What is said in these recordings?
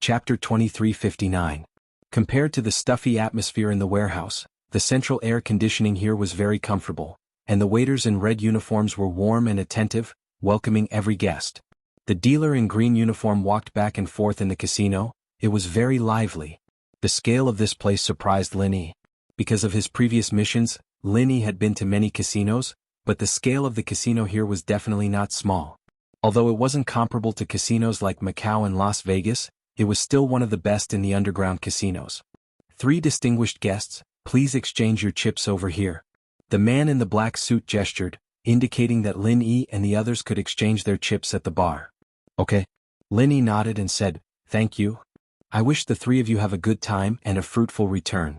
Chapter 2359. Compared to the stuffy atmosphere in the warehouse, the central air conditioning here was very comfortable, and the waiters in red uniforms were warm and attentive, welcoming every guest. The dealer in green uniform walked back and forth in the casino. It was very lively. The scale of this place surprised Lin Yi. Because of his previous missions, Lin Yi had been to many casinos, but the scale of the casino here was definitely not small. Although it wasn't comparable to casinos like Macau and Las Vegas, it was still one of the best in the underground casinos. 3 distinguished guests, please exchange your chips over here. The man in the black suit gestured, indicating that Lin Yi and the others could exchange their chips at the bar. Okay. Lin Yi nodded and said, thank you. I wish the 3 of you have a good time and a fruitful return.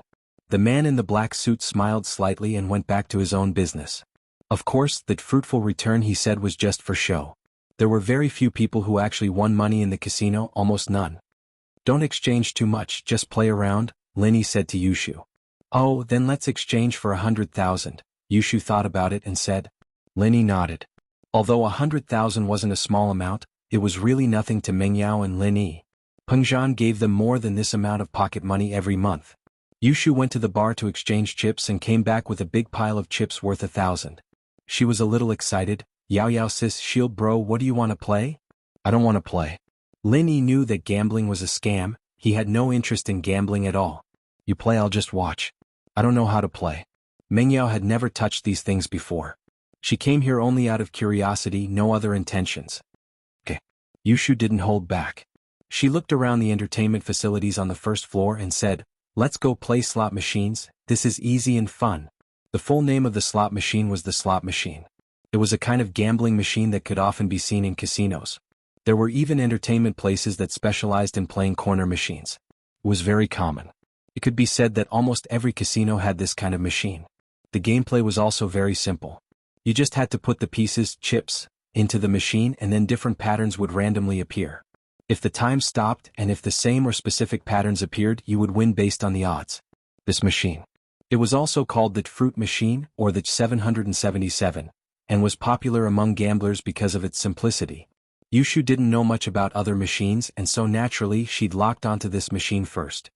The man in the black suit smiled slightly and went back to his own business. Of course, that fruitful return he said was just for show. There were very few people who actually won money in the casino, almost none. Don't exchange too much, just play around, Lin Yi said to Yushu. Oh, then let's exchange for 100,000. Yushu thought about it and said. Lin Yi nodded. Although 100,000 wasn't a small amount, it was really nothing to Mengyao and Lin Yi. Peng Zhan gave them more than this amount of pocket money every month. Yushu went to the bar to exchange chips and came back with a big pile of chips worth 1,000. She was a little excited. Yao Yao sis shield bro, what do you want to play? I don't want to play. Lin Yi knew that gambling was a scam. He had no interest in gambling at all. You play, I'll just watch. I don't know how to play. Mengyao had never touched these things before. She came here only out of curiosity, no other intentions. Okay. Yushu didn't hold back. She looked around the entertainment facilities on the first floor and said, let's go play slot machines, this is easy and fun. The full name of the slot machine was the slot machine. It was a kind of gambling machine that could often be seen in casinos. There were even entertainment places that specialized in playing corner machines. It was very common. It could be said that almost every casino had this kind of machine. The gameplay was also very simple. You just had to put the pieces, chips, into the machine and then different patterns would randomly appear. If the time stopped and if the same or specific patterns appeared, you would win based on the odds. This machine. It was also called the fruit machine or the 777, and was popular among gamblers because of its simplicity. Yushu didn't know much about other machines and so naturally she'd locked onto this machine first.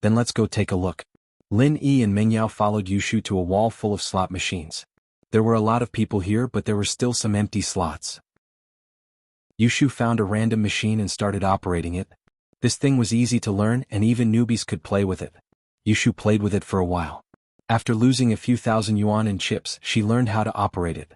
Then let's go take a look. Lin Yi and Mengyao followed Yushu to a wall full of slot machines. There were a lot of people here but there were still some empty slots. Yushu found a random machine and started operating it. This thing was easy to learn and even newbies could play with it. Yushu played with it for a while. After losing a few thousand yuan in chips, she learned how to operate it.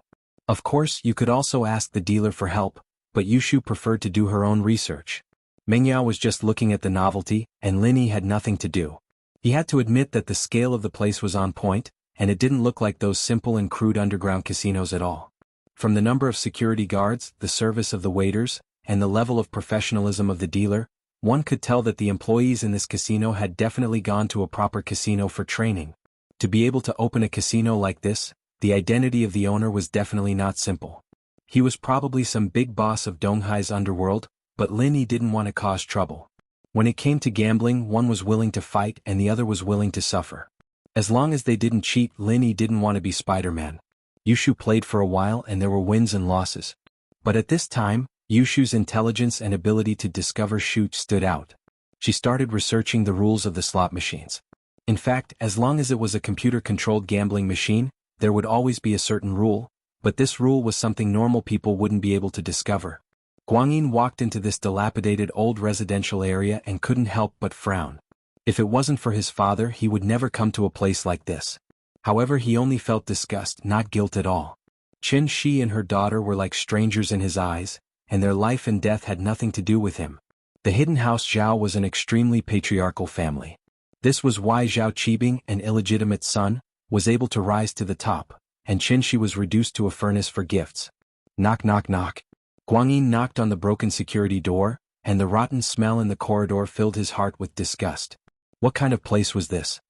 Of course, you could also ask the dealer for help, but Yushu preferred to do her own research. Mengyao was just looking at the novelty, and Lin Yi had nothing to do. He had to admit that the scale of the place was on point, and it didn't look like those simple and crude underground casinos at all. From the number of security guards, the service of the waiters, and the level of professionalism of the dealer, one could tell that the employees in this casino had definitely gone to a proper casino for training. To be able to open a casino like this, the identity of the owner was definitely not simple. He was probably some big boss of Donghai's underworld, but Lin Yi didn't want to cause trouble. When it came to gambling, one was willing to fight and the other was willing to suffer. As long as they didn't cheat, Lin Yi didn't want to be Spider-Man. Yushu played for a while and there were wins and losses. But at this time, Yushu's intelligence and ability to discover shoot stood out. She started researching the rules of the slot machines. In fact, as long as it was a computer-controlled gambling machine, there would always be a certain rule, but this rule was something normal people wouldn't be able to discover. Guanyin walked into this dilapidated old residential area and couldn't help but frown. If it wasn't for his father, he would never come to a place like this. However, he only felt disgust, not guilt at all. Qin Shi and her daughter were like strangers in his eyes, and their life and death had nothing to do with him. The hidden house Zhao was an extremely patriarchal family. This was why Zhao Qibing, an illegitimate son, was able to rise to the top, and Qin Shi was reduced to a furnace for gifts. Knock knock knock. Guanyin knocked on the broken security door, and the rotten smell in the corridor filled his heart with disgust. What kind of place was this?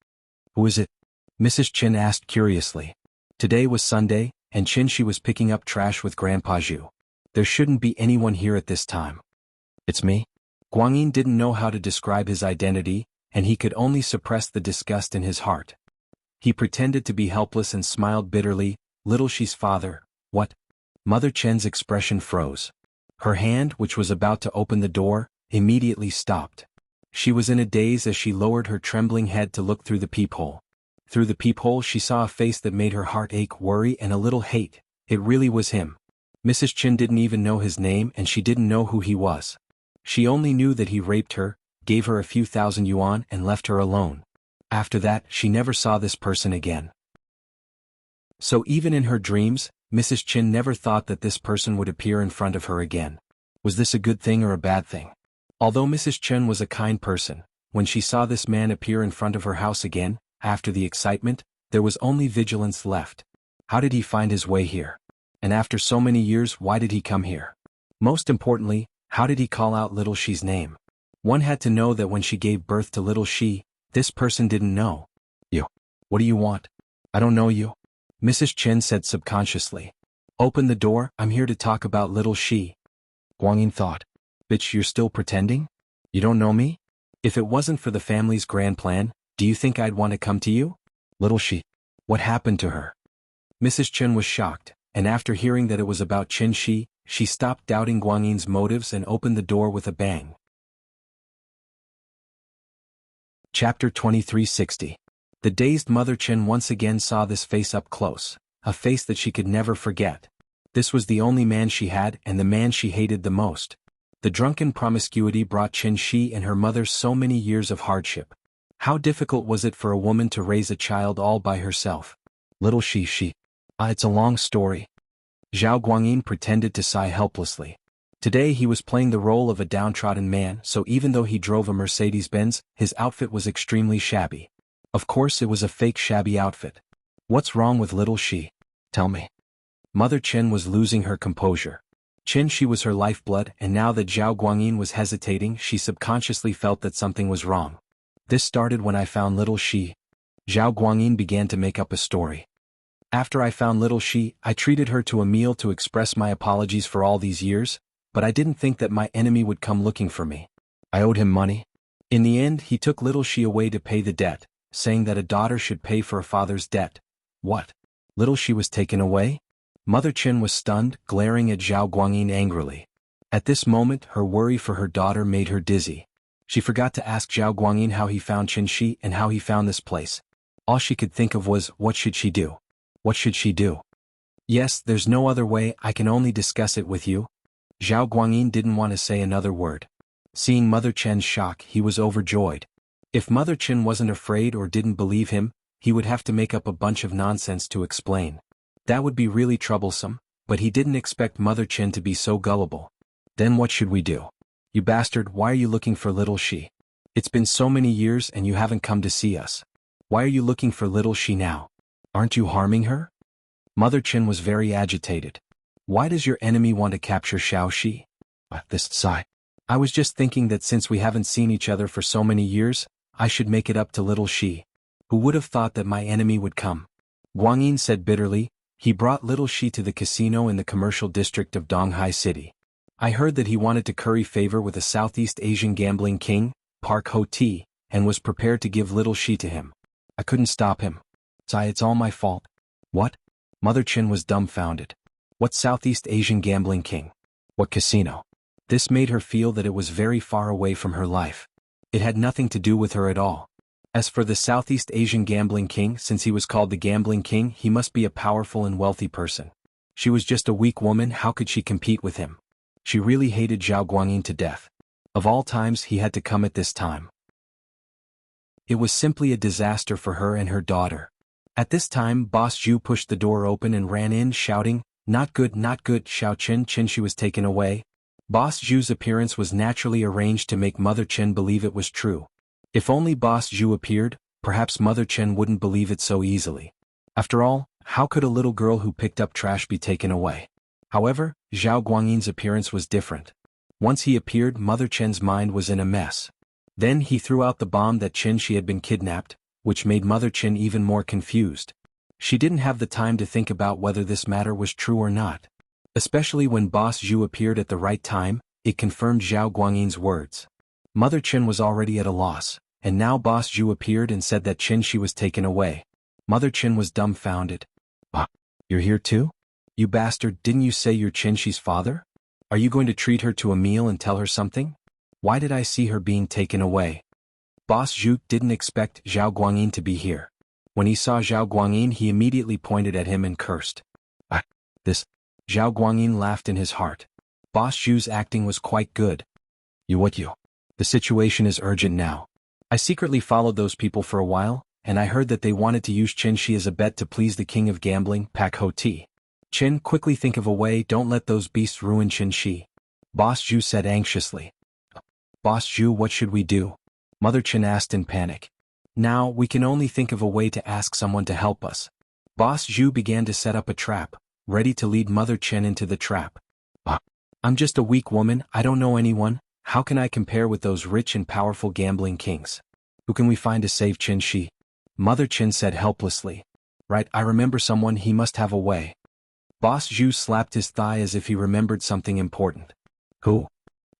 Who is it? Mrs. Qin asked curiously. Today was Sunday, and Qin Shi was picking up trash with Grandpa Zhu. There shouldn't be anyone here at this time. It's me? Guanyin didn't know how to describe his identity, and he could only suppress the disgust in his heart. He pretended to be helpless and smiled bitterly. Little Shi's father, what? Mother Chen's expression froze. Her hand, which was about to open the door, immediately stopped. She was in a daze as she lowered her trembling head to look through the peephole. Through the peephole she saw a face that made her heart ache, worry, and a little hate. It really was him. Mrs. Chen didn't even know his name, and she didn't know who he was. She only knew that he raped her, gave her a few thousand yuan, and left her alone. After that, she never saw this person again. So even in her dreams, Mrs. Chen never thought that this person would appear in front of her again. Was this a good thing or a bad thing? Although Mrs. Chen was a kind person, when she saw this man appear in front of her house again, after the excitement, there was only vigilance left. How did he find his way here? And after so many years, why did he come here? Most importantly, how did he call out little Shi's name? One had to know that when she gave birth to little Shi, this person didn't know. You. What do you want? I don't know you. Mrs. Chen said subconsciously. Open the door, I'm here to talk about little Shi. Guanyin thought. Bitch, you're still pretending? You don't know me? If it wasn't for the family's grand plan, do you think I'd want to come to you? Little Shi. What happened to her? Mrs. Chen was shocked, and after hearing that it was about Qin Shi, she stopped doubting Guanyin's motives and opened the door with a bang. Chapter 2360. The dazed Mother Chen once again saw this face up close, a face that she could never forget. This was the only man she had and the man she hated the most. The drunken promiscuity brought Qin Shi and her mother so many years of hardship. How difficult was it for a woman to raise a child all by herself? Little Shi. It's a long story. Zhao Guangyin pretended to sigh helplessly. Today he was playing the role of a downtrodden man, so even though he drove a Mercedes-Benz, his outfit was extremely shabby. Of course it was a fake shabby outfit. What's wrong with little Shi? Tell me. Mother Chen was losing her composure. Qin Shi was her lifeblood, and now that Zhao Guangyin was hesitating, she subconsciously felt that something was wrong. This started when I found little Shi. Zhao Guangyin began to make up a story. After I found little Shi, I treated her to a meal to express my apologies for all these years, but I didn't think that my enemy would come looking for me. I owed him money. In the end, he took little Shi away to pay the debt, saying that a daughter should pay for a father's debt. What? Little Shi was taken away? Mother Chen was stunned, glaring at Zhao Guangyin angrily. At this moment, her worry for her daughter made her dizzy. She forgot to ask Zhao Guangyin how he found Qin Shi and how he found this place. All she could think of was, what should she do? What should she do? Yes, there's no other way, I can only discuss it with you. Zhao Guangyin didn't want to say another word. Seeing Mother Chen's shock, he was overjoyed. If Mother Chen wasn't afraid or didn't believe him, he would have to make up a bunch of nonsense to explain. That would be really troublesome, but he didn't expect Mother Chen to be so gullible. Then what should we do? You bastard, why are you looking for little Shi? It's been so many years and you haven't come to see us. Why are you looking for little Shi now? Aren't you harming her? Mother Chen was very agitated. Why does your enemy want to capture Xiao Shi? This sigh. I was just thinking that since we haven't seen each other for so many years, I should make it up to little Shi. Who would have thought that my enemy would come? Guangyin said bitterly. He brought little Shi to the casino in the commercial district of Donghai City. I heard that he wanted to curry favor with a Southeast Asian gambling king, Park Ho-Ti, and was prepared to give little Shi to him. I couldn't stop him. It's all my fault. What? Mother Chen was dumbfounded. What Southeast Asian gambling king? What casino? This made her feel that it was very far away from her life. It had nothing to do with her at all. As for the Southeast Asian gambling king, since he was called the gambling king, he must be a powerful and wealthy person. She was just a weak woman, how could she compete with him? She really hated Zhao Guangyin to death. Of all times, he had to come at this time. It was simply a disaster for her and her daughter. At this time, Boss Zhu pushed the door open and ran in, shouting, not good, Xiao Qin Shi was taken away. Boss Zhu's appearance was naturally arranged to make Mother Chen believe it was true. If only Boss Zhu appeared, perhaps Mother Chen wouldn't believe it so easily. After all, how could a little girl who picked up trash be taken away? However, Zhao Guangyin's appearance was different. Once he appeared, Mother Chen's mind was in a mess. Then he threw out the bomb that Qin Shi had been kidnapped, which made Mother Chen even more confused. She didn't have the time to think about whether this matter was true or not. Especially when Boss Zhu appeared at the right time, it confirmed Zhao Guangyin's words. Mother Chen was already at a loss, and now Boss Zhu appeared and said that Qin Shi was taken away. Mother Chen was dumbfounded. You're here too? You bastard, didn't you say you're Qin Shi's father? Are you going to treat her to a meal and tell her something? Why did I see her being taken away? Boss Zhu didn't expect Zhao Guangyin to be here. When he saw Zhao Guangyin, he immediately pointed at him and cursed. "Ah, this." Zhao Guangyin laughed in his heart. Boss Zhu's acting was quite good. You. The situation is urgent now. I secretly followed those people for a while, and I heard that they wanted to use Qin Shi as a bet to please the king of gambling, Pak Ho Ti. Qin, quickly think of a way, don't let those beasts ruin Qin Shi. Boss Zhu said anxiously. Boss Zhu, what should we do? Mother Qin asked in panic. Now, we can only think of a way to ask someone to help us. Boss Zhu began to set up a trap, ready to lead Mother Qin into the trap. I'm just a weak woman, I don't know anyone, how can I compare with those rich and powerful gambling kings? Who can we find to save Qin Shi? Mother Qin said helplessly. Right, I remember someone, he must have a way. Boss Zhu slapped his thigh as if he remembered something important. Who?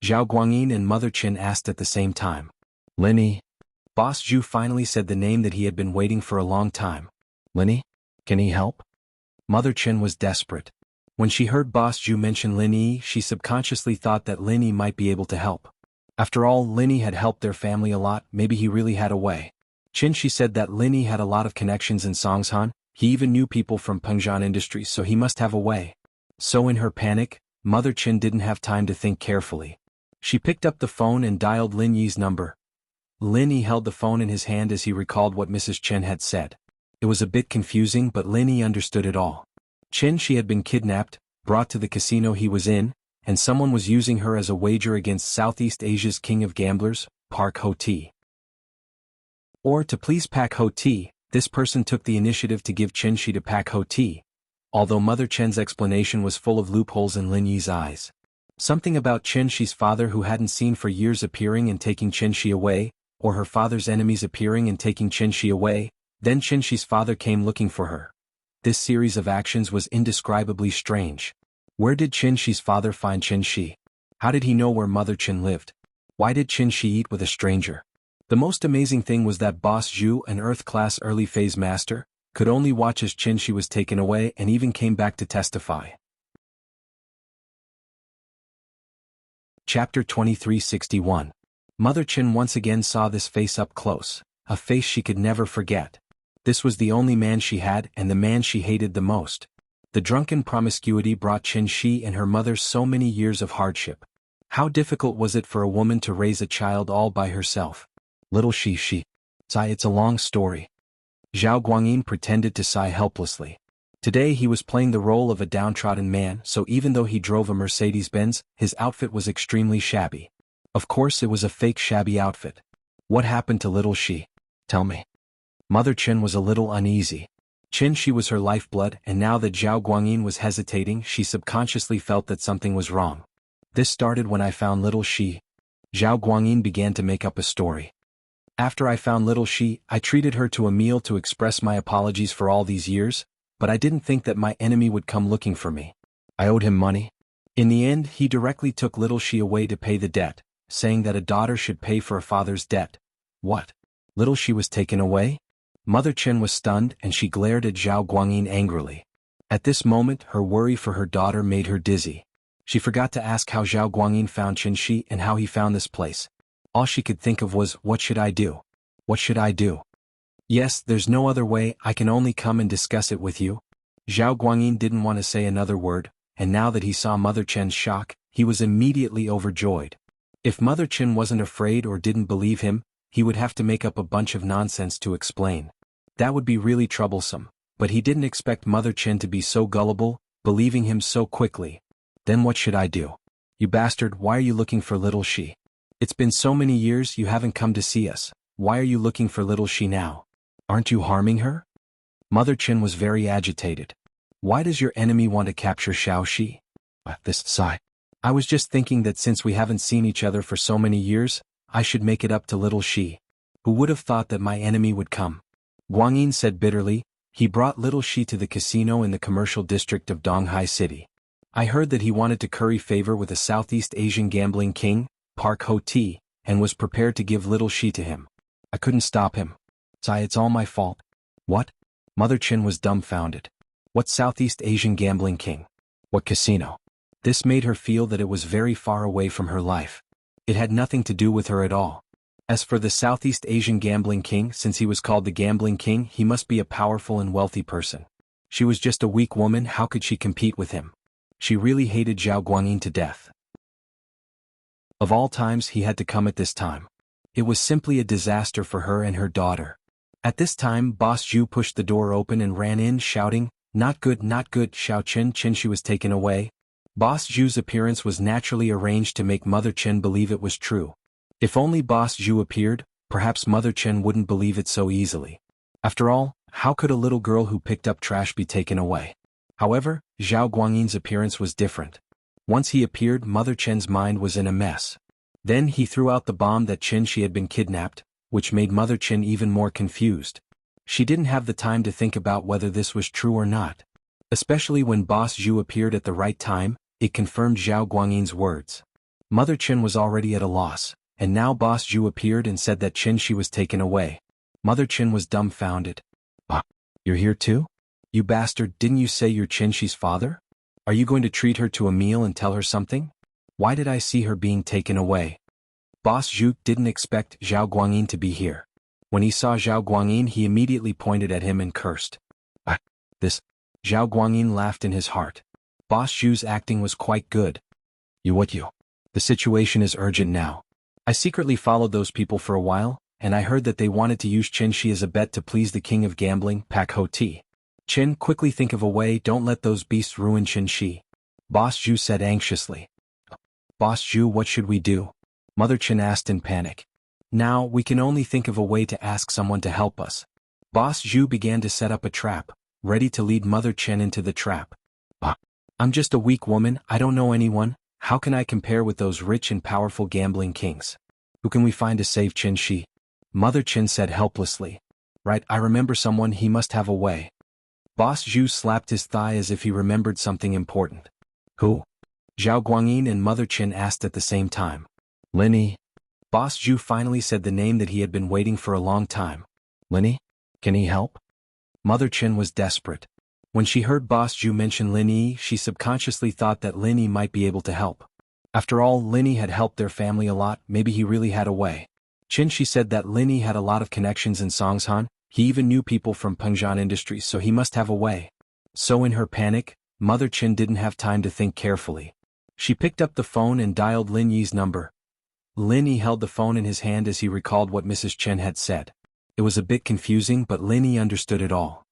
Zhao Guangyin and Mother Qin asked at the same time. Lin Yi. Boss Zhu finally said the name that he had been waiting for a long time. Lin Yi? Can he help? Mother Qin was desperate. When she heard Boss Zhu mention Lin Yi, she subconsciously thought that Lin Yi might be able to help. After all, Lin Yi had helped their family a lot, maybe he really had a way. Qin Shi said that Lin Yi had a lot of connections in Songshan, he even knew people from Pengzhan Industries, so he must have a way. So in her panic, Mother Qin didn't have time to think carefully. She picked up the phone and dialed Lin Yi's number. Lin Yi held the phone in his hand as he recalled what Mrs. Chen had said. It was a bit confusing, but Lin Yi understood it all. Qin Shi had been kidnapped, brought to the casino he was in, and someone was using her as a wager against Southeast Asia's king of gamblers, Pak Ho Ti. Or to please Pak Ho Ti, this person took the initiative to give Qin Shi to Pak Ho Ti, although Mother Chen's explanation was full of loopholes in Lin Yi's eyes. Something about Qin Shi's father who hadn't seen for years appearing and taking Qin Shi away, or her father's enemies appearing and taking Qin Shi away, then Qin Shi's father came looking for her. This series of actions was indescribably strange. Where did Qin Shi's father find Qin Shi? How did he know where Mother Qin lived? Why did Qin Shi eat with a stranger? The most amazing thing was that Boss Zhu, an Earth-class early-phase master, could only watch as Qin Shi was taken away and even came back to testify. Chapter 2361. Mother Qin once again saw this face up close, a face she could never forget. This was the only man she had and the man she hated the most. The drunken promiscuity brought Qin Shi and her mother so many years of hardship. How difficult was it for a woman to raise a child all by herself? Little Shi. Sigh, it's a long story. Zhao Guangyin pretended to sigh helplessly. Today he was playing the role of a downtrodden man, so even though he drove a Mercedes-Benz, his outfit was extremely shabby. Of course it was a fake shabby outfit. What happened to little Shi? Tell me. Mother Qin was a little uneasy. Qin Shi was her lifeblood, and now that Zhao Guangyin was hesitating, she subconsciously felt that something was wrong. This started when I found little Shi. Zhao Guangyin began to make up a story. After I found little Shi, I treated her to a meal to express my apologies for all these years, but I didn't think that my enemy would come looking for me. I owed him money. In the end, he directly took little Shi away to pay the debt, saying that a daughter should pay for a father's debt. What? Little Shi was taken away? Mother Qin was stunned and she glared at Zhao Guangyin angrily. At this moment, her worry for her daughter made her dizzy. She forgot to ask how Zhao Guangyin found Qin Shi and how he found this place. All she could think of was, what should I do? What should I do? Yes, there's no other way, I can only come and discuss it with you. Zhao Guangyin didn't want to say another word, and now that he saw Mother Qin's shock, he was immediately overjoyed. If Mother Qin wasn't afraid or didn't believe him, he would have to make up a bunch of nonsense to explain. That would be really troublesome, but he didn't expect Mother Qin to be so gullible, believing him so quickly. Then what should I do? You bastard, why are you looking for little Shi? It's been so many years you haven't come to see us, why are you looking for little Shi now? Aren't you harming her? Mother Qin was very agitated. Why does your enemy want to capture Xiao Shi? This sigh. I was just thinking that since we haven't seen each other for so many years, I should make it up to little Shi. Who would have thought that my enemy would come? Guangyin said bitterly. He brought little Shi to the casino in the commercial district of Donghai City. I heard that he wanted to curry favor with a Southeast Asian gambling king, Pak Ho Ti, and was prepared to give little Shi to him. I couldn't stop him. Sigh, it's all my fault. What? Mother Qin was dumbfounded. What Southeast Asian gambling king? What casino? This made her feel that it was very far away from her life. It had nothing to do with her at all. As for the Southeast Asian gambling king, since he was called the gambling king, he must be a powerful and wealthy person. She was just a weak woman, how could she compete with him? She really hated Zhao Guanyin to death. Of all times he had to come at this time. It was simply a disaster for her and her daughter. At this time Boss Zhu pushed the door open and ran in shouting, "Not good, not good, Xiao Qin." She was taken away. Boss Zhu's appearance was naturally arranged to make Mother Chen believe it was true. If only Boss Zhu appeared, perhaps Mother Chen wouldn't believe it so easily. After all, how could a little girl who picked up trash be taken away? However, Zhao Guangyin's appearance was different. Once he appeared, Mother Chen's mind was in a mess. Then he threw out the bomb that she had been kidnapped, which made Mother Chen even more confused. She didn't have the time to think about whether this was true or not. Especially when Boss Zhu appeared at the right time, it confirmed Zhao Guangyin's words. Mother Chen was already at a loss, and now Boss Zhu appeared and said that she was taken away. Mother Chen was dumbfounded. You're here too? You bastard, didn't you say you're She's father? Are you going to treat her to a meal and tell her something? Why did I see her being taken away? Boss Zhu didn't expect Zhao Guanyin to be here. When he saw Zhao Guanyin, he immediately pointed at him and cursed. This. Zhao Guanyin laughed in his heart. Boss Zhu's acting was quite good. You. The situation is urgent now. I secretly followed those people for a while, and I heard that they wanted to use Shi as a bet to please the king of gambling, Pak Ho Ti. Chen, quickly think of a way, don't let those beasts ruin Shi. Boss Zhu said anxiously. Boss Zhu, what should we do? Mother Chen asked in panic. Now, we can only think of a way to ask someone to help us. Boss Zhu began to set up a trap, ready to lead Mother Chen into the trap. I'm just a weak woman, I don't know anyone, how can I compare with those rich and powerful gambling kings? Who can we find to save Shi? Mother Chen said helplessly. Right, I remember someone, he must have a way. Boss Zhu slapped his thigh as if he remembered something important. Who? Zhao Guanyin and Mother Chen asked at the same time. Linny. Boss Zhu finally said the name that he had been waiting for a long time. Linny? Can he help? Mother Chen was desperate. When she heard Boss Zhu mention Linny, she subconsciously thought that Linny might be able to help. After all, Linny had helped their family a lot, maybe he really had a way. She said that Linny had a lot of connections in Songshan, he even knew people from Pengzhan Industries, so he must have a way. So in her panic, Mother Chen didn't have time to think carefully. She picked up the phone and dialed Lin Yi's number. Lin Yi held the phone in his hand as he recalled what Mrs. Chen had said. It was a bit confusing, but Lin Yi understood it all.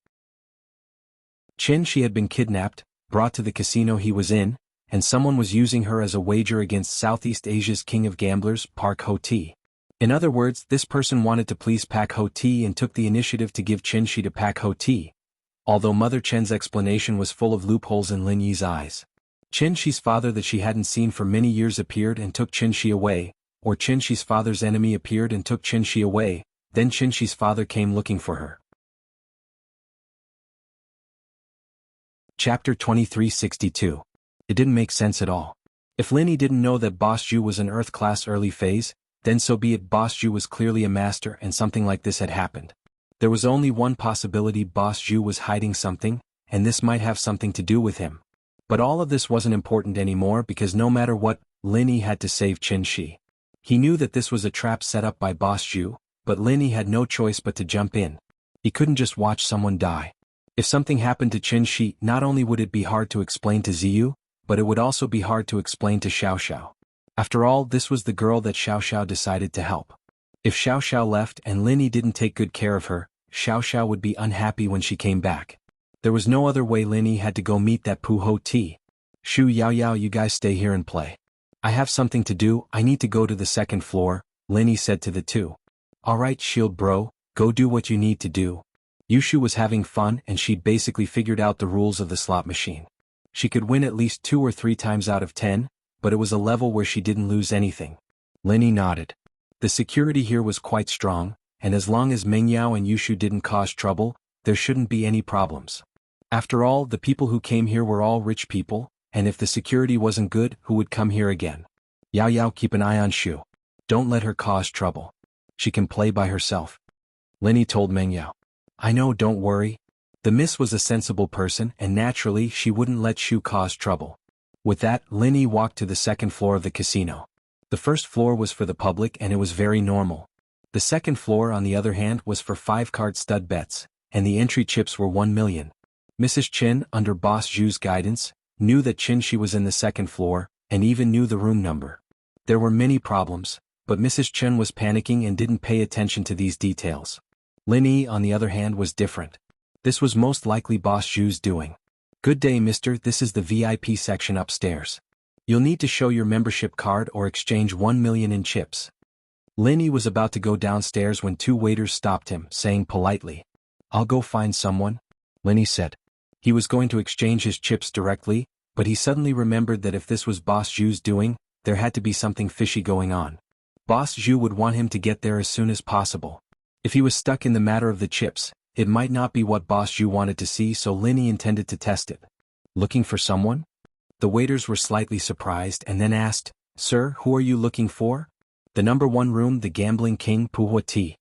She had been kidnapped, brought to the casino he was in, and someone was using her as a wager against Southeast Asia's king of gamblers, Pak Ho Ti. In other words, this person wanted to please Pak Ho Ti and took the initiative to give Shi to Pak Ho Ti. Although Mother Chen's explanation was full of loopholes in Lin Yi's eyes. Shi's father that she hadn't seen for many years appeared and took Shi away, or Shi's father's enemy appeared and took Shi away, then Shi's father came looking for her. Chapter 2362. It didn't make sense at all. If Lin Yi didn't know that Boss Zhu was an Earth-class early phase, then so be it. Boss Zhu was clearly a master and something like this had happened. There was only one possibility: Boss Zhu was hiding something, and this might have something to do with him. But all of this wasn't important anymore because no matter what, Lin Yi had to save Shi. He knew that this was a trap set up by Boss Zhu, but Lin Yi had no choice but to jump in. He couldn't just watch someone die. If something happened to Shi, not only would it be hard to explain to Ziyu, but it would also be hard to explain to Xiao Xiao. After all, this was the girl that Xiao Xiao decided to help. If Xiao Xiao left and Lin Yi didn't take good care of her, Xiao Xiao would be unhappy when she came back. There was no other way. Lin Yi had to go meet that Pu Ho Ti. Shu Yao Yao, you guys stay here and play. I have something to do, I need to go to the second floor, Lin Yi said to the two. Alright Shield bro, go do what you need to do. Yushu was having fun and she'd basically figured out the rules of the slot machine. She could win at least 2 or 3 times out of 10, but it was a level where she didn't lose anything. Lin Yi nodded. The security here was quite strong, and as long as Mengyao and Yushu didn't cause trouble, there shouldn't be any problems. After all, the people who came here were all rich people, and if the security wasn't good, who would come here again? Yao Yao, keep an eye on Shu. Don't let her cause trouble. She can play by herself. Lin Yi told Mengyao. I know, don't worry. The miss was a sensible person and naturally she wouldn't let Shu cause trouble. With that, Lin Yi walked to the second floor of the casino. The first floor was for the public and it was very normal. The second floor, on the other hand, was for 5-card stud bets, and the entry chips were 1 million. Mrs. Chin, under Boss Zhu's guidance, knew that Chin-shi was in the second floor, and even knew the room number. There were many problems, but Mrs. Chen was panicking and didn't pay attention to these details. Lin Yi, on the other hand, was different. This was most likely Boss Zhu's doing. "Good day, mister, this is the VIP section upstairs. You'll need to show your membership card or exchange 1 million in chips." Lin Yi was about to go downstairs when 2 waiters stopped him, saying politely, "I'll go find someone," Lin Yi said. He was going to exchange his chips directly, but he suddenly remembered that if this was Boss Zhu's doing, there had to be something fishy going on. Boss Zhu would want him to get there as soon as possible. If he was stuck in the matter of the chips, it might not be what Boss Zhu wanted to see, so Lin Yi intended to test it. "Looking for someone?" The waiters were slightly surprised and then asked, "Sir, who are you looking for?" "The number 1 room, the gambling king Puhuo."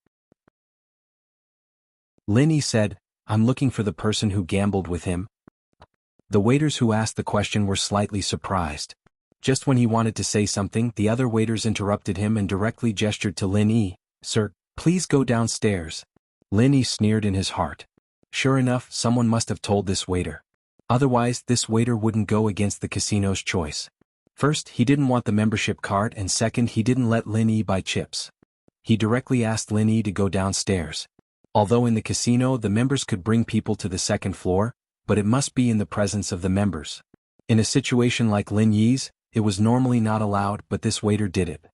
Lin Yi said, "I'm looking for the person who gambled with him." The waiters who asked the question were slightly surprised. Just when he wanted to say something, the other waiters interrupted him and directly gestured to Lin Yi, "Sir, please go downstairs." Lin Yi sneered in his heart. Sure enough, someone must have told this waiter. Otherwise, this waiter wouldn't go against the casino's choice. First, he didn't want the membership card, and second, he didn't let Lin Yi buy chips. He directly asked Lin Yi to go downstairs. Although in the casino the members could bring people to the second floor, but it must be in the presence of the members. In a situation like Lin Yi's, it was normally not allowed, but this waiter did it.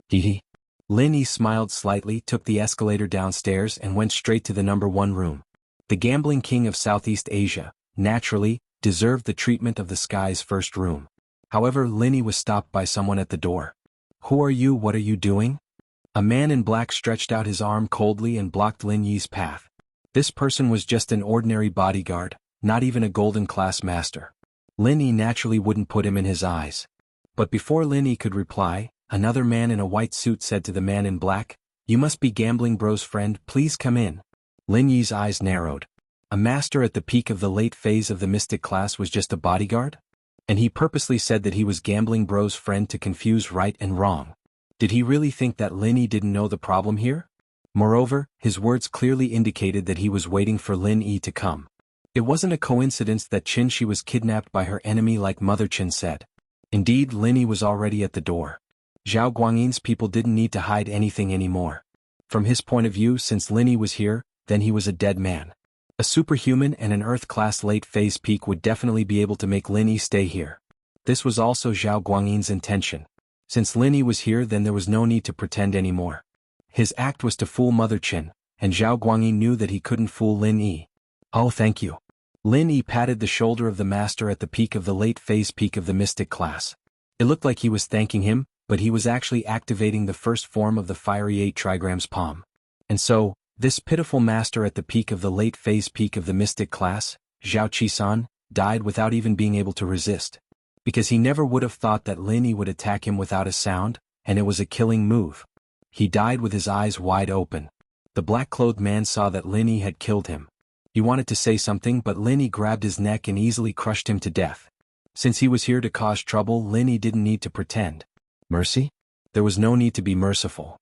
Hee. Lin Yi smiled slightly, took the escalator downstairs and went straight to the number 1 room. The gambling king of Southeast Asia, naturally, deserved the treatment of the sky's first room. However, Lin Yi was stopped by someone at the door. "Who are you? What are you doing?" A man in black stretched out his arm coldly and blocked Lin Yi's path. This person was just an ordinary bodyguard, not even a golden class master. Lin Yi naturally wouldn't put him in his eyes. But before Lin Yi could reply, another man in a white suit said to the man in black, "You must be Gambling Bro's friend, please come in." Lin Yi's eyes narrowed. A master at the peak of the late phase of the mystic class was just a bodyguard? And he purposely said that he was Gambling Bro's friend to confuse right and wrong. Did he really think that Lin Yi didn't know the problem here? Moreover, his words clearly indicated that he was waiting for Lin Yi to come. It wasn't a coincidence that Qin-shi was kidnapped by her enemy like Mother Qin said. Indeed, Lin Yi was already at the door. Zhao Guangyin's people didn't need to hide anything anymore. From his point of view, since Lin Yi was here, then he was a dead man. A superhuman and an Earth-class late-phase peak would definitely be able to make Lin Yi stay here. This was also Zhao Guangyin's intention. Since Lin Yi was here, then there was no need to pretend anymore. His act was to fool Mother Qin, and Zhao Guangyin knew that he couldn't fool Lin Yi. "Oh, thank you." Lin Yi patted the shoulder of the master at the peak of the late-phase peak of the mystic class. It looked like he was thanking him, but he was actually activating the first form of the fiery 8 trigrams palm. And so, this pitiful master at the peak of the late-phase peak of the mystic class, Zhao Qisan, died without even being able to resist. Because he never would have thought that Lin Yi would attack him without a sound, and it was a killing move. He died with his eyes wide open. The black-clothed man saw that Lin Yi had killed him. He wanted to say something, but Lin Yi grabbed his neck and easily crushed him to death. Since he was here to cause trouble, Lin Yi didn't need to pretend. Mercy? There was no need to be merciful.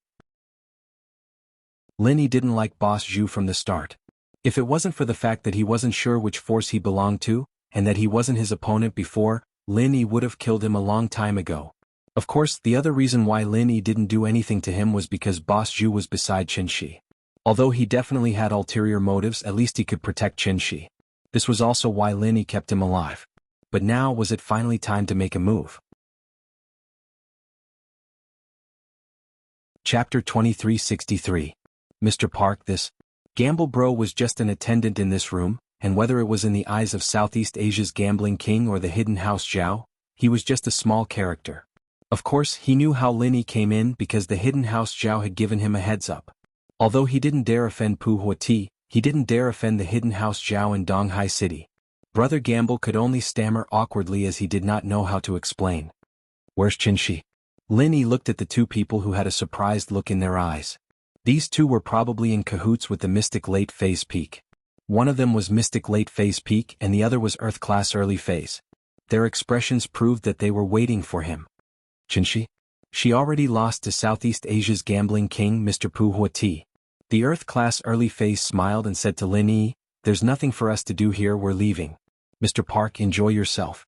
Lin Yi didn't like Boss Zhu from the start. If it wasn't for the fact that he wasn't sure which force he belonged to, and that he wasn't his opponent before, Lin Yi would have killed him a long time ago. Of course, the other reason why Lin Yi didn't do anything to him was because Boss Zhu was beside Qin-shi. Although he definitely had ulterior motives, at least he could protect Qin-shi. This was also why Lin Yi kept him alive. But now was it finally time to make a move? Chapter 2363. Mr. Park, this Gamble Bro was just an attendant in this room, and whether it was in the eyes of Southeast Asia's gambling king or the hidden house Zhao, he was just a small character. Of course, he knew how Lin Yi came in because the hidden house Zhao had given him a heads up. Although he didn't dare offend Pu Huoti, he didn't dare offend the hidden house Zhao in Donghai City. Brother Gamble could only stammer awkwardly as he did not know how to explain. "Where's Qin-shi?" Lin Yi looked at the two people who had a surprised look in their eyes. These two were probably in cahoots with the Mystic Late Phase Peak. One of them was Mystic Late Phase Peak and the other was Earth Class Early Phase. Their expressions proved that they were waiting for him. "Qin-shi?" She already lost to Southeast Asia's gambling king Mr. Pu Huati. The Earth-class early phase smiled and said to Lin Yi, "There's nothing for us to do here, we're leaving. Mr. Park, enjoy yourself."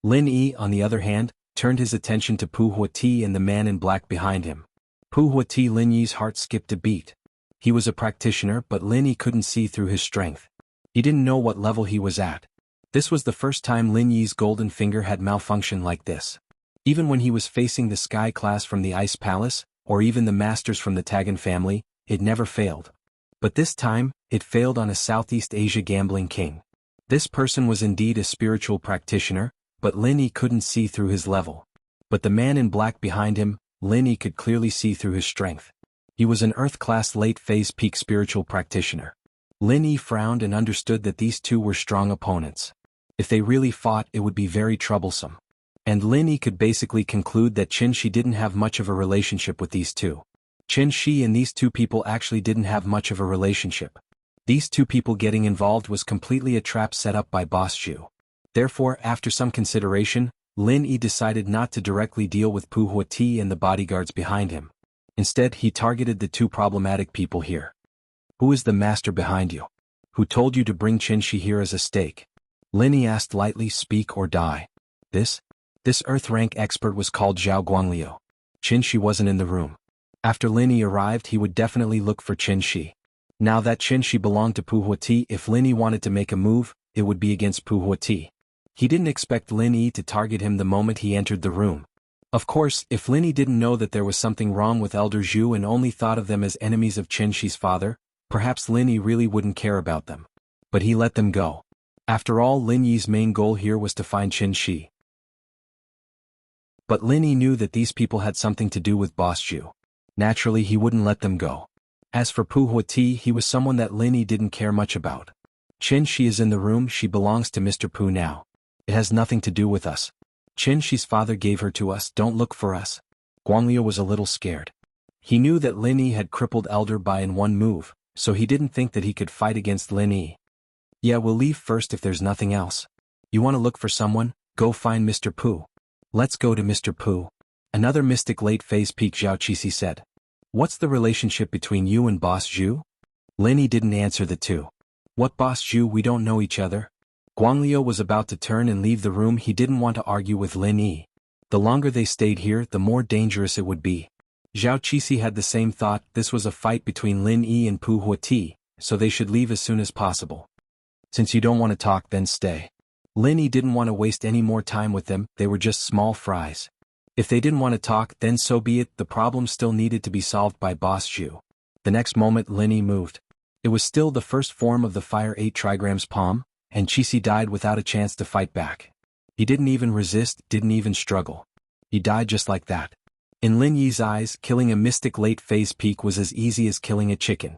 Lin Yi, on the other hand, turned his attention to Pu Huati and the man in black behind him. Pu Huati, Lin Yi's heart skipped a beat. He was a practitioner, but Lin Yi couldn't see through his strength. He didn't know what level he was at. This was the first time Lin Yi's golden finger had malfunctioned like this. Even when he was facing the Sky class from the Ice Palace, or even the masters from the Tagan family, it never failed. But this time, it failed on a Southeast Asia gambling king. This person was indeed a spiritual practitioner, but Lin Yi couldn't see through his level. But the man in black behind him, Lin Yi could clearly see through his strength. He was an Earth-class late-phase peak spiritual practitioner. Lin Yi frowned and understood that these two were strong opponents. If they really fought, it would be very troublesome. And Lin Yi could basically conclude that Qin Shi didn't have much of a relationship with these two. Qin Shi and these two people actually didn't have much of a relationship. These two people getting involved was completely a trap set up by Boss Zhu. Therefore, after some consideration, Lin Yi decided not to directly deal with Pu Huati and the bodyguards behind him. Instead, he targeted the two problematic people here. "Who is the master behind you? Who told you to bring Qin Shi here as a stake?" Lin Yi asked lightly. "Speak or die." This Earth-rank expert was called Zhao Guangliu. Qin Shi wasn't in the room. After Lin Yi arrived, he would definitely look for Qin Shi. Now that Qin Shi belonged to Pu Huati, if Lin Yi wanted to make a move, it would be against Pu Huati. He didn't expect Lin Yi to target him the moment he entered the room. Of course, if Lin Yi didn't know that there was something wrong with Elder Zhu and only thought of them as enemies of Qin Shi's father, perhaps Lin Yi really wouldn't care about them. But he let them go. After all, Lin Yi's main goal here was to find Qin Shi. But Lin Yi knew that these people had something to do with Boss Zhu. Naturally, he wouldn't let them go. As for Pu Huati, he was someone that Lin Yi didn't care much about. Qin Shi is in the room, she belongs to Mr. Pu now. It has nothing to do with us. Qin Shi's father gave her to us, don't look for us. Guangliu was a little scared. He knew that Lin Yi had crippled Elder Bai in one move, so he didn't think that he could fight against Lin Yi. "Yeah, we'll leave first if there's nothing else. You want to look for someone? Go find Mr. Pu." "Let's go to Mr. Pu." Another mystic late-phase peak, Zhao Qixi said. "What's the relationship between you and Boss Zhu?" Lin Yi didn't answer the two. "What Boss Zhu? We don't know each other." Guangliu was about to turn and leave the room. He didn't want to argue with Lin Yi. The longer they stayed here, the more dangerous it would be. Zhao Qixi had the same thought. This was a fight between Lin Yi and Pu Huati, so they should leave as soon as possible. "Since you don't want to talk, then stay." Lin Yi didn't want to waste any more time with them, they were just small fries. If they didn't want to talk, then so be it, the problem still needed to be solved by Boss Zhu. The next moment Lin Yi moved. It was still the first form of the Fire 8 trigrams palm, and Qixi died without a chance to fight back. He didn't even resist, didn't even struggle. He died just like that. In Lin Yi's eyes, killing a mystic late-phase peak was as easy as killing a chicken.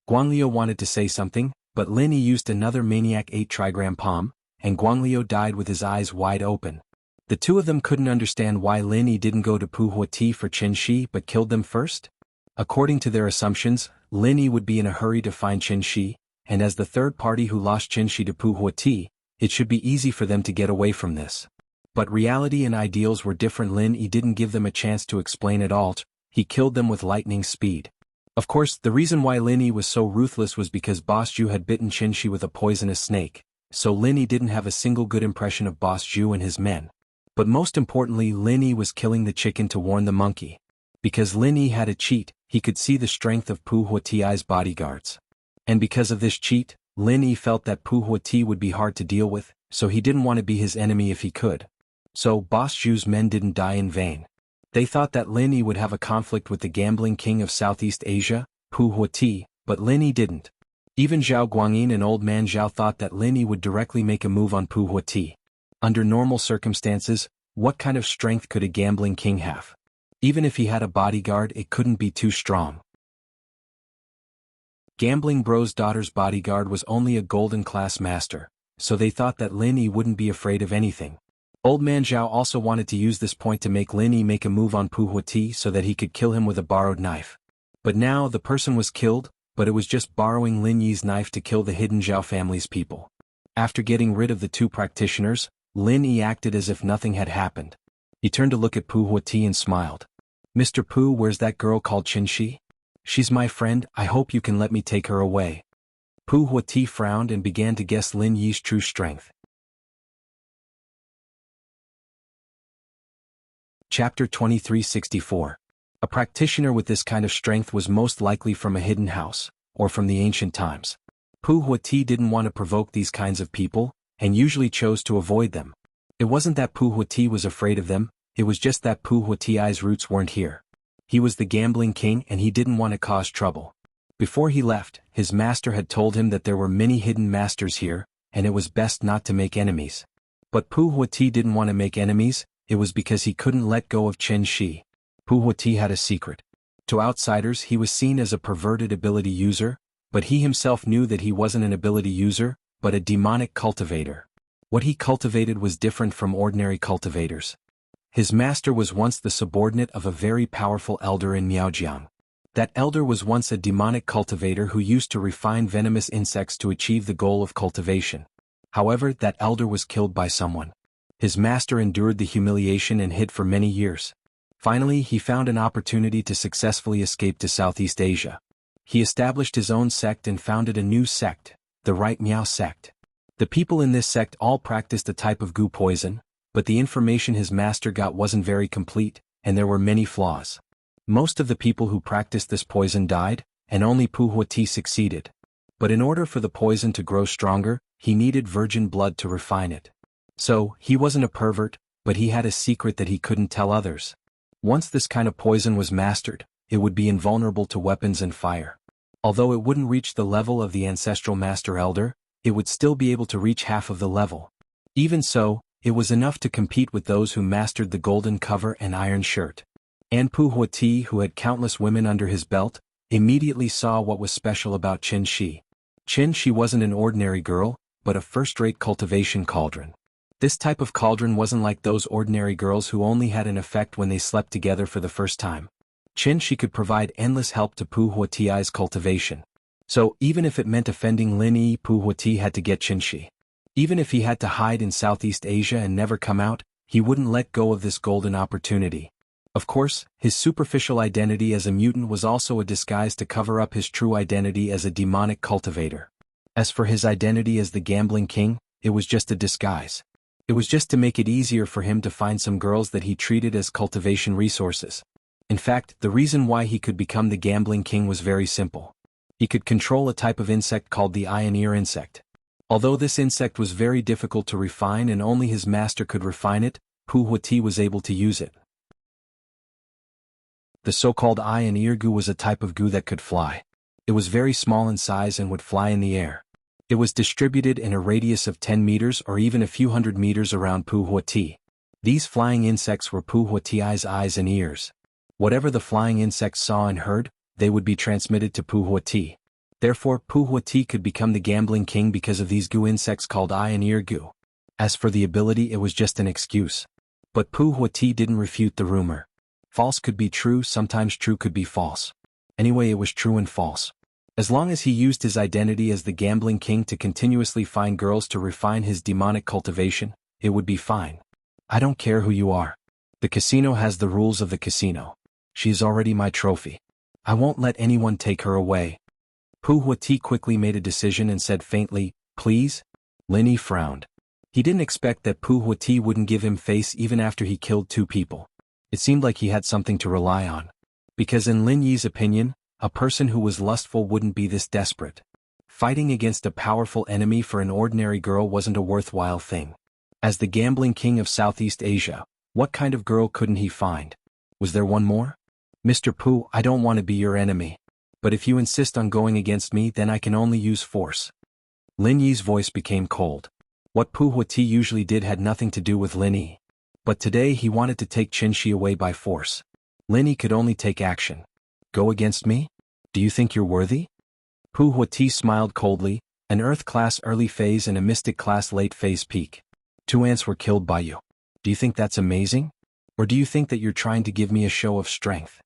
Guangliu wanted to say something, but Lin Yi used another Maniac 8 trigram palm, and Guangliu died with his eyes wide open. The two of them couldn't understand why Lin Yi didn't go to Pu Huati for Qin Shi but killed them first. According to their assumptions, Lin Yi would be in a hurry to find Qin Shi, and as the third party who lost Qin Shi to Pu Huati, it should be easy for them to get away from this. But reality and ideals were different. Lin Yi didn't give them a chance to explain it all, he killed them with lightning speed. Of course, the reason why Lin Yi was so ruthless was because Boss Zhu had bitten Qin Shi with a poisonous snake, so Lin Yi didn't have a single good impression of Boss Zhu and his men. But most importantly, Lin Yi was killing the chicken to warn the monkey. Because Lin Yi had a cheat, he could see the strength of Pu Huati's bodyguards. And because of this cheat, Lin Yi felt that Pu Huati would be hard to deal with, so he didn't want to be his enemy if he could. So Boss Zhu's men didn't die in vain. They thought that Lin Yi would have a conflict with the gambling king of Southeast Asia, Pu Huati, but Lin Yi didn't. Even Zhao Guangyin and Old Man Zhao thought that Lin Yi would directly make a move on Pu Huati. Under normal circumstances, what kind of strength could a gambling king have? Even if he had a bodyguard, it couldn't be too strong. Gambling Bro's daughter's bodyguard was only a golden class master, so they thought that Lin Yi wouldn't be afraid of anything. Old Man Zhao also wanted to use this point to make Lin Yi make a move on Pu Huati so that he could kill him with a borrowed knife. But now the person was killed, but it was just borrowing Lin Yi's knife to kill the hidden Zhao family's people. After getting rid of the two practitioners, Lin Yi acted as if nothing had happened. He turned to look at Pu Huati and smiled. Mr. Pu, where's that girl called Qinshi? She's my friend, I hope you can let me take her away. Pu Huati frowned and began to guess Lin Yi's true strength. Chapter 2364. A practitioner with this kind of strength was most likely from a hidden house, or from the ancient times. Pu Huati didn't want to provoke these kinds of people, and usually chose to avoid them. It wasn't that Pu Huati was afraid of them, it was just that Pu Huati's roots weren't here. He was the gambling king and he didn't want to cause trouble. Before he left, his master had told him that there were many hidden masters here, and it was best not to make enemies. But Pu Huati didn't want to make enemies, it was because he couldn't let go of Qinshi. Pu Huati had a secret. To outsiders he was seen as a perverted ability user, but he himself knew that he wasn't an ability user, but a demonic cultivator. What he cultivated was different from ordinary cultivators. His master was once the subordinate of a very powerful elder in Miaojiang. That elder was once a demonic cultivator who used to refine venomous insects to achieve the goal of cultivation. However, that elder was killed by someone. His master endured the humiliation and hid for many years. Finally, he found an opportunity to successfully escape to Southeast Asia. He established his own sect and founded a new sect, the Right Miao sect. The people in this sect all practiced a type of goo poison, but the information his master got wasn't very complete, and there were many flaws. Most of the people who practiced this poison died, and only Pu Huati succeeded. But in order for the poison to grow stronger, he needed virgin blood to refine it. So, he wasn't a pervert, but he had a secret that he couldn't tell others. Once this kind of poison was mastered, it would be invulnerable to weapons and fire. Although it wouldn't reach the level of the ancestral master elder, it would still be able to reach half of the level. Even so, it was enough to compete with those who mastered the golden cover and iron shirt. And Pu Huati, who had countless women under his belt, immediately saw what was special about Qinshi. Qinshi wasn't an ordinary girl, but a first-rate cultivation cauldron. This type of cauldron wasn't like those ordinary girls who only had an effect when they slept together for the first time. Qinshi could provide endless help to Pu Huati's cultivation. So, even if it meant offending Lin Yi, Pu Huati had to get Qinshi. Even if he had to hide in Southeast Asia and never come out, he wouldn't let go of this golden opportunity. Of course, his superficial identity as a mutant was also a disguise to cover up his true identity as a demonic cultivator. As for his identity as the gambling king, it was just a disguise. It was just to make it easier for him to find some girls that he treated as cultivation resources. In fact, the reason why he could become the gambling king was very simple. He could control a type of insect called the iron ear insect. Although this insect was very difficult to refine and only his master could refine it, Pu Huati was able to use it. The so-called iron ear goo was a type of goo that could fly. It was very small in size and would fly in the air. It was distributed in a radius of 10 meters or even a few hundred meters around Pu Huati. These flying insects were Pu Huati's eyes and ears. Whatever the flying insects saw and heard, they would be transmitted to Pu Huati. Therefore, Pu Huati could become the gambling king because of these goo insects called iron ear goo. As for the ability, it was just an excuse. But Pu Huati didn't refute the rumor. False could be true, sometimes true could be false. Anyway, it was true and false. As long as he used his identity as the gambling king to continuously find girls to refine his demonic cultivation, it would be fine. I don't care who you are. The casino has the rules of the casino. She is already my trophy. I won't let anyone take her away. Pu Huati quickly made a decision and said faintly, "Please?" Lin Yi frowned. He didn't expect that Pu Huati wouldn't give him face even after he killed 2 people. It seemed like he had something to rely on. Because in Lin Yi's opinion, a person who was lustful wouldn't be this desperate. Fighting against a powerful enemy for an ordinary girl wasn't a worthwhile thing. As the gambling king of Southeast Asia, what kind of girl couldn't he find? Was there one more? Mr. Pu, I don't want to be your enemy. But if you insist on going against me, then I can only use force. Lin Yi's voice became cold. What Pu Huati usually did had nothing to do with Lin Yi. But today he wanted to take Qinshi away by force. Lin Yi could only take action. Go against me? Do you think you're worthy? Pu Huati smiled coldly, an Earth class early phase and a Mystic class late phase peak. 2 ants were killed by you. Do you think that's amazing? Or do you think that you're trying to give me a show of strength?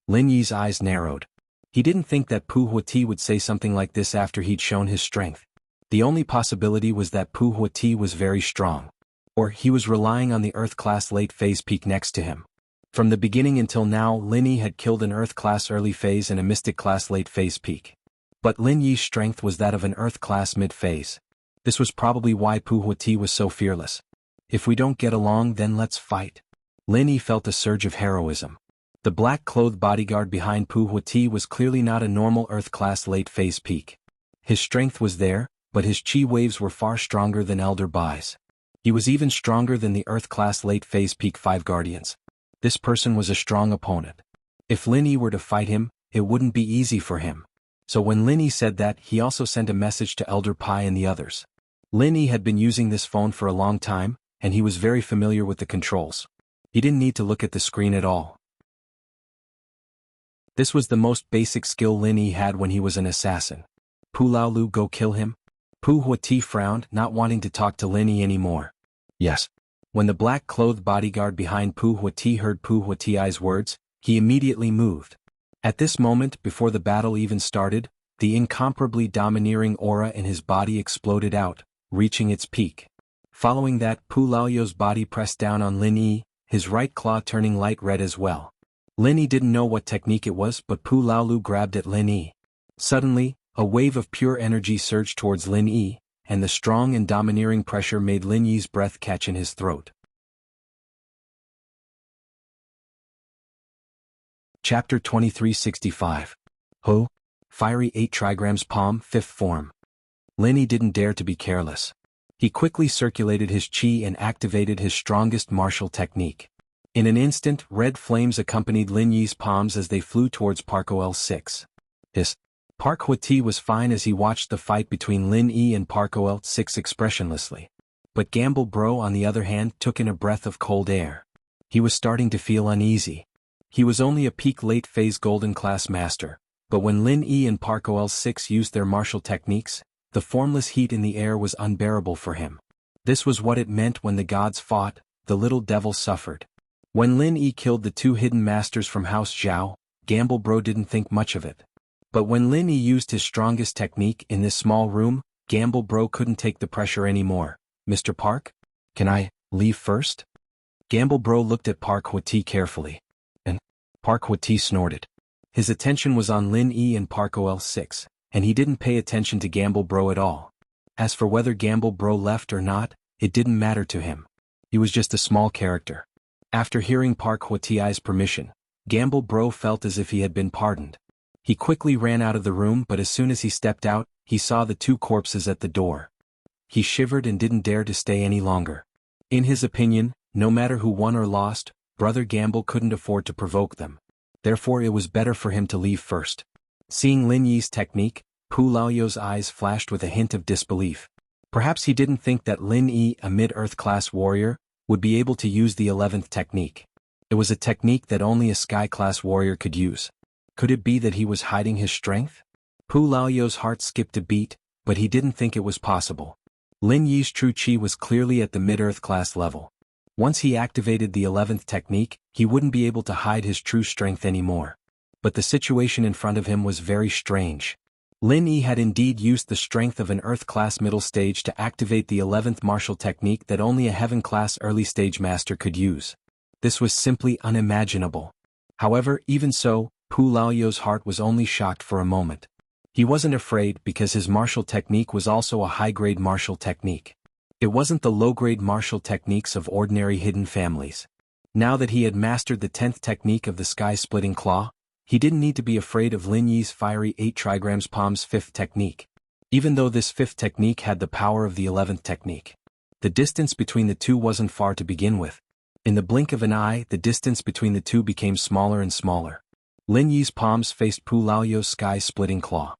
Lin Yi's eyes narrowed. He didn't think that Pu Huati would say something like this after he'd shown his strength. The only possibility was that Pu Huati was very strong. Or he was relying on the Earth-class late-phase peak next to him. From the beginning until now, Lin Yi had killed an Earth-class early-phase and a Mystic-class late-phase peak. But Lin Yi's strength was that of an Earth-class mid-phase. This was probably why Pu Huati was so fearless. If we don't get along, then let's fight. Lin Yi felt a surge of heroism. The black-clothed bodyguard behind Pu Huati was clearly not a normal Earth-class late-phase peak. His strength was there, but his chi waves were far stronger than Elder Bai's. He was even stronger than the Earth-class late-phase peak 5 guardians. This person was a strong opponent. If Lin Yi were to fight him, it wouldn't be easy for him. So when Lin Yi said that, he also sent a message to Elder Pai and the others. Lin Yi had been using this phone for a long time, and he was very familiar with the controls. He didn't need to look at the screen at all. This was the most basic skill Lin Yi had when he was an assassin. Pu Laolu, go kill him? Pu Huati frowned, not wanting to talk to Lin Yi anymore. Yes. When the black-clothed bodyguard behind Pu Huati heard Pu Huati's words, he immediately moved. At this moment, before the battle even started, the incomparably domineering aura in his body exploded out, reaching its peak. Following that, Pu Laoyu's body pressed down on Lin Yi, his right claw turning light red as well. Lin Yi didn't know what technique it was, but Pu Laolu grabbed at Lin Yi. Suddenly, a wave of pure energy surged towards Lin Yi, and the strong and domineering pressure made Lin Yi's breath catch in his throat. Chapter 2365. Ho! Fiery 8 trigrams palm, 5th form. Lin Yi didn't dare to be careless. He quickly circulated his chi and activated his strongest martial technique. In an instant, red flames accompanied Lin Yi's palms as they flew towards Park OL6. Park Huati was fine as he watched the fight between Lin Yi and Park OL6 expressionlessly. But Gamble Bro, on the other hand, took in a breath of cold air. He was starting to feel uneasy. He was only a peak late-phase golden class master, but when Lin Yi and Park OL6 used their martial techniques, the formless heat in the air was unbearable for him. This was what it meant when the gods fought, the little devil suffered. When Lin Yi killed the 2 hidden masters from House Zhao, Gamble Bro didn't think much of it. But when Lin Yi used his strongest technique in this small room, Gamble Bro couldn't take the pressure anymore. Mr. Park? Can I leave first? Gamble Bro looked at Park Huati carefully. And Park Huati snorted. His attention was on Lin Yi and Park OL6, and he didn't pay attention to Gamble Bro at all. As for whether Gamble Bro left or not, it didn't matter to him. He was just a small character. After hearing Park Huati's permission, Gamble Bro felt as if he had been pardoned. He quickly ran out of the room, but as soon as he stepped out, he saw the 2 corpses at the door. He shivered and didn't dare to stay any longer. In his opinion, no matter who won or lost, Brother Gamble couldn't afford to provoke them. Therefore it was better for him to leave first. Seeing Lin Yi's technique, Pu Laoyu's eyes flashed with a hint of disbelief. Perhaps he didn't think that Lin Yi, a mid-earth class warrior, would be able to use the 11th technique. It was a technique that only a sky-class warrior could use. Could it be that he was hiding his strength? Pu Laoyu's heart skipped a beat, but he didn't think it was possible. Lin Yi's true chi was clearly at the mid-earth class level. Once he activated the 11th technique, he wouldn't be able to hide his true strength anymore. But the situation in front of him was very strange. Lin Yi had indeed used the strength of an Earth-class middle stage to activate the 11th martial technique that only a Heaven-class early-stage master could use. This was simply unimaginable. However, even so, Pu Laoyu's heart was only shocked for a moment. He wasn't afraid because his martial technique was also a high-grade martial technique. It wasn't the low-grade martial techniques of ordinary hidden families. Now that he had mastered the 10th technique of the sky-splitting claw, he didn't need to be afraid of Lin Yi's fiery 8 trigrams palm's 5th technique. Even though this 5th technique had the power of the 11th technique. The distance between the 2 wasn't far to begin with. In the blink of an eye, the distance between the 2 became smaller and smaller. Lin Yi's palms faced Pu Laoyu's sky-splitting claw.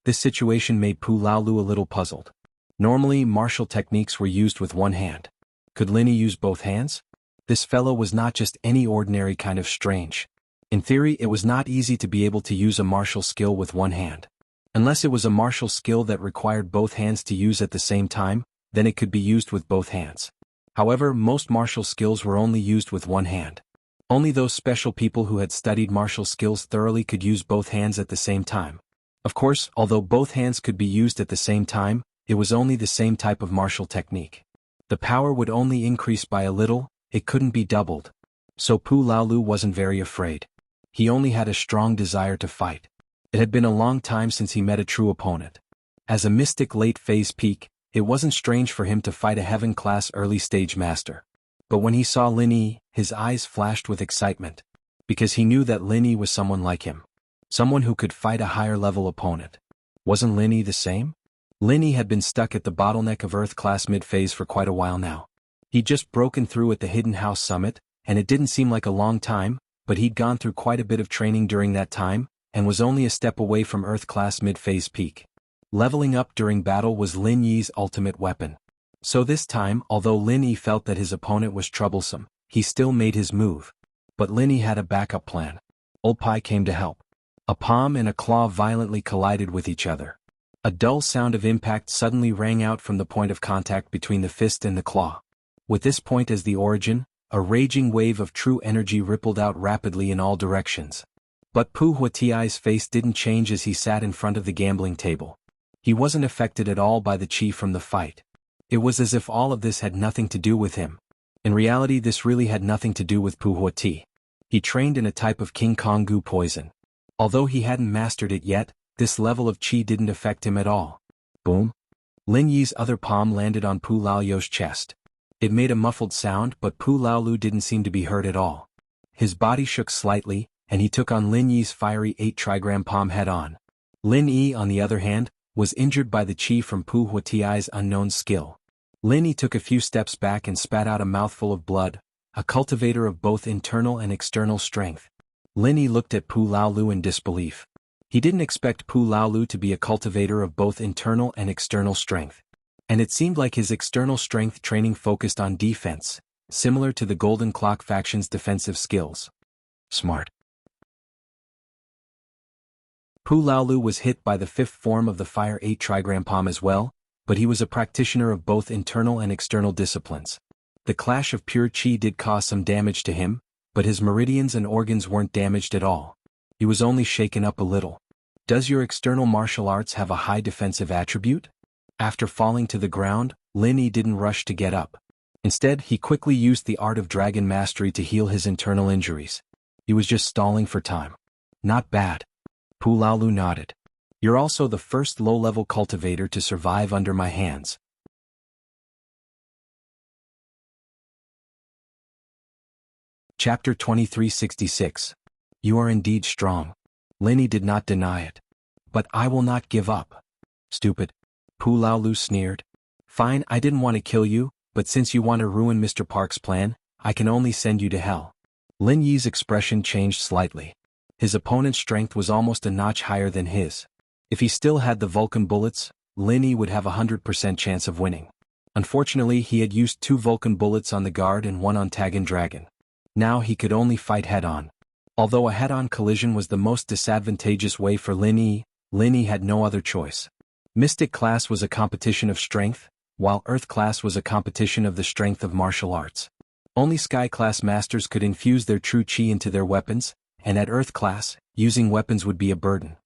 This situation made Pu Laolu a little puzzled. Normally, martial techniques were used with one hand. Could Lin Yi use both hands? This fellow was not just any ordinary kind of strange. In theory, it was not easy to be able to use a martial skill with one hand. Unless it was a martial skill that required both hands to use at the same time, then it could be used with both hands. However, most martial skills were only used with one hand. Only those special people who had studied martial skills thoroughly could use both hands at the same time. Of course, although both hands could be used at the same time, it was only the same type of martial technique. The power would only increase by a little, it couldn't be doubled. So Pu Laolu wasn't very afraid. He only had a strong desire to fight. It had been a long time since he met a true opponent. As a mystic late-phase peak, it wasn't strange for him to fight a heaven-class early-stage master. But when he saw Lin Yi, his eyes flashed with excitement. Because he knew that Lin Yi was someone like him. Someone who could fight a higher-level opponent. Wasn't Lin Yi the same? Lin Yi had been stuck at the bottleneck of Earth-class mid-phase for quite a while now. He'd just broken through at the Hidden House Summit, and it didn't seem like a long time, but he'd gone through quite a bit of training during that time, and was only a step away from Earth-class mid-phase peak. Leveling up during battle was Lin Yi's ultimate weapon. So this time, although Lin Yi felt that his opponent was troublesome, he still made his move. But Lin Yi had a backup plan. Old Pai came to help. A palm and a claw violently collided with each other. A dull sound of impact suddenly rang out from the point of contact between the fist and the claw. With this point as the origin, a raging wave of true energy rippled out rapidly in all directions. But Pu Huatiai's face didn't change as he sat in front of the gambling table. He wasn't affected at all by the chi from the fight. It was as if all of this had nothing to do with him. In reality, this really had nothing to do with Pu Huati. He trained in a type of King Kong Gu poison. Although he hadn't mastered it yet, this level of chi didn't affect him at all. Boom! Lin Yi's other palm landed on Pu Laolu's chest. It made a muffled sound, but Pu Laolu didn't seem to be hurt at all. His body shook slightly, and he took on Lin Yi's fiery 8-trigram palm head-on. Lin Yi, on the other hand, was injured by the chi from Pu Huatiai's unknown skill. Lin Yi took a few steps back and spat out a mouthful of blood, a cultivator of both internal and external strength. Lin Yi looked at Pu Laolu in disbelief. He didn't expect Pu Laolu to be a cultivator of both internal and external strength. And it seemed like his external strength training focused on defense, similar to the Golden Clock faction's defensive skills. Smart. Pu Laolu was hit by the fifth form of the Fire 8-trigram palm as well, but he was a practitioner of both internal and external disciplines. The clash of pure chi did cause some damage to him, but his meridians and organs weren't damaged at all. He was only shaken up a little. Does your external martial arts have a high defensive attribute? After falling to the ground, Lin Yi didn't rush to get up. Instead, he quickly used the art of dragon mastery to heal his internal injuries. He was just stalling for time. Not bad. Pu Laolu nodded. You're also the first low-level cultivator to survive under my hands. Chapter 2366. You are indeed strong. Lin Yi did not deny it. But I will not give up. Stupid. Pu Laolu sneered. Fine, I didn't want to kill you, but since you want to ruin Mr. Park's plan, I can only send you to hell. Lin Yi's expression changed slightly. His opponent's strength was almost a notch higher than his. If he still had the Vulcan bullets, Lin Yi would have a 100% chance of winning. Unfortunately, he had used 2 Vulcan bullets on the guard and 1 on Tagan Dragon. Now he could only fight head-on. Although a head-on collision was the most disadvantageous way for Lin Yi had no other choice. Mystic class was a competition of strength, while Earth class was a competition of the strength of martial arts. Only Sky class masters could infuse their true chi into their weapons, and at Earth class, using weapons would be a burden.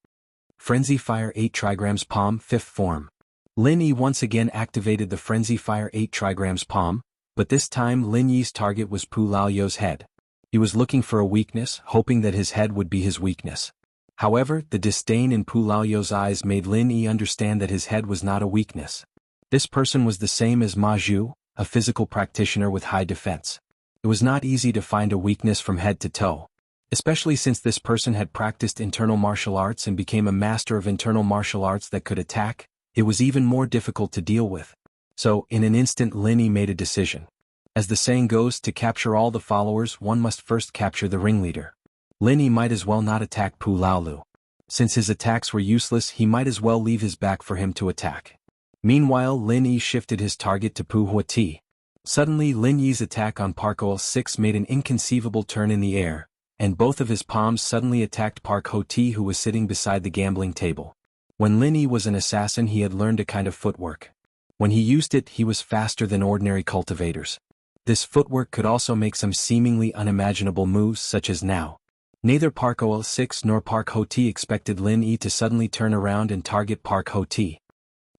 Frenzy Fire 8 trigrams palm, 5th form. Lin Yi once again activated the Frenzy Fire 8 trigrams palm, but this time Lin Yi's target was Pu Laolu's head. He was looking for a weakness, hoping that his head would be his weakness. However, the disdain in Pu Laolu's eyes made Lin Yi understand that his head was not a weakness. This person was the same as Ma Zhu, a physical practitioner with high defense. It was not easy to find a weakness from head to toe. Especially since this person had practiced internal martial arts and became a master of internal martial arts that could attack, it was even more difficult to deal with. So, in an instant Lin Yi made a decision. As the saying goes, to capture all the followers one must first capture the ringleader. Lin Yi might as well not attack Pu Laolu. Since his attacks were useless, he might as well leave his back for him to attack. Meanwhile, Lin Yi shifted his target to Pu Huati. Suddenly Lin Yi's attack on Park Ol6 made an inconceivable turn in the air, and both of his palms suddenly attacked Park Hoti, who was sitting beside the gambling table. When Lin Yi was an assassin, he had learned a kind of footwork. When he used it, he was faster than ordinary cultivators. This footwork could also make some seemingly unimaginable moves such as now. Neither Park Ol6 nor Park Hoti expected Lin Yi to suddenly turn around and target Park Hoti.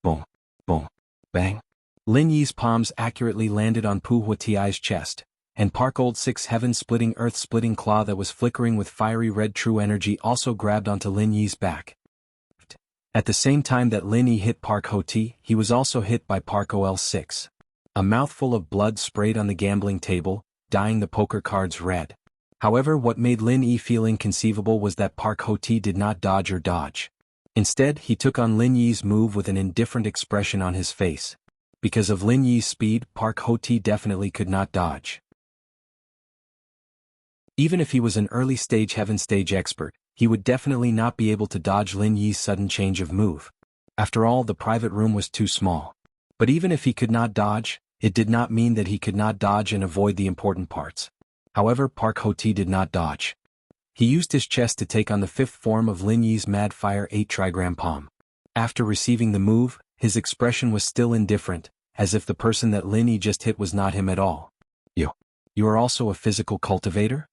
Boom. Boom. Bang! Lin Yi's palms accurately landed on Pu Huatiai's chest, and Park Old Six heaven-splitting earth-splitting claw that was flickering with fiery red true energy also grabbed onto Lin Yi's back. At the same time that Lin Yi hit Park Hoti, he was also hit by Park OL6. A mouthful of blood sprayed on the gambling table, dyeing the poker cards red. However, what made Lin Yi feel inconceivable was that Park Hoti did not dodge or dodge. Instead, he took on Lin Yi's move with an indifferent expression on his face. Because of Lin Yi's speed, Park Hoti definitely could not dodge. Even if he was an early-stage heaven stage expert, he would definitely not be able to dodge Lin Yi's sudden change of move. After all, the private room was too small. But even if he could not dodge, it did not mean that he could not dodge and avoid the important parts. However, Park Hoti did not dodge. He used his chest to take on the fifth form of Lin Yi's Mad Fire 8 Trigram Palm. After receiving the move, his expression was still indifferent, as if the person that Lin Yi just hit was not him at all. You are also a physical cultivator?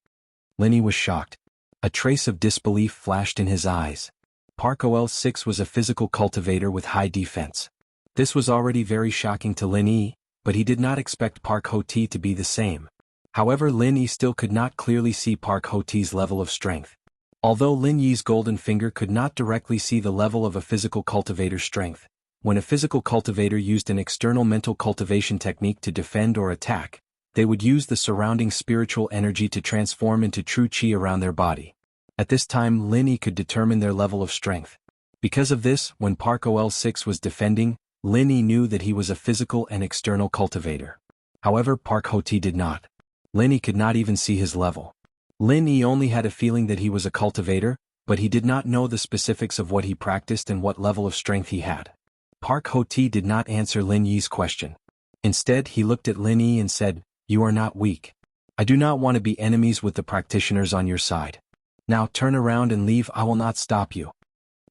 Lin Yi was shocked. A trace of disbelief flashed in his eyes. Park OL6 was a physical cultivator with high defense. This was already very shocking to Lin Yi, but he did not expect Park Hoti to be the same. However, Lin Yi still could not clearly see Park Hoti's level of strength. Although Lin Yi's golden finger could not directly see the level of a physical cultivator's strength, when a physical cultivator used an external mental cultivation technique to defend or attack, they would use the surrounding spiritual energy to transform into true qi around their body. At this time, Lin Yi could determine their level of strength. Because of this, when Park OL6 was defending, Lin Yi knew that he was a physical and external cultivator. However, Park Hoti did not. Lin Yi could not even see his level. Lin Yi only had a feeling that he was a cultivator, but he did not know the specifics of what he practiced and what level of strength he had. Park Hoti did not answer Lin Yi's question. Instead, he looked at Lin Yi and said, "You are not weak. I do not want to be enemies with the practitioners on your side. Now turn around and leave, I will not stop you."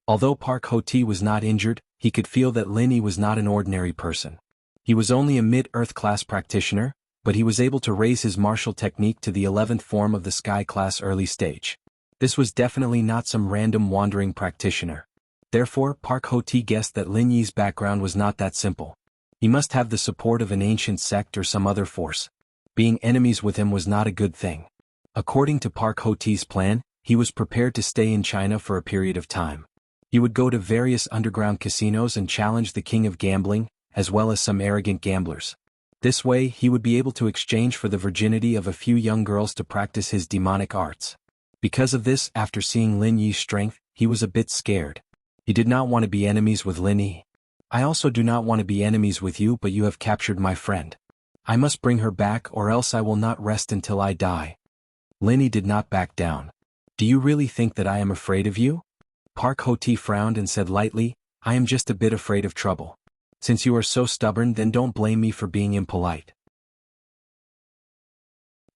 Although Park Hoti was not injured, he could feel that Lin Yi was not an ordinary person. He was only a mid-earth class practitioner, but he was able to raise his martial technique to the 11th form of the Sky class early stage. This was definitely not some random wandering practitioner. Therefore, Park Hoti guessed that Lin Yi's background was not that simple. He must have the support of an ancient sect or some other force. Being enemies with him was not a good thing. According to Park Hoti's plan, he was prepared to stay in China for a period of time. He would go to various underground casinos and challenge the king of gambling, as well as some arrogant gamblers. This way, he would be able to exchange for the virginity of a few young girls to practice his demonic arts. Because of this, after seeing Lin Yi's strength, he was a bit scared. He did not want to be enemies with Lin Yi. "I also do not want to be enemies with you, but you have captured my friend. I must bring her back or else I will not rest until I die." Lin Yi did not back down. "Do you really think that I am afraid of you?" Park Hoti frowned and said lightly, "I am just a bit afraid of trouble. Since you are so stubborn, then don't blame me for being impolite."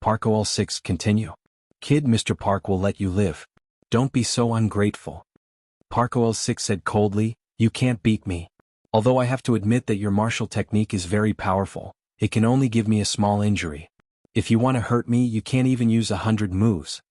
Park OL6 continue. "Kid, Mr. Park will let you live. Don't be so ungrateful." Park OL6 said coldly, "You can't beat me. Although I have to admit that your martial technique is very powerful, it can only give me a small injury. If you want to hurt me, you can't even use 100 moves.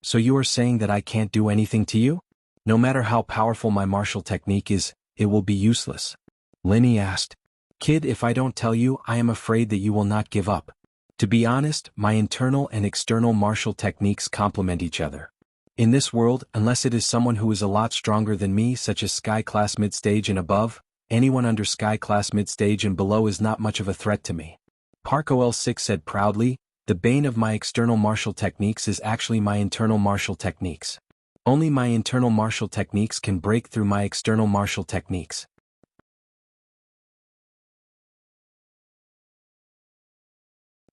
So you are saying that I can't do anything to you? No matter how powerful my martial technique is, it will be useless." Lin Yi asked, "Kid, if I don't tell you, I am afraid that you will not give up. To be honest, my internal and external martial techniques complement each other. In this world, unless it is someone who is a lot stronger than me, such as Sky Class Mid-Stage and above, anyone under Sky Class Mid-Stage and below is not much of a threat to me." Park OL6 said proudly, "The bane of my external martial techniques is actually my internal martial techniques. Only my internal martial techniques can break through my external martial techniques."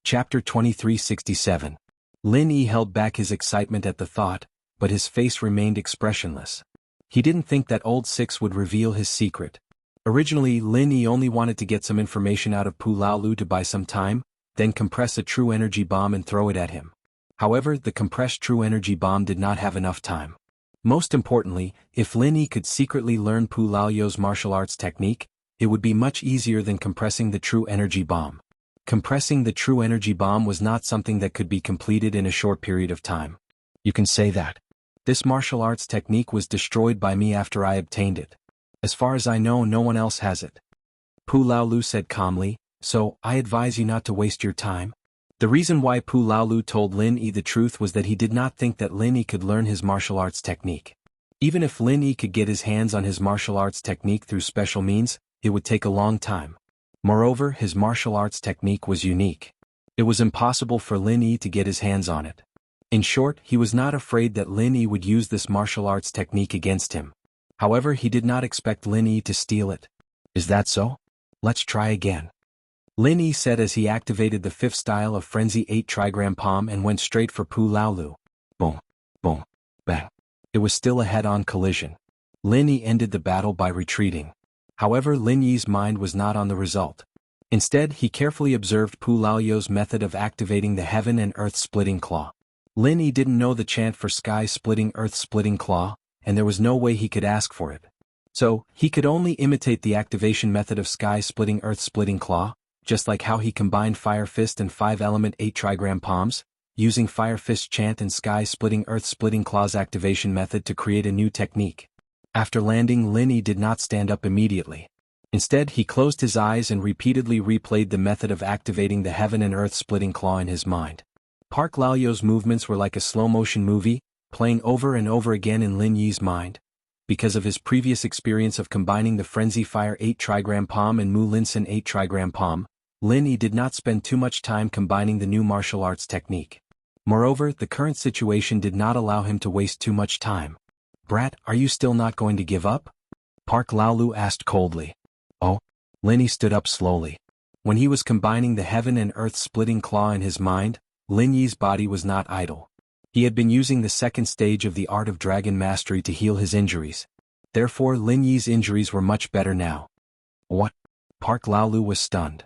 Chapter 2367. Lin Yi held back his excitement at the thought, but his face remained expressionless. He didn't think that Old Six would reveal his secret. Originally, Lin Yi only wanted to get some information out of Pu Laolu to buy some time, then compress a true energy bomb and throw it at him. However, the compressed true energy bomb did not have enough time. Most importantly, if Lin Yi could secretly learn Pu Laolu's martial arts technique, it would be much easier than compressing the true energy bomb. Compressing the true energy bomb was not something that could be completed in a short period of time. You can say that. This martial arts technique was destroyed by me after I obtained it. As far as I know, no one else has it. Pu Laolu said calmly, so, I advise you not to waste your time. The reason why Pu Laolu told Lin Yi the truth was that he did not think that Lin Yi could learn his martial arts technique. Even if Lin Yi could get his hands on his martial arts technique through special means, it would take a long time. Moreover, his martial arts technique was unique. It was impossible for Lin Yi to get his hands on it. In short, he was not afraid that Lin Yi would use this martial arts technique against him. However, he did not expect Lin Yi to steal it. Is that so? Let's try again. Lin Yi said as he activated the fifth style of Frenzy 8 trigram palm and went straight for Pu Laolu. Boom, boom, bang. It was still a head-on collision. Lin Yi ended the battle by retreating. However, Lin Yi's mind was not on the result. Instead, he carefully observed Pu Laolu's method of activating the heaven and earth splitting claw. Lin Yi didn't know the chant for sky splitting earth splitting claw, and there was no way he could ask for it. So, he could only imitate the activation method of sky splitting earth splitting claw, just like how he combined Fire Fist and 5-element 8 trigram palms, using Fire Fist chant and sky splitting earth splitting claws activation method to create a new technique. After landing, Lin Yi did not stand up immediately. Instead, he closed his eyes and repeatedly replayed the method of activating the heaven and earth splitting claw in his mind. Park Laoyo's movements were like a slow-motion movie, playing over and over again in Lin Yi's mind. Because of his previous experience of combining the Frenzy Fire 8 trigram palm and Mu Linsen 8 trigram palm, Lin Yi did not spend too much time combining the new martial arts technique. Moreover, the current situation did not allow him to waste too much time. Brat, are you still not going to give up? Park Laolu asked coldly. Oh? Lin Yi stood up slowly. When he was combining the heaven and earth splitting claw in his mind, Lin Yi's body was not idle. He had been using the second stage of the art of dragon mastery to heal his injuries. Therefore, Lin Yi's injuries were much better now. What? Park Laolu was stunned.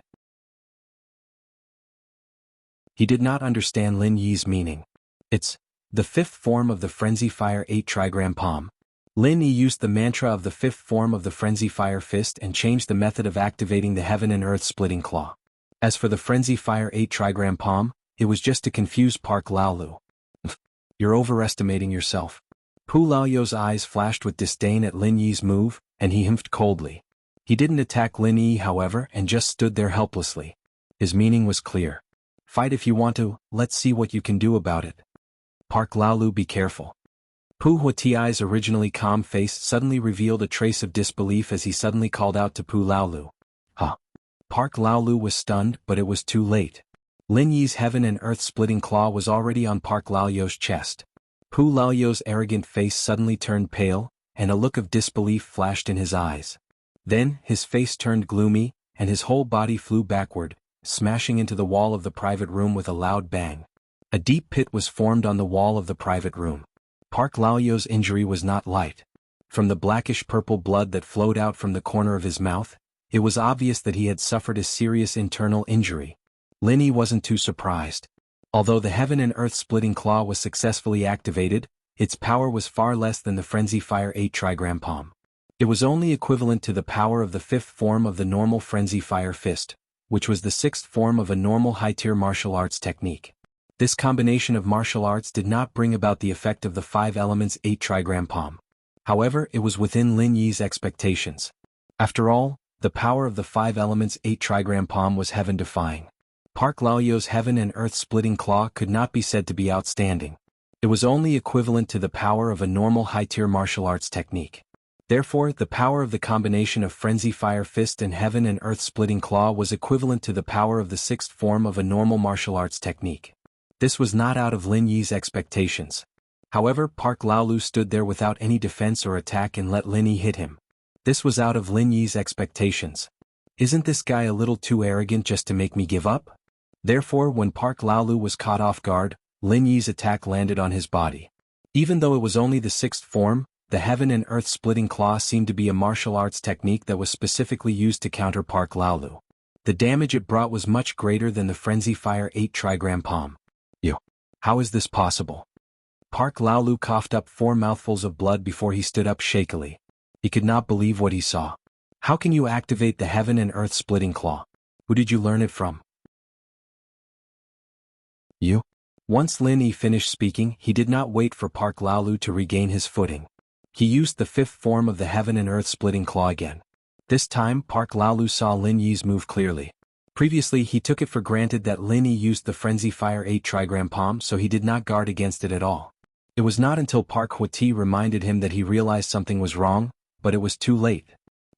He did not understand Lin Yi's meaning. It's the fifth form of the Frenzy Fire 8 trigram palm. Lin Yi used the mantra of the fifth form of the Frenzy Fire Fist and changed the method of activating the heaven and earth splitting claw. As for the Frenzy Fire 8 trigram palm, it was just to confuse Park Laolu. You're overestimating yourself. Pu Laoyo's eyes flashed with disdain at Lin Yi's move, and he himphed coldly. He didn't attack Lin Yi, however, and just stood there helplessly. His meaning was clear. Fight if you want to, let's see what you can do about it. Park Laolu, be careful. Pu Huatiai's originally calm face suddenly revealed a trace of disbelief as he suddenly called out to Pu Laolu. Huh. Park Laolu was stunned, but it was too late. Lin Yi's heaven and earth splitting claw was already on Park Laoyo's chest. Pu Laoyo's arrogant face suddenly turned pale, and a look of disbelief flashed in his eyes. Then, his face turned gloomy, and his whole body flew backward, smashing into the wall of the private room with a loud bang. A deep pit was formed on the wall of the private room. Park Laoyo's injury was not light. From the blackish-purple blood that flowed out from the corner of his mouth, it was obvious that he had suffered a serious internal injury. Lin Yi wasn't too surprised. Although the heaven and earth splitting claw was successfully activated, its power was far less than the Frenzy Fire 8 trigram palm. It was only equivalent to the power of the fifth form of the normal Frenzy Fire Fist, which was the sixth form of a normal high-tier martial arts technique. This combination of martial arts did not bring about the effect of the 5 elements 8 trigram palm. However, it was within Lin Yi's expectations. After all, the power of the 5 elements 8 trigram palm was heaven-defying. Park Laoyo's heaven and earth splitting claw could not be said to be outstanding. It was only equivalent to the power of a normal high-tier martial arts technique. Therefore, the power of the combination of Frenzy Fire Fist and Heaven and Earth Splitting Claw was equivalent to the power of the sixth form of a normal martial arts technique. This was not out of Lin Yi's expectations. However, Park Laolu stood there without any defense or attack and let Lin Yi hit him. This was out of Lin Yi's expectations. Isn't this guy a little too arrogant just to make me give up? Therefore, when Park Laolu was caught off guard, Lin Yi's attack landed on his body. Even though it was only the sixth form, the Heaven and Earth Splitting Claw seemed to be a martial arts technique that was specifically used to counter Park Laolu. The damage it brought was much greater than the Frenzy Fire 8 trigram palm. How is this possible? Park Laolu coughed up 4 mouthfuls of blood before he stood up shakily. He could not believe what he saw. How can you activate the Heaven and Earth Splitting Claw? Who did you learn it from? You? Once Lin Yi finished speaking, he did not wait for Park Laolu to regain his footing. He used the fifth form of the Heaven and Earth Splitting Claw again. This time Park Laolu saw Lin Yi's move clearly. Previously he took it for granted that Lin Yi used the Frenzy Fire 8 trigram palm, so he did not guard against it at all. It was not until Park Hwa-ti reminded him that he realized something was wrong, but it was too late.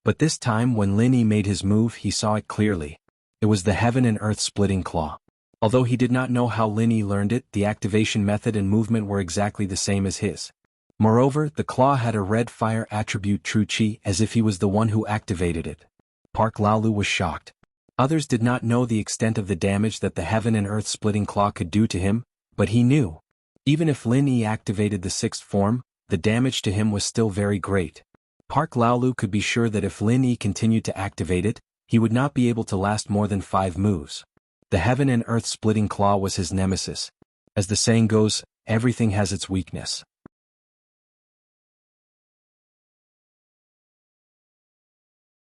But this time when Lin Yi made his move he saw it clearly. It was the heaven and earth splitting claw. Although he did not know how Lin Yi learned it, the activation method and movement were exactly the same as his. Moreover, the claw had a red fire attribute true chi, as if he was the one who activated it. Park Laolu was shocked. Others did not know the extent of the damage that the heaven and earth splitting claw could do to him, but he knew. Even if Lin Yi activated the sixth form, the damage to him was still very great. Park Laolu could be sure that if Lin Yi continued to activate it, he would not be able to last more than 5 moves. The heaven and earth splitting claw was his nemesis. As the saying goes, everything has its weakness.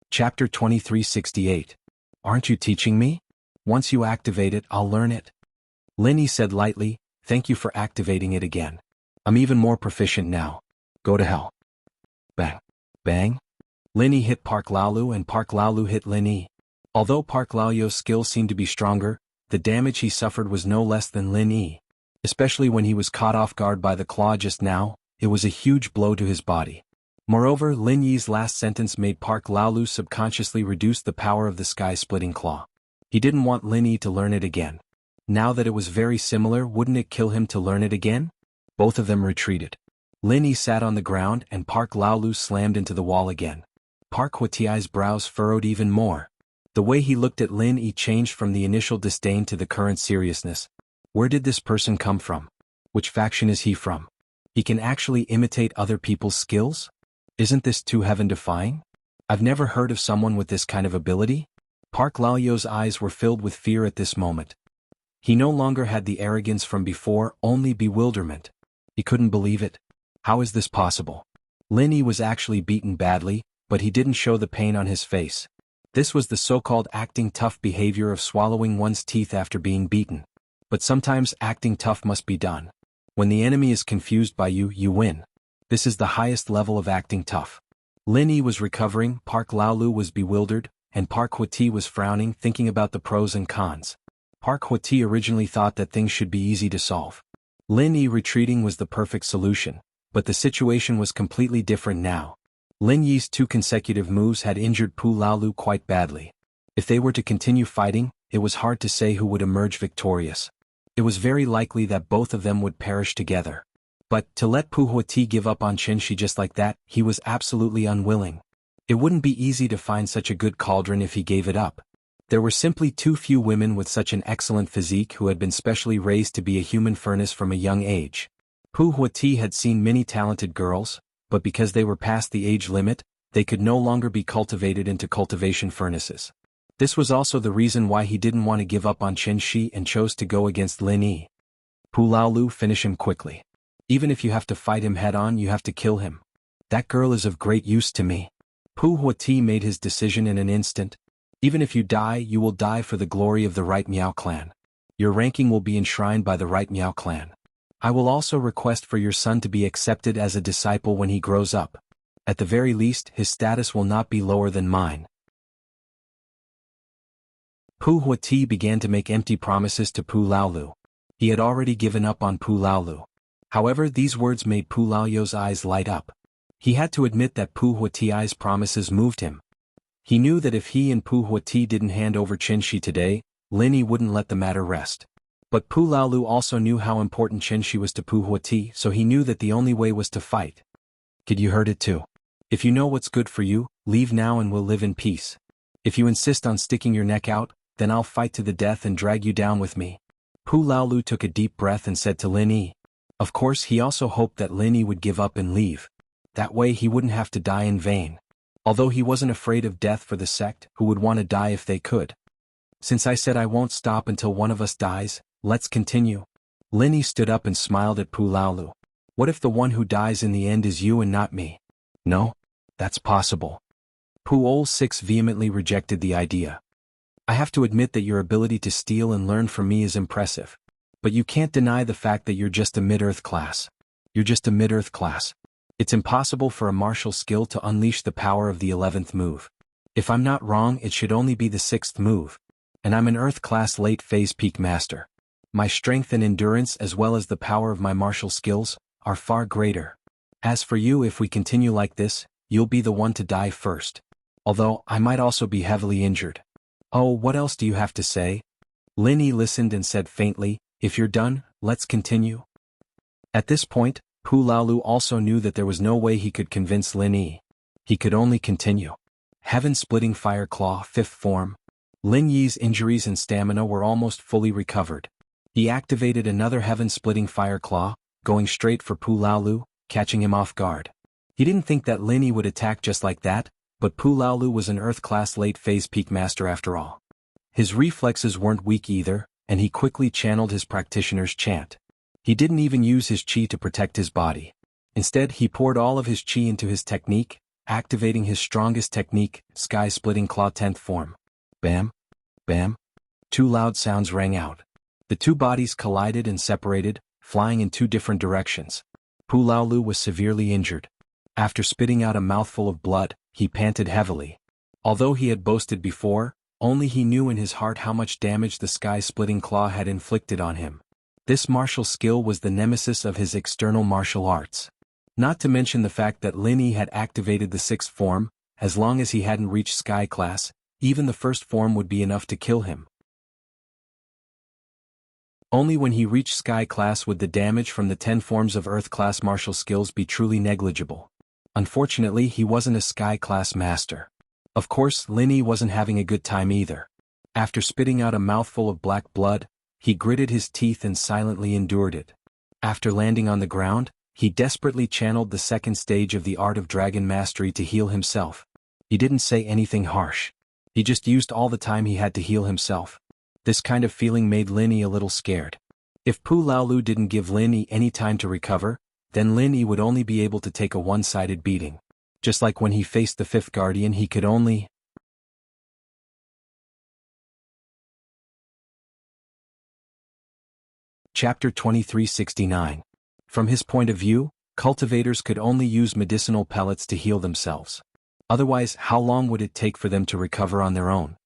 Chapter 2368. Aren't you teaching me? Once you activate it, I'll learn it. Lin Yi said lightly, thank you for activating it again. I'm even more proficient now. Go to hell. Bang. Bang. Lin Yi hit Park Laolu and Park Laolu hit Lin Yi. Although Park Laolu's skill seemed to be stronger, the damage he suffered was no less than Lin Yi. Especially when he was caught off guard by the claw just now, it was a huge blow to his body. Moreover, Lin Yi's last sentence made Park Laolu subconsciously reduce the power of the sky-splitting claw. He didn't want Lin Yi to learn it again. Now that it was very similar, wouldn't it kill him to learn it again? Both of them retreated. Lin Yi sat on the ground and Park Laolu slammed into the wall again. Park Hwa-ti's brows furrowed even more. The way he looked at Lin Yi changed from the initial disdain to the current seriousness. Where did this person come from? Which faction is he from? He can actually imitate other people's skills? Isn't this too heaven-defying? I've never heard of someone with this kind of ability. Park Laolu's eyes were filled with fear at this moment. He no longer had the arrogance from before, only bewilderment. He couldn't believe it. How is this possible? Lin Yi was actually beaten badly, but he didn't show the pain on his face. This was the so-called acting tough behavior of swallowing one's teeth after being beaten. But sometimes acting tough must be done. When the enemy is confused by you, you win. This is the highest level of acting tough. Lin Yi was recovering, Park Laolu was bewildered, and Park Hwa-ti was frowning, thinking about the pros and cons. Park Hwa-ti originally thought that things should be easy to solve. Lin Yi retreating was the perfect solution, but the situation was completely different now. Lin Yi's 2 consecutive moves had injured Pu Laolu quite badly. If they were to continue fighting, it was hard to say who would emerge victorious. It was very likely that both of them would perish together. But, to let Pu Hwa-ti give up on Qin-shi just like that, he was absolutely unwilling. It wouldn't be easy to find such a good cauldron if he gave it up. There were simply too few women with such an excellent physique who had been specially raised to be a human furnace from a young age. Pu Hwa-ti had seen many talented girls, but because they were past the age limit, they could no longer be cultivated into cultivation furnaces. This was also the reason why he didn't want to give up on Qin-shi and chose to go against Lin Yi. Pu Laolu, finish him quickly. Even if you have to fight him head-on, you have to kill him. That girl is of great use to me. Pu Hwa-ti made his decision in an instant. Even if you die, you will die for the glory of the right Miao clan. Your ranking will be enshrined by the right Miao clan. I will also request for your son to be accepted as a disciple when he grows up. At the very least, his status will not be lower than mine. Pu Hwa-ti began to make empty promises to Pu Laolu. He had already given up on Pu Laolu. However, these words made Pu Laolu's eyes light up. He had to admit that Pu Hwa-ti's promises moved him. He knew that if he and Pu Hwa-ti didn't hand over Qin-shi today, Lin Yi wouldn't let the matter rest. But Pu Laolu also knew how important Qin-shi was to Pu Hwa-ti, so he knew that the only way was to fight. Kid, you heard it too. If you know what's good for you, leave now and we'll live in peace. If you insist on sticking your neck out, then I'll fight to the death and drag you down with me. Pu Laolu took a deep breath and said to Lin Yi. Of course, he also hoped that Lin Yi would give up and leave. That way he wouldn't have to die in vain. Although he wasn't afraid of death for the sect, who would want to die if they could. Since I said I won't stop until one of us dies, let's continue. Lin Yi stood up and smiled at Pu Laolu. What if the one who dies in the end is you and not me? No? That's possible. Pu Ol 6 vehemently rejected the idea. I have to admit that your ability to steal and learn from me is impressive. But you can't deny the fact that you're just a mid-earth class. You're just a mid-earth class. It's impossible for a martial skill to unleash the power of the 11th move. If I'm not wrong, it should only be the 6th move. And I'm an Earth-class late-phase peak master. My strength and endurance as well as the power of my martial skills are far greater. As for you, if we continue like this, you'll be the one to die first. Although, I might also be heavily injured. Oh, what else do you have to say? Lin Yi listened and said faintly, if you're done, let's continue. At this point, Pu Laolu also knew that there was no way he could convince Lin Yi. He could only continue. Heaven-splitting fire claw, 5th form. Lin Yi's injuries and stamina were almost fully recovered. He activated another heaven-splitting fire claw, going straight for Pu Laolu, catching him off guard. He didn't think that Lin Yi would attack just like that, but Pu Laolu was an Earth-class late-phase peak master after all. His reflexes weren't weak either, and he quickly channeled his practitioner's chant. He didn't even use his chi to protect his body. Instead, he poured all of his chi into his technique, activating his strongest technique, sky-splitting claw 10th form. Bam! Bam! 2 loud sounds rang out. The 2 bodies collided and separated, flying in 2 different directions. Pu Laolu was severely injured. After spitting out a mouthful of blood, he panted heavily. Although he had boasted before, only he knew in his heart how much damage the sky-splitting claw had inflicted on him. This martial skill was the nemesis of his external martial arts. Not to mention the fact that Lin Yi had activated the 6th form, as long as he hadn't reached Sky class, even the 1st form would be enough to kill him. Only when he reached Sky class would the damage from the 10 forms of Earth class martial skills be truly negligible. Unfortunately, he wasn't a Sky class master. Of course, Lin Yi wasn't having a good time either. After spitting out a mouthful of black blood, he gritted his teeth and silently endured it. After landing on the ground, he desperately channeled the 2nd stage of the Art of Dragon Mastery to heal himself. He didn't say anything harsh. He just used all the time he had to heal himself. This kind of feeling made Lin Yi a little scared. If Pu Laolu didn't give Lin Yi any time to recover, then Lin Yi would only be able to take a one-sided beating. Just like when he faced the 5th Guardian, he could only... Chapter 2369. From his point of view, cultivators could only use medicinal pellets to heal themselves. Otherwise, how long would it take for them to recover on their own?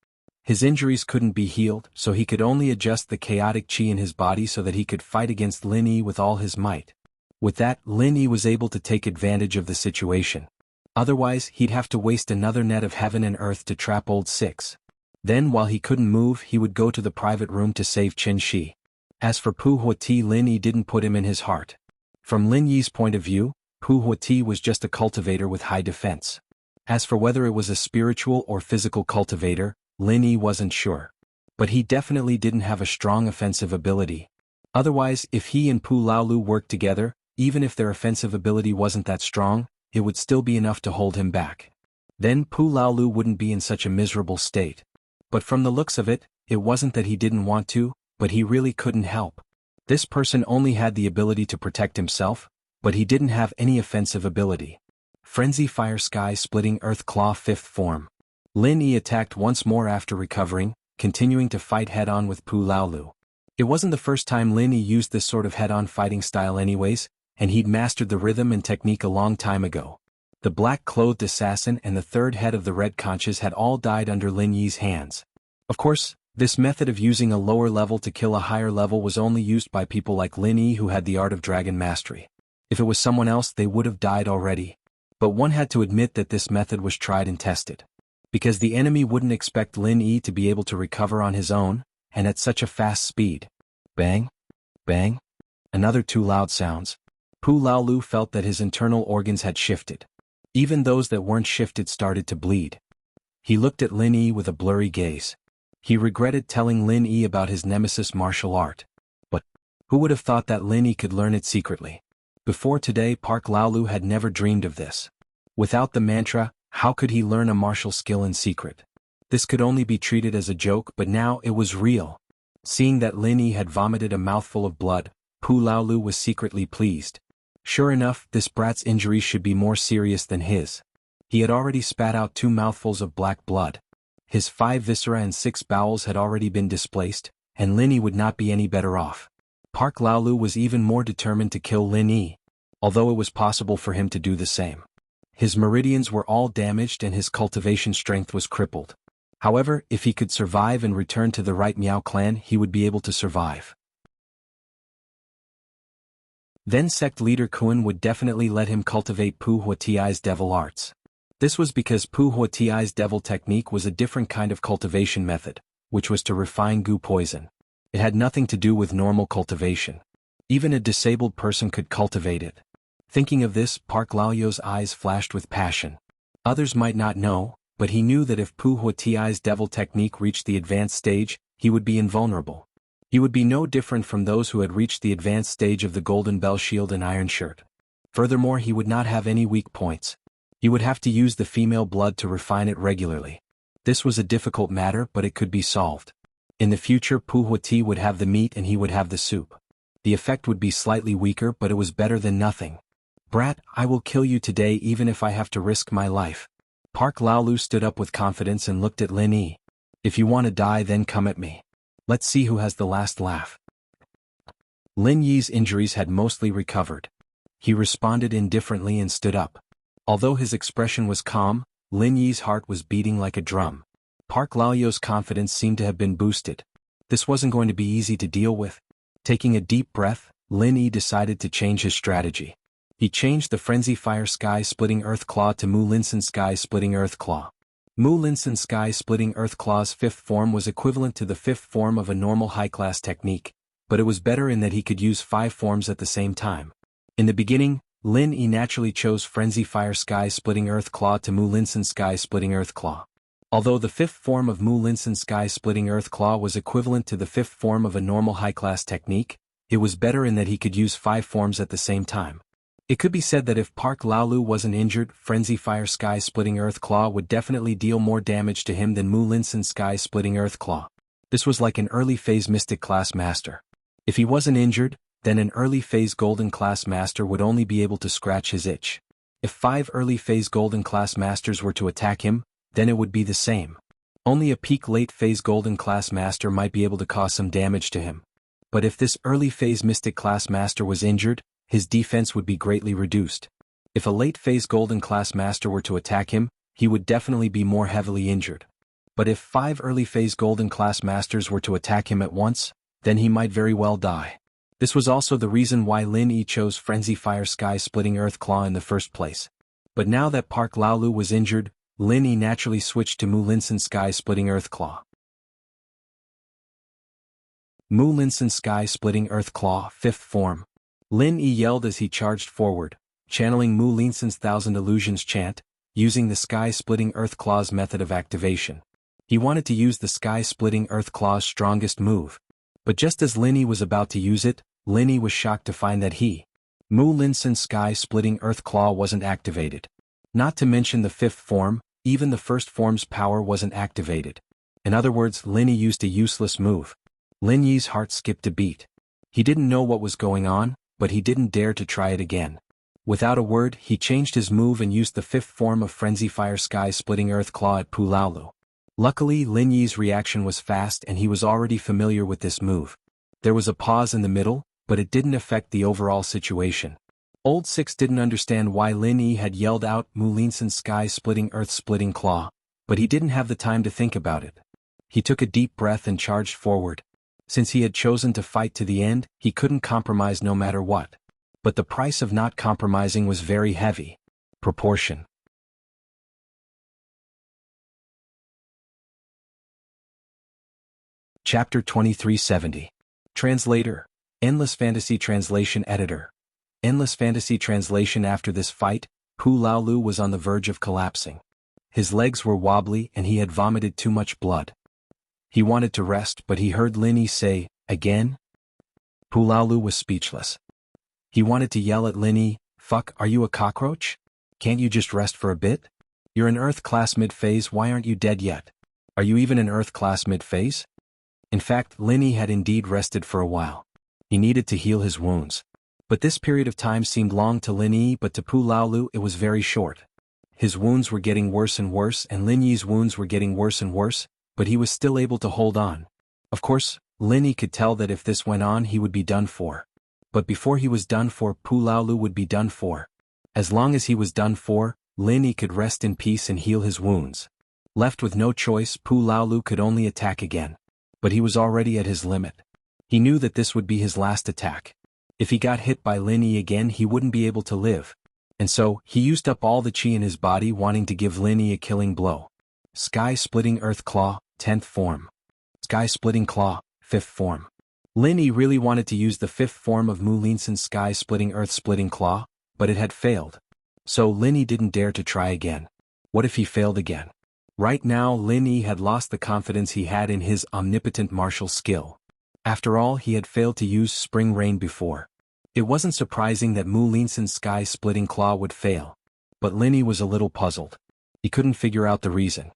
His injuries couldn't be healed, so he could only adjust the chaotic chi in his body so that he could fight against Lin Yi with all his might. With that, Lin Yi was able to take advantage of the situation. Otherwise, he'd have to waste another net of heaven and earth to trap old 6. Then, while he couldn't move, he would go to the private room to save Qin Shi. As for Pu Huati, Lin Yi didn't put him in his heart. From Lin Yi's point of view, Pu Huati was just a cultivator with high defense. As for whether it was a spiritual or physical cultivator, Lin Yi wasn't sure. But he definitely didn't have a strong offensive ability. Otherwise, if he and Pu Laolu worked together, even if their offensive ability wasn't that strong, it would still be enough to hold him back. Then Pu Laolu wouldn't be in such a miserable state. But from the looks of it, it wasn't that he didn't want to, but he really couldn't help. This person only had the ability to protect himself, but he didn't have any offensive ability. Frenzy Fire Sky Splitting Earth Claw 5th form. Lin Yi attacked once more after recovering, continuing to fight head-on with Pu Laolu. It wasn't the first time Lin Yi used this sort of head-on fighting style anyways, and he'd mastered the rhythm and technique a long time ago. The black-clothed assassin and the 3rd head of the Red Conches had all died under Lin Yi's hands. Of course, this method of using a lower level to kill a higher level was only used by people like Lin Yi who had the Art of Dragon Mastery. If it was someone else, they would have died already. But one had to admit that this method was tried and tested. Because the enemy wouldn't expect Lin Yi to be able to recover on his own, and at such a fast speed. Bang! Bang! Another 2 loud sounds. Pu Laolu felt that his internal organs had shifted. Even those that weren't shifted started to bleed. He looked at Lin Yi with a blurry gaze. He regretted telling Lin Yi about his nemesis martial art. But who would have thought that Lin Yi could learn it secretly? Before today, Park Laolu had never dreamed of this. Without the mantra, how could he learn a martial skill in secret? This could only be treated as a joke, but now it was real. Seeing that Lin Yi had vomited a mouthful of blood, Pu Laolu was secretly pleased. Sure enough, this brat's injuries should be more serious than his. He had already spat out 2 mouthfuls of black blood. His 5 viscera and 6 bowels had already been displaced, and Lin Yi would not be any better off. Park Laolu was even more determined to kill Lin Yi, although it was possible for him to do the same. His meridians were all damaged and his cultivation strength was crippled. However, if he could survive and return to the right Miao clan, he would be able to survive. Then sect leader Kuan would definitely let him cultivate Pu Huatiai's devil arts. This was because Pu Huatiai's devil technique was a different kind of cultivation method, which was to refine goo poison. It had nothing to do with normal cultivation. Even a disabled person could cultivate it. Thinking of this, Park Laoyo's eyes flashed with passion. Others might not know, but he knew that if Pu Huatiai's devil technique reached the advanced stage, he would be invulnerable. He would be no different from those who had reached the advanced stage of the Golden Bell Shield and Iron Shirt. Furthermore, he would not have any weak points. He would have to use the female blood to refine it regularly. This was a difficult matter, but it could be solved. In the future, Pu Huati would have the meat and he would have the soup. The effect would be slightly weaker, but it was better than nothing. Brat, I will kill you today even if I have to risk my life. Park Laolu stood up with confidence and looked at Lin Yi. If you want to die, then come at me. Let's see who has the last laugh. Lin Yi's injuries had mostly recovered. He responded indifferently and stood up. Although his expression was calm, Lin Yi's heart was beating like a drum. Park Laoyo's confidence seemed to have been boosted. This wasn't going to be easy to deal with. Taking a deep breath, Lin Yi decided to change his strategy. He changed the Frenzy Fire Sky Splitting Earth Claw to Mu Linsen Sky Splitting Earth Claw. Mu Linsen Sky Splitting Earth Claw's fifth form was equivalent to the fifth form of a normal high-class technique, but it was better in that he could use 5 forms at the same time. In the beginning, Lin Yi naturally chose Frenzy Fire Sky Splitting Earth Claw to Mu Linsen Sky Splitting Earth Claw. Although the fifth form of Mu Linsen Sky Splitting Earth Claw was equivalent to the fifth form of a normal high-class technique, it was better in that he could use 5 forms at the same time. It could be said that if Park Laolu wasn't injured, Frenzy Fire Sky Splitting Earth Claw would definitely deal more damage to him than Mu Linsen Sky Splitting Earth Claw. This was like an early phase Mystic Class Master. If he wasn't injured, then an early phase Golden Class Master would only be able to scratch his itch. If 5 early phase Golden Class Masters were to attack him, then it would be the same. Only a peak late phase Golden Class Master might be able to cause some damage to him. But if this early phase Mystic Class Master was injured, his defense would be greatly reduced. If a late phase Golden Class Master were to attack him, he would definitely be more heavily injured. But if 5 early phase Golden Class Masters were to attack him at once, then he might very well die. This was also the reason why Lin Yi chose Frenzy Fire Sky Splitting Earth Claw in the first place. But now that Park Laolu was injured, Lin Yi naturally switched to Mu Linsen Sky Splitting Earth Claw. Mu Linsen Sky Splitting Earth Claw, 5th form. Lin Yi yelled as he charged forward, channeling Mu Linsen's Thousand Illusions chant, using the Sky Splitting Earth Claw's method of activation. He wanted to use the Sky Splitting Earth Claw's strongest move. But just as Lin Yi was about to use it, Lin Yi was shocked to find that Mu Linsen Sky Splitting Earth Claw wasn't activated. Not to mention the 5th form, even the first form's power wasn't activated. In other words, Lin Yi used a useless move. Lin Yi's heart skipped a beat. He didn't know what was going on, but he didn't dare to try it again. Without a word, he changed his move and used the 5th form of Frenzy Fire Sky Splitting Earth Claw at Pu Laolu. Luckily, Lin Yi's reaction was fast and he was already familiar with this move. There was a pause in the middle, but it didn't affect the overall situation. Old Six didn't understand why Lin Yi had yelled out Mu Linsen Sky Splitting Earth Splitting Claw, but he didn't have the time to think about it. He took a deep breath and charged forward. Since he had chosen to fight to the end, he couldn't compromise no matter what. But the price of not compromising was very heavy. Proportion. Chapter 2370. Translator. Endless Fantasy Translation Editor. Endless Fantasy Translation. After this fight, Pu Laolu was on the verge of collapsing. His legs were wobbly and he had vomited too much blood. He wanted to rest, but he heard Lin Yi say, "Again?" Pu Laolu was speechless. He wanted to yell at Lin Yi, "Fuck, are you a cockroach? Can't you just rest for a bit? You're an Earth class mid-phase, why aren't you dead yet? Are you even an Earth class mid-phase?" In fact, Lin Yi had indeed rested for a while. He needed to heal his wounds. But this period of time seemed long to Lin Yi, but to Pu Laolu it was very short. His wounds were getting worse and worse and Lin Yi's wounds were getting worse and worse, but he was still able to hold on. Of course, Lin Yi could tell that if this went on he would be done for. But before he was done for, Pu Laolu would be done for. As long as he was done for, Lin Yi could rest in peace and heal his wounds. Left with no choice, Pu Laolu could only attack again. But he was already at his limit. He knew that this would be his last attack. If he got hit by Lin Yi again, he wouldn't be able to live. And so, he used up all the chi in his body, wanting to give Lin Yi a killing blow. Sky-splitting Earth Claw, 10th form. Sky-splitting Claw, 5th form. Lin Yi really wanted to use the 5th form of Mu Linsen's Sky-splitting Earth-splitting Claw, but it had failed. So Lin Yi didn't dare to try again. What if he failed again? Right now, Lin Yi had lost the confidence he had in his omnipotent martial skill. After all, he had failed to use Spring Rain before. It wasn't surprising that Mu Linsen's Sky-splitting Claw would fail. But Lin Yi was a little puzzled. He couldn't figure out the reason.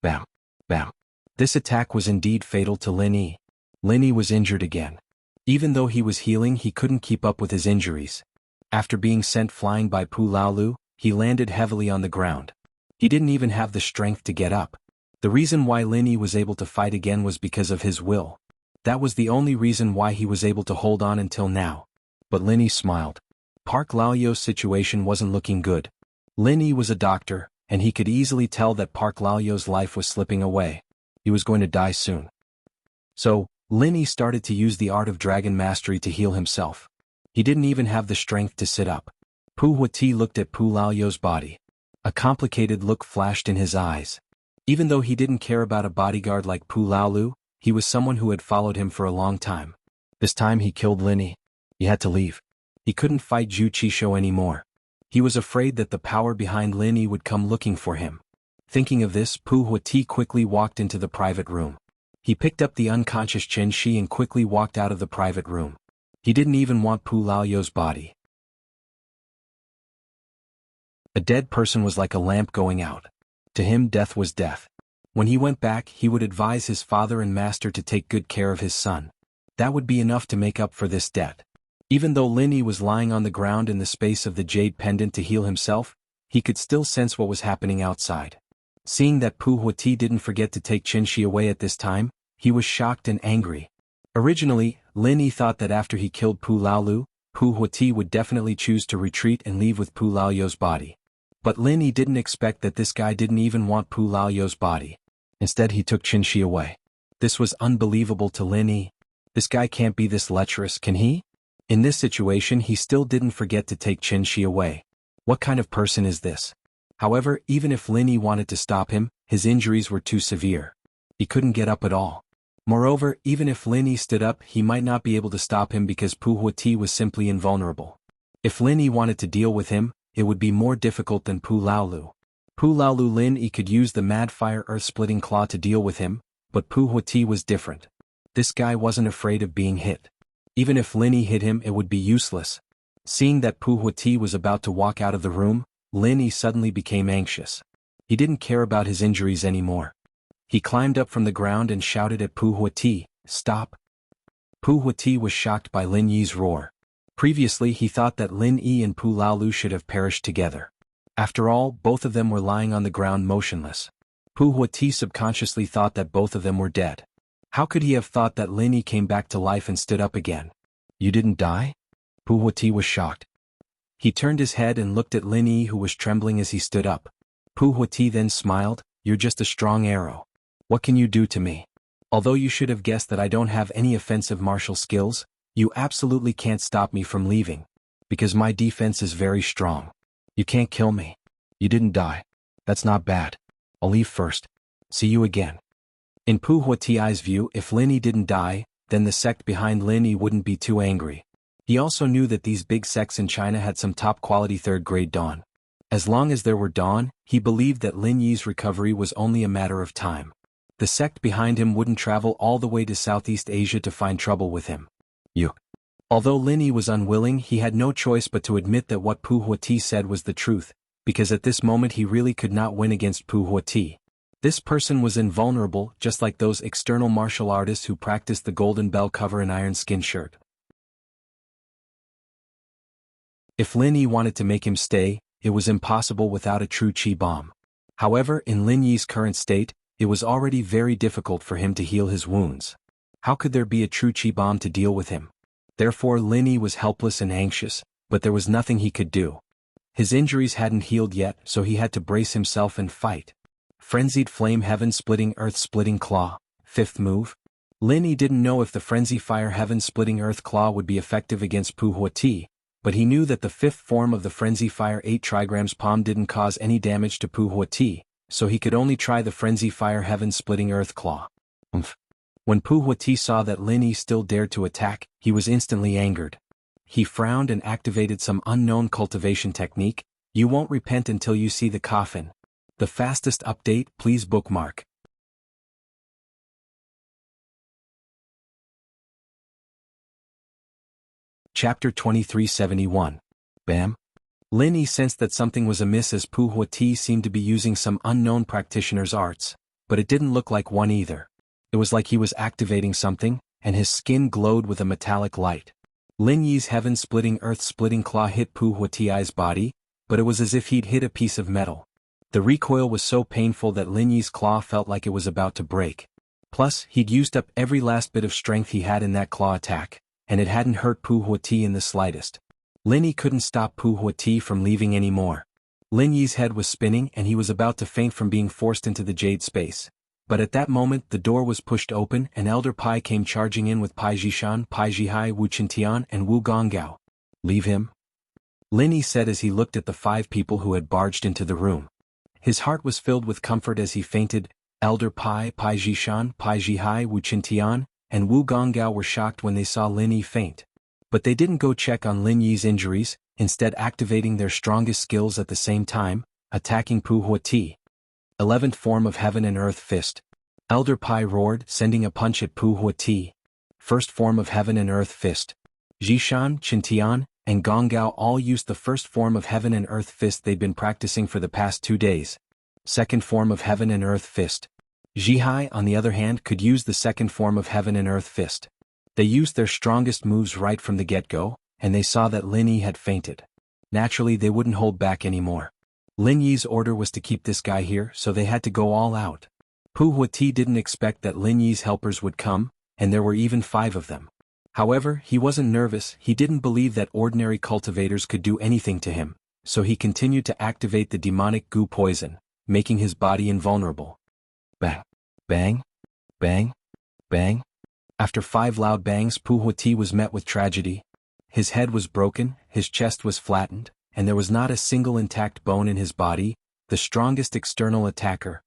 Bam. Bam. This attack was indeed fatal to Lin Yi. Lin Yi was injured again. Even though he was healing, he couldn't keep up with his injuries. After being sent flying by Pu Laolu, he landed heavily on the ground. He didn't even have the strength to get up. The reason why Lin Yi was able to fight again was because of his will. That was the only reason why he was able to hold on until now. But Lin Yi smiled. Park Laoyo's situation wasn't looking good. Lin Yi was a doctor, and he could easily tell that Park Laoyo's life was slipping away. He was going to die soon. So, Lin Yi started to use the art of dragon mastery to heal himself. He didn't even have the strength to sit up. Pu Huati looked at Pu Laoyo's body. A complicated look flashed in his eyes. Even though he didn't care about a bodyguard like Pu Laolu, he was someone who had followed him for a long time. This time he killed Lin Yi. He had to leave. He couldn't fight Zhu Qishou anymore. He was afraid that the power behind Lin Yi would come looking for him. Thinking of this, Pu Huati quickly walked into the private room. He picked up the unconscious Chen Shi and quickly walked out of the private room. He didn't even want Pu Laoyo's body. A dead person was like a lamp going out. To him, death was death. When he went back, he would advise his father and master to take good care of his son. That would be enough to make up for this debt. Even though Lin Yi was lying on the ground in the space of the jade pendant to heal himself, he could still sense what was happening outside. Seeing that Pu Huati didn't forget to take Chen Shi away at this time, he was shocked and angry. Originally, Lin Yi thought that after he killed Pu Laolu, Pu Huati would definitely choose to retreat and leave with Pu Laoyo's body. But Lin Yi didn't expect that this guy didn't even want Pu Laoyo's body. Instead, he took Chen Shi away. This was unbelievable to Lin Yi. This guy can't be this lecherous, can he? In this situation, he still didn't forget to take Chen Shi away. What kind of person is this? However, even if Lin Yi wanted to stop him, his injuries were too severe. He couldn't get up at all. Moreover, even if Lin Yi stood up, he might not be able to stop him because Pu Huati was simply invulnerable. If Lin Yi wanted to deal with him, it would be more difficult than Pu Laolu. Pu Laolu Lin Yi could use the Mad Fire Earth-splitting claw to deal with him, but Pu Huati was different. This guy wasn't afraid of being hit. Even if Lin Yi hit him, it would be useless. Seeing that Pu Huati was about to walk out of the room, Lin Yi suddenly became anxious. He didn't care about his injuries anymore. He climbed up from the ground and shouted at Pu Huati, "Stop!" Pu Huati was shocked by Lin Yi's roar. Previously, he thought that Lin Yi and Pu Laolu should have perished together. After all, both of them were lying on the ground motionless. Pu Huati subconsciously thought that both of them were dead. How could he have thought that Lin Yi came back to life and stood up again? "You didn't die?" Pu Huati was shocked. He turned his head and looked at Lin Yi, who was trembling as he stood up. Pu Huati then smiled, "You're just a strong arrow. What can you do to me? Although you should have guessed that I don't have any offensive martial skills, you absolutely can't stop me from leaving. Because my defense is very strong. You can't kill me. You didn't die. That's not bad. I'll leave first. See you again." In Pu Huati's view, if Lin Yi didn't die, then the sect behind Lin Yi wouldn't be too angry. He also knew that these big sects in China had some top-quality third-grade dawn. As long as there were dawn, he believed that Lin Yi's recovery was only a matter of time. The sect behind him wouldn't travel all the way to Southeast Asia to find trouble with him. Although Lin Yi was unwilling, he had no choice but to admit that what Pu Huati said was the truth, because at this moment he really could not win against Pu Huati. This person was invulnerable, just like those external martial artists who practiced the golden bell cover and iron skin shirt. If Lin Yi wanted to make him stay, it was impossible without a true chi bomb. However, in Lin Yi's current state, it was already very difficult for him to heal his wounds. How could there be a true chi bomb to deal with him? Therefore Lin Yi was helpless and anxious, but there was nothing he could do. His injuries hadn't healed yet, so he had to brace himself and fight. Frenzied Flame Heaven Splitting Earth Splitting Claw, 5th move. Lin Yi didn't know if the Frenzy Fire Heaven Splitting Earth Claw would be effective against Pu Huati, but he knew that the 5th form of the Frenzy Fire 8 trigrams palm didn't cause any damage to Pu Huati, so he could only try the Frenzy Fire Heaven Splitting Earth Claw. When Pu Huati saw that Lin Yi still dared to attack, he was instantly angered. He frowned and activated some unknown cultivation technique. You won't repent until you see the coffin. The fastest update, please bookmark. Chapter 2371. Bam. Lin Yi sensed that something was amiss as Pu Huati seemed to be using some unknown practitioner's arts, but it didn't look like one either. It was like he was activating something, and his skin glowed with a metallic light. Lin Yi's heaven-splitting earth-splitting claw hit Pu Huati's body, but it was as if he'd hit a piece of metal. The recoil was so painful that Lin Yi's claw felt like it was about to break. Plus, he'd used up every last bit of strength he had in that claw attack, and it hadn't hurt Pu Huati in the slightest. Lin Yi couldn't stop Pu Huati from leaving anymore. Lin Yi's head was spinning and he was about to faint from being forced into the jade space. But at that moment the door was pushed open and Elder Pai came charging in with Pai Jishan, Pai Jihai, Wu Qintian and Wu Gonggao. Leave him? Lin Yi said as he looked at the 5 people who had barged into the room. His heart was filled with comfort as he fainted. Elder Pai, Pai Jishan, Pai Jihai, Wu Qintian, and Wu Gonggao were shocked when they saw Lin Yi faint. But they didn't go check on Lin Yi's injuries, instead activating their strongest skills at the same time, attacking Pu Huati. 11th form of Heaven and Earth Fist. Elder Pai roared, sending a punch at Pu Huati. 1st form of Heaven and Earth Fist. Jishan, Qintian, and Gonggao all used the 1st form of Heaven and Earth Fist they'd been practicing for the past 2 days. 2nd form of Heaven and Earth Fist. Jihai, on the other hand, could use the 2nd form of Heaven and Earth Fist. They used their strongest moves right from the get-go, and they saw that Lin Yi had fainted. Naturally, they wouldn't hold back anymore. Lin Yi's order was to keep this guy here, so they had to go all out. Pu Huati didn't expect that Lin Yi's helpers would come, and there were even 5 of them. However, he wasn't nervous. He didn't believe that ordinary cultivators could do anything to him, so he continued to activate the demonic goo poison, making his body invulnerable. Bang, bang, bang, bang. After 5 loud bangs, Pu Huati was met with tragedy. His head was broken, his chest was flattened, and there was not a single intact bone in his body, the strongest external attacker.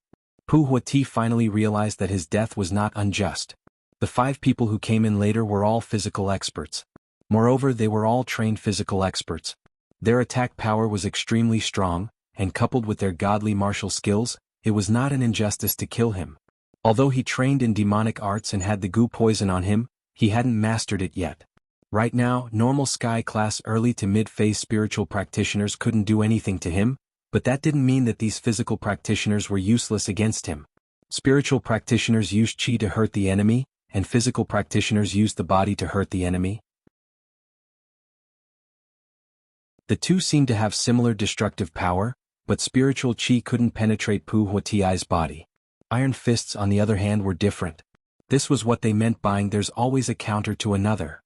Pu Huati finally realized that his death was not unjust. The 5 people who came in later were all physical experts. Moreover, they were all trained physical experts. Their attack power was extremely strong, and coupled with their godly martial skills, it was not an injustice to kill him. Although he trained in demonic arts and had the goo poison on him, he hadn't mastered it yet. Right now, normal Sky Class early to mid-phase spiritual practitioners couldn't do anything to him, but that didn't mean that these physical practitioners were useless against him. Spiritual practitioners used Qi to hurt the enemy, and physical practitioners used the body to hurt the enemy. The two seemed to have similar destructive power, but spiritual Qi couldn't penetrate Pu Huati's body. Iron fists on the other hand were different. This was what they meant by there's always a counter to another.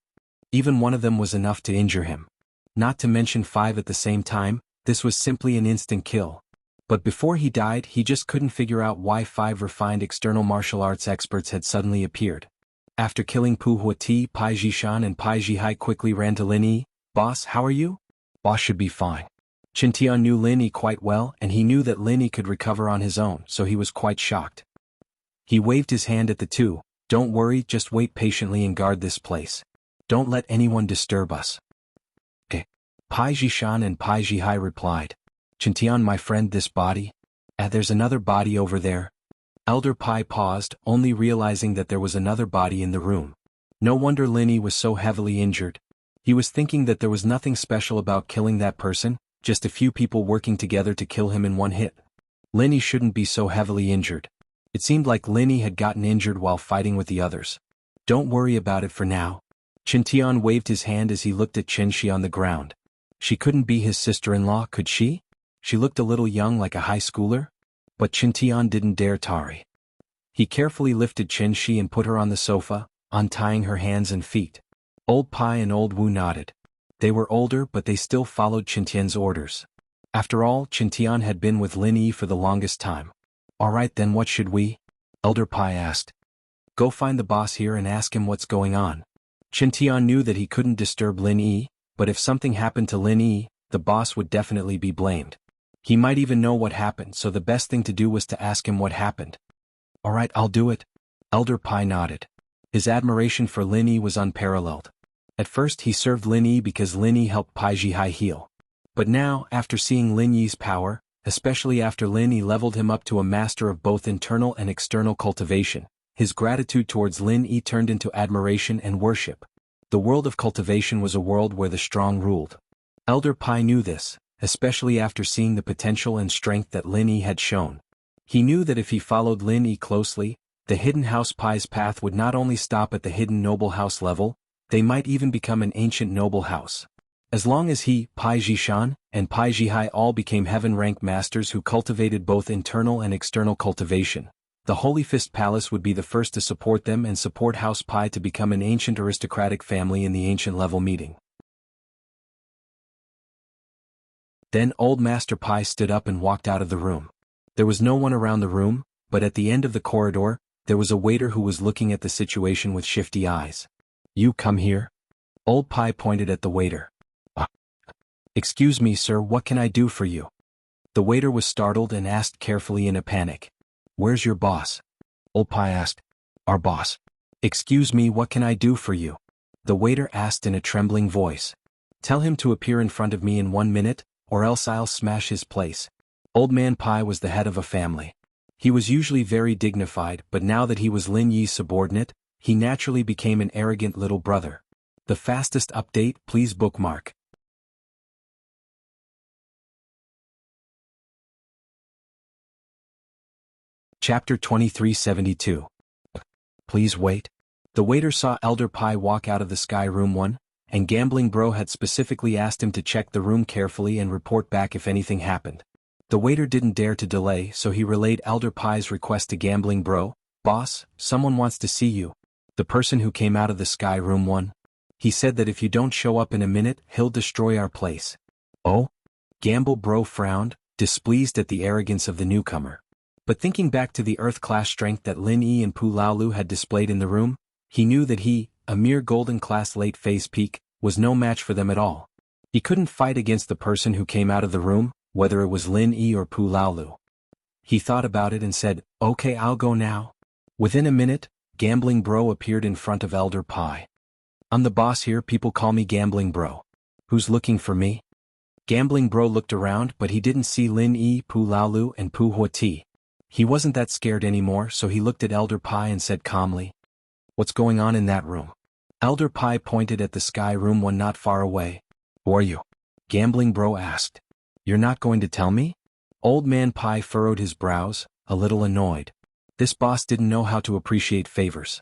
Even one of them was enough to injure him. Not to mention 5 at the same time, this was simply an instant kill. But before he died, he just couldn't figure out why 5 refined external martial arts experts had suddenly appeared. After killing Pu Huati, Pai Jishan and Pai Jihai quickly ran to Lin Yi. "Boss, how are you?" "Boss should be fine." Qintian knew Lin Yi quite well, and he knew that Lin Yi could recover on his own, so he was quite shocked. He waved his hand at the two. "Don't worry, just wait patiently and guard this place. Don't let anyone disturb us." "Okay." Pai Jishan and Pai Jihai replied. "Qintian, my friend, this body? There's another body over there." Elder Pai paused, only realizing that there was another body in the room. No wonder Lin Yi was so heavily injured. He was thinking that there was nothing special about killing that person, just a few people working together to kill him in one hit. Lin Yi shouldn't be so heavily injured. It seemed like Lin Yi had gotten injured while fighting with the others. "Don't worry about it for now." Qintian waved his hand as he looked at Qinshi on the ground. She couldn't be his sister-in-law, could she? She looked a little young, like a high schooler. But Qintian didn't dare tarry. He carefully lifted Qinshi and put her on the sofa, untying her hands and feet. Old Pai and Old Wu nodded. They were older, but they still followed Qintian's orders. After all, Chintian had been with Lin Yi for the longest time. Alright then, what should we? Elder Pai asked. Go find the boss here and ask him what's going on. Chintian knew that he couldn't disturb Lin Yi, but if something happened to Lin Yi, the boss would definitely be blamed. He might even know what happened, so the best thing to do was to ask him what happened. Alright, I'll do it. Elder Pai nodded. His admiration for Lin Yi was unparalleled. At first he served Lin Yi because Lin Yi helped Pai Jihai heal. But now, after seeing Lin Yi's power, especially after Lin Yi leveled him up to a master of both internal and external cultivation, his gratitude towards Lin Yi turned into admiration and worship. The world of cultivation was a world where the strong ruled. Elder Pai knew this, especially after seeing the potential and strength that Lin Yi had shown. He knew that if he followed Lin Yi closely, the Hidden House Pai's path would not only stop at the Hidden Noble House level, they might even become an ancient noble house. As long as he, Pai Jishan, and Pai Jihai all became heaven-rank masters who cultivated both internal and external cultivation, the Holy Fist Palace would be the first to support them and support House Pai to become an ancient aristocratic family in the ancient level meeting. Then old Master Pai stood up and walked out of the room. There was no one around the room, but at the end of the corridor, there was a waiter who was looking at the situation with shifty eyes. You come here? Old Pai pointed at the waiter. Excuse me, sir, what can I do for you? The waiter was startled and asked carefully in a panic. Where's your boss? Old Pai asked. Our boss. Excuse me, what can I do for you? The waiter asked in a trembling voice. Tell him to appear in front of me in 1 minute, or else I'll smash his place. Old Man Pai was the head of a family. He was usually very dignified, but now that he was Lin Yi's subordinate, he naturally became an arrogant little brother. The fastest update, please bookmark. Chapter 2372. Please wait. The waiter saw Elder Pai walk out of the Sky Room 1, and Gambling Bro had specifically asked him to check the room carefully and report back if anything happened. The waiter didn't dare to delay, so he relayed Elder Pai's request to Gambling Bro. Boss, someone wants to see you. The person who came out of the Sky Room 1. He said that if you don't show up in a minute, he'll destroy our place. Oh? Gamble Bro frowned, displeased at the arrogance of the newcomer. But thinking back to the Earth-class strength that Lin Yi and Pu Laolu had displayed in the room, he knew that he, a mere golden-class late-phase peak, was no match for them at all. He couldn't fight against the person who came out of the room, whether it was Lin Yi or Pu Laolu. He thought about it and said, Okay, I'll go now. Within a minute, Gambling Bro appeared in front of Elder Pai. I'm the boss here, people call me Gambling Bro. Who's looking for me? Gambling Bro looked around, but he didn't see Lin Yi, Pu Laolu, and Pu Huati. He wasn't that scared anymore, so he looked at Elder Pai and said calmly, What's going on in that room? Elder Pai pointed at the Sky Room 1 not far away. Who are you? Gambling Bro asked. You're not going to tell me? Old Man Pai furrowed his brows, a little annoyed. This boss didn't know how to appreciate favors.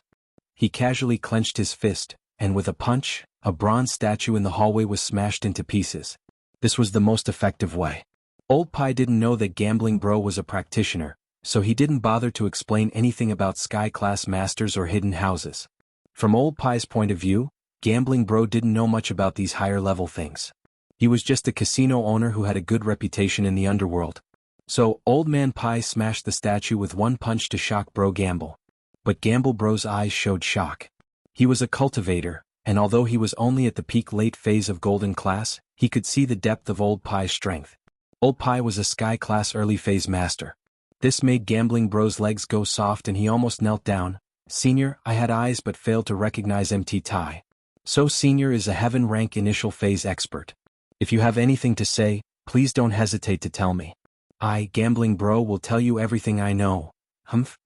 He casually clenched his fist, and with a punch, a bronze statue in the hallway was smashed into pieces. This was the most effective way. Old Pai didn't know that Gambling Bro was a practitioner, so he didn't bother to explain anything about Sky-class masters or hidden houses. From Old Pai's point of view, Gambling Bro didn't know much about these higher-level things. He was just a casino owner who had a good reputation in the underworld. So, Old Man Pai smashed the statue with one punch to shock Bro Gamble. But Gamble Bro's eyes showed shock. He was a cultivator, and although he was only at the peak late phase of Golden Class, he could see the depth of Old Pai's strength. Old Pai was a Sky-class early phase master. This made Gambling Bro's legs go soft and he almost knelt down. Senior, I had eyes but failed to recognize MT Tai. So Senior is a heaven-rank initial phase expert. If you have anything to say, please don't hesitate to tell me. I, Gambling Bro, will tell you everything I know. Humph?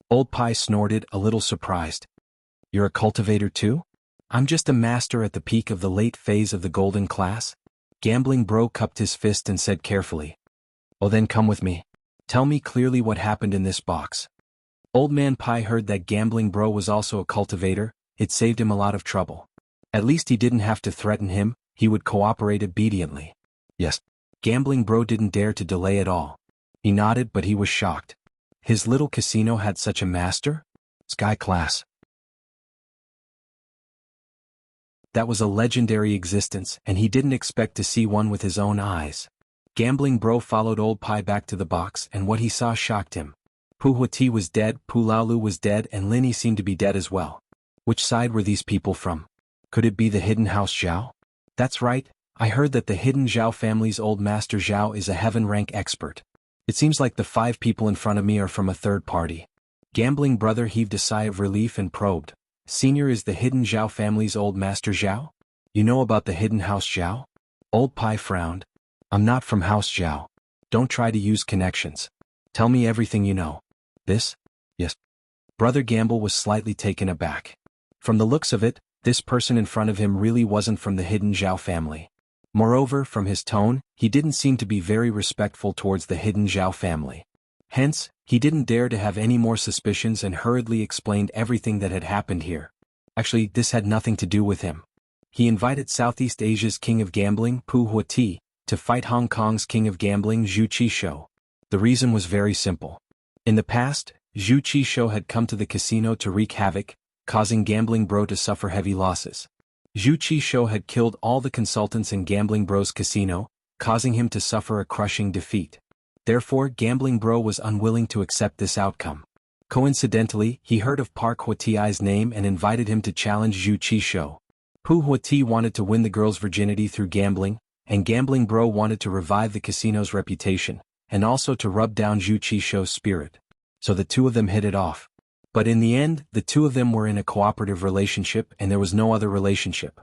Old Pai snorted, a little surprised. You're a cultivator too? I'm just a master at the peak of the late phase of the Golden Class. Gambling Bro cupped his fist and said carefully. Oh, then come with me. Tell me clearly what happened in this box. Old Man Pai heard that Gambling Bro was also a cultivator. It saved him a lot of trouble. At least he didn't have to threaten him, he would cooperate obediently. Yes. Gambling Bro didn't dare to delay at all. He nodded, but he was shocked. His little casino had such a master? Sky class. That was a legendary existence, and he didn't expect to see one with his own eyes. Gambling Bro followed Old Pai back to the box, and what he saw shocked him. Pu Huati was dead, Pu Laolu was dead, and Linny seemed to be dead as well. Which side were these people from? Could it be the Hidden House Zhao? That's right, I heard that the Hidden Zhao family's old master Zhao is a heaven rank expert. It seems like the 5 people in front of me are from a third party. Gambling Brother heaved a sigh of relief and probed. Senior, is the Hidden Zhao family's old master Zhao? You know about the Hidden House Zhao? Old Pai frowned. I'm not from House Zhao. Don't try to use connections. Tell me everything you know. This? Yes. Brother Gamble was slightly taken aback. From the looks of it, this person in front of him really wasn't from the Hidden Zhao family. Moreover, from his tone, he didn't seem to be very respectful towards the Hidden Zhao family. Hence, he didn't dare to have any more suspicions and hurriedly explained everything that had happened here. Actually, this had nothing to do with him. He invited Southeast Asia's king of gambling, Pu Huati, to fight Hong Kong's king of gambling, Zhu Qishou. The reason was very simple. In the past, Zhu Qishou had come to the casino to wreak havoc, causing Gambling Bro to suffer heavy losses. Zhu Qishou had killed all the consultants in Gambling Bro's casino, causing him to suffer a crushing defeat. Therefore, Gambling Bro was unwilling to accept this outcome. Coincidentally, he heard of Park Huati's name and invited him to challenge Zhu Qishou. Pu Huati wanted to win the girl's virginity through gambling, and Gambling Bro wanted to revive the casino's reputation, and also to rub down Zhu Qishou's spirit. So the two of them hit it off. But in the end, the two of them were in a cooperative relationship and there was no other relationship.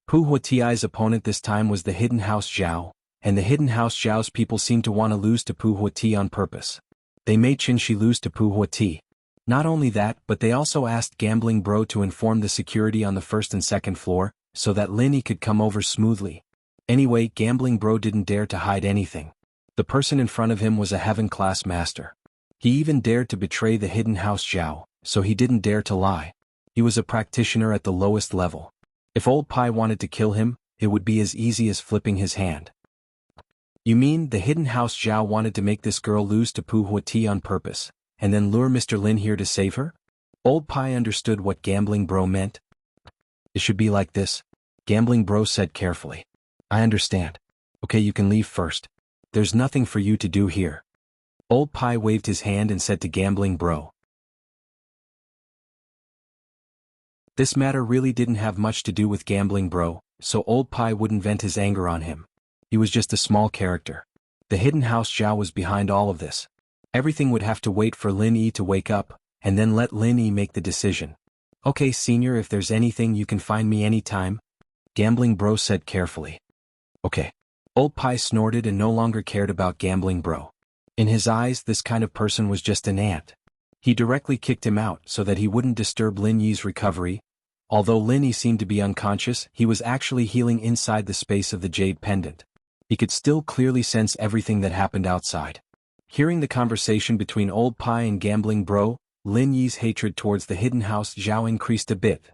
Pu Huati's opponent this time was the Hidden House Zhao, and the Hidden House Zhao's people seemed to want to lose to Pu Huati on purpose. They made Qinshi lose to Pu Huati. Not only that, but they also asked Gambling Bro to inform the security on the first and second floor, so that Linny could come over smoothly. Anyway, Gambling Bro didn't dare to hide anything. The person in front of him was a heaven-class master. He even dared to betray the Hidden House Zhao, so he didn't dare to lie. He was a practitioner at the lowest level. If Old Pai wanted to kill him, it would be as easy as flipping his hand. You mean the Hidden House Zhao wanted to make this girl lose to Pu Huati on purpose, and then lure Mr. Lin here to save her? Old Pai understood what Gambling Bro meant. It should be like this, Gambling Bro said carefully. I understand. Okay, you can leave first. There's nothing for you to do here. Old Pai waved his hand and said to Gambling Bro. This matter really didn't have much to do with Gambling Bro, so Old Pai wouldn't vent his anger on him. He was just a small character. The Hidden House Zhao was behind all of this. Everything would have to wait for Lin Yi to wake up, and then let Lin Yi make the decision. Okay, Senior, if there's anything you can find me anytime, Gambling Bro said carefully. Okay. Old Pai snorted and no longer cared about Gambling Bro. In his eyes, this kind of person was just an ant. He directly kicked him out so that he wouldn't disturb Lin Yi's recovery. Although Lin Yi seemed to be unconscious, he was actually healing inside the space of the jade pendant. He could still clearly sense everything that happened outside. Hearing the conversation between Old Pai and Gambling Bro, Lin Yi's hatred towards the Hidden House Zhao increased a bit.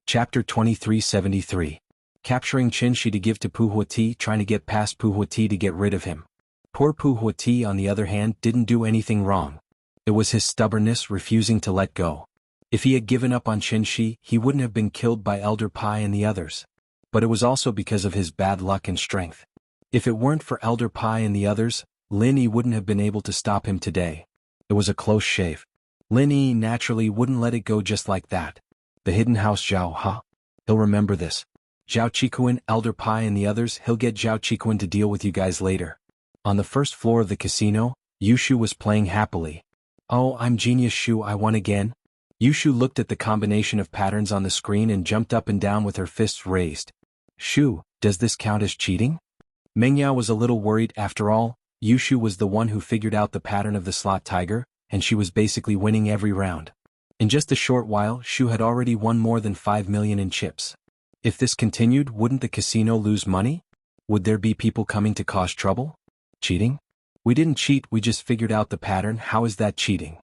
Chapter 2373. Capturing Qinshi to give to Pu Huati, trying to get past Pu Huati to get rid of him. Poor Pu Huati, on the other hand, didn't do anything wrong. It was his stubbornness refusing to let go. If he had given up on Qinshi, he wouldn't have been killed by Elder Pai and the others. But it was also because of his bad luck and strength. If it weren't for Elder Pai and the others, Lin Yi wouldn't have been able to stop him today. It was a close shave. Lin Yi naturally wouldn't let it go just like that. The Hidden House Zhao, huh? He'll remember this. Zhao Qikuan, Elder Pai and the others, he'll get Zhao Qikuan to deal with you guys later. On the first floor of the casino, Yushu was playing happily. Oh, I'm genius Shu, I won again. Yushu looked at the combination of patterns on the screen and jumped up and down with her fists raised. Shu, does this count as cheating? Mengyao was a little worried. After all, Yushu was the one who figured out the pattern of the slot tiger, and she was basically winning every round. In just a short while, Shu had already won more than 5 million in chips. If this continued, wouldn't the casino lose money? Would there be people coming to cause trouble? Cheating? We didn't cheat, we just figured out the pattern. How is that cheating?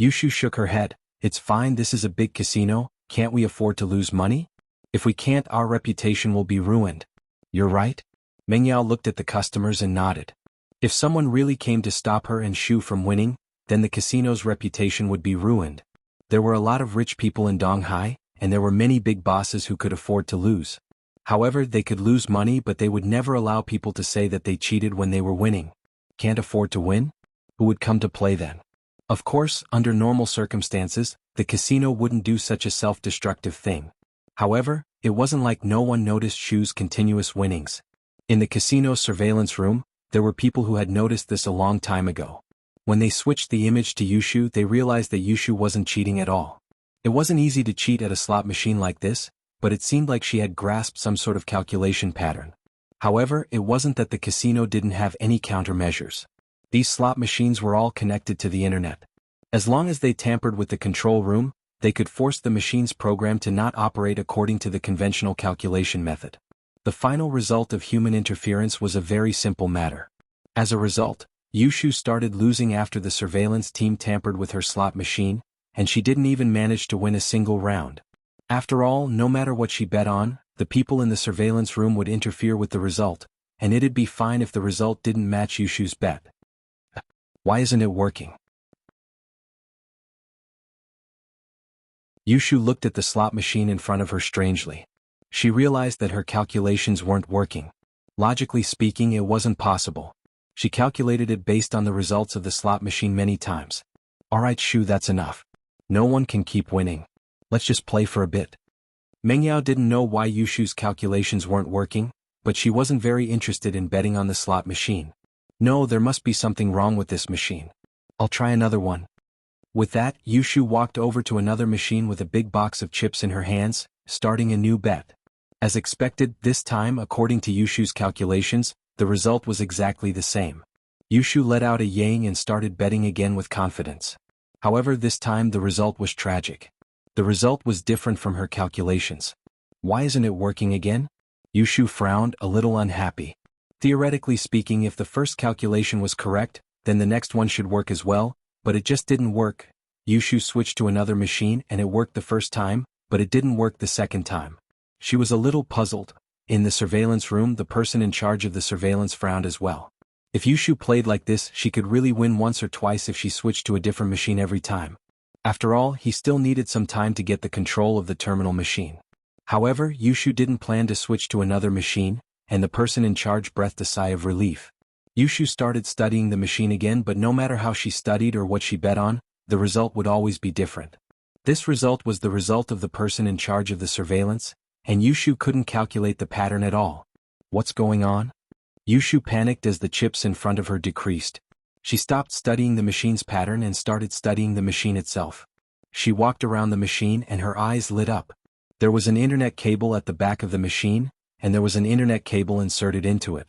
Yushu shook her head. It's fine, this is a big casino, can't we afford to lose money? If we can't, our reputation will be ruined. You're right. Mengyao looked at the customers and nodded. If someone really came to stop her and Shu from winning, then the casino's reputation would be ruined. There were a lot of rich people in Donghai, and there were many big bosses who could afford to lose. However, they could lose money, but they would never allow people to say that they cheated when they were winning. Can't afford to win? Who would come to play then? Of course, under normal circumstances, the casino wouldn't do such a self-destructive thing. However, it wasn't like no one noticed Shu's continuous winnings. In the casino's surveillance room, there were people who had noticed this a long time ago. When they switched the image to Yushu, they realized that Yushu wasn't cheating at all. It wasn't easy to cheat at a slot machine like this, but it seemed like she had grasped some sort of calculation pattern. However, it wasn't that the casino didn't have any countermeasures. These slot machines were all connected to the internet. As long as they tampered with the control room, they could force the machine's program to not operate according to the conventional calculation method. The final result of human interference was a very simple matter. As a result, Yushu started losing after the surveillance team tampered with her slot machine, and she didn't even manage to win a single round. After all, no matter what she bet on, the people in the surveillance room would interfere with the result, and it'd be fine if the result didn't match Yushu's bet. Why isn't it working? Yushu looked at the slot machine in front of her strangely. She realized that her calculations weren't working. Logically speaking, it wasn't possible. She calculated it based on the results of the slot machine many times. Alright Shu, that's enough. No one can keep winning. Let's just play for a bit. Mengyao didn't know why Yushu's calculations weren't working, but she wasn't very interested in betting on the slot machine. No, there must be something wrong with this machine. I'll try another one. With that, Yushu walked over to another machine with a big box of chips in her hands, starting a new bet. As expected, this time, according to Yushu's calculations, the result was exactly the same. Yushu let out a yang and started betting again with confidence. However, this time the result was tragic. The result was different from her calculations. Why isn't it working again? Yushu frowned, a little unhappy. Theoretically speaking, if the first calculation was correct, then the next one should work as well, but it just didn't work. Yushu switched to another machine and it worked the first time, but it didn't work the second time. She was a little puzzled. In the surveillance room, the person in charge of the surveillance frowned as well. If Yushu played like this, she could really win once or twice if she switched to a different machine every time. After all, he still needed some time to get the control of the terminal machine. However, Yushu didn't plan to switch to another machine, and the person in charge breathed a sigh of relief. Yushu started studying the machine again, but no matter how she studied or what she bet on, the result would always be different. This result was the result of the person in charge of the surveillance, and Yushu couldn't calculate the pattern at all. What's going on? Yushu panicked as the chips in front of her decreased. She stopped studying the machine's pattern and started studying the machine itself. She walked around the machine and her eyes lit up. There was an internet cable at the back of the machine, and there was an internet cable inserted into it.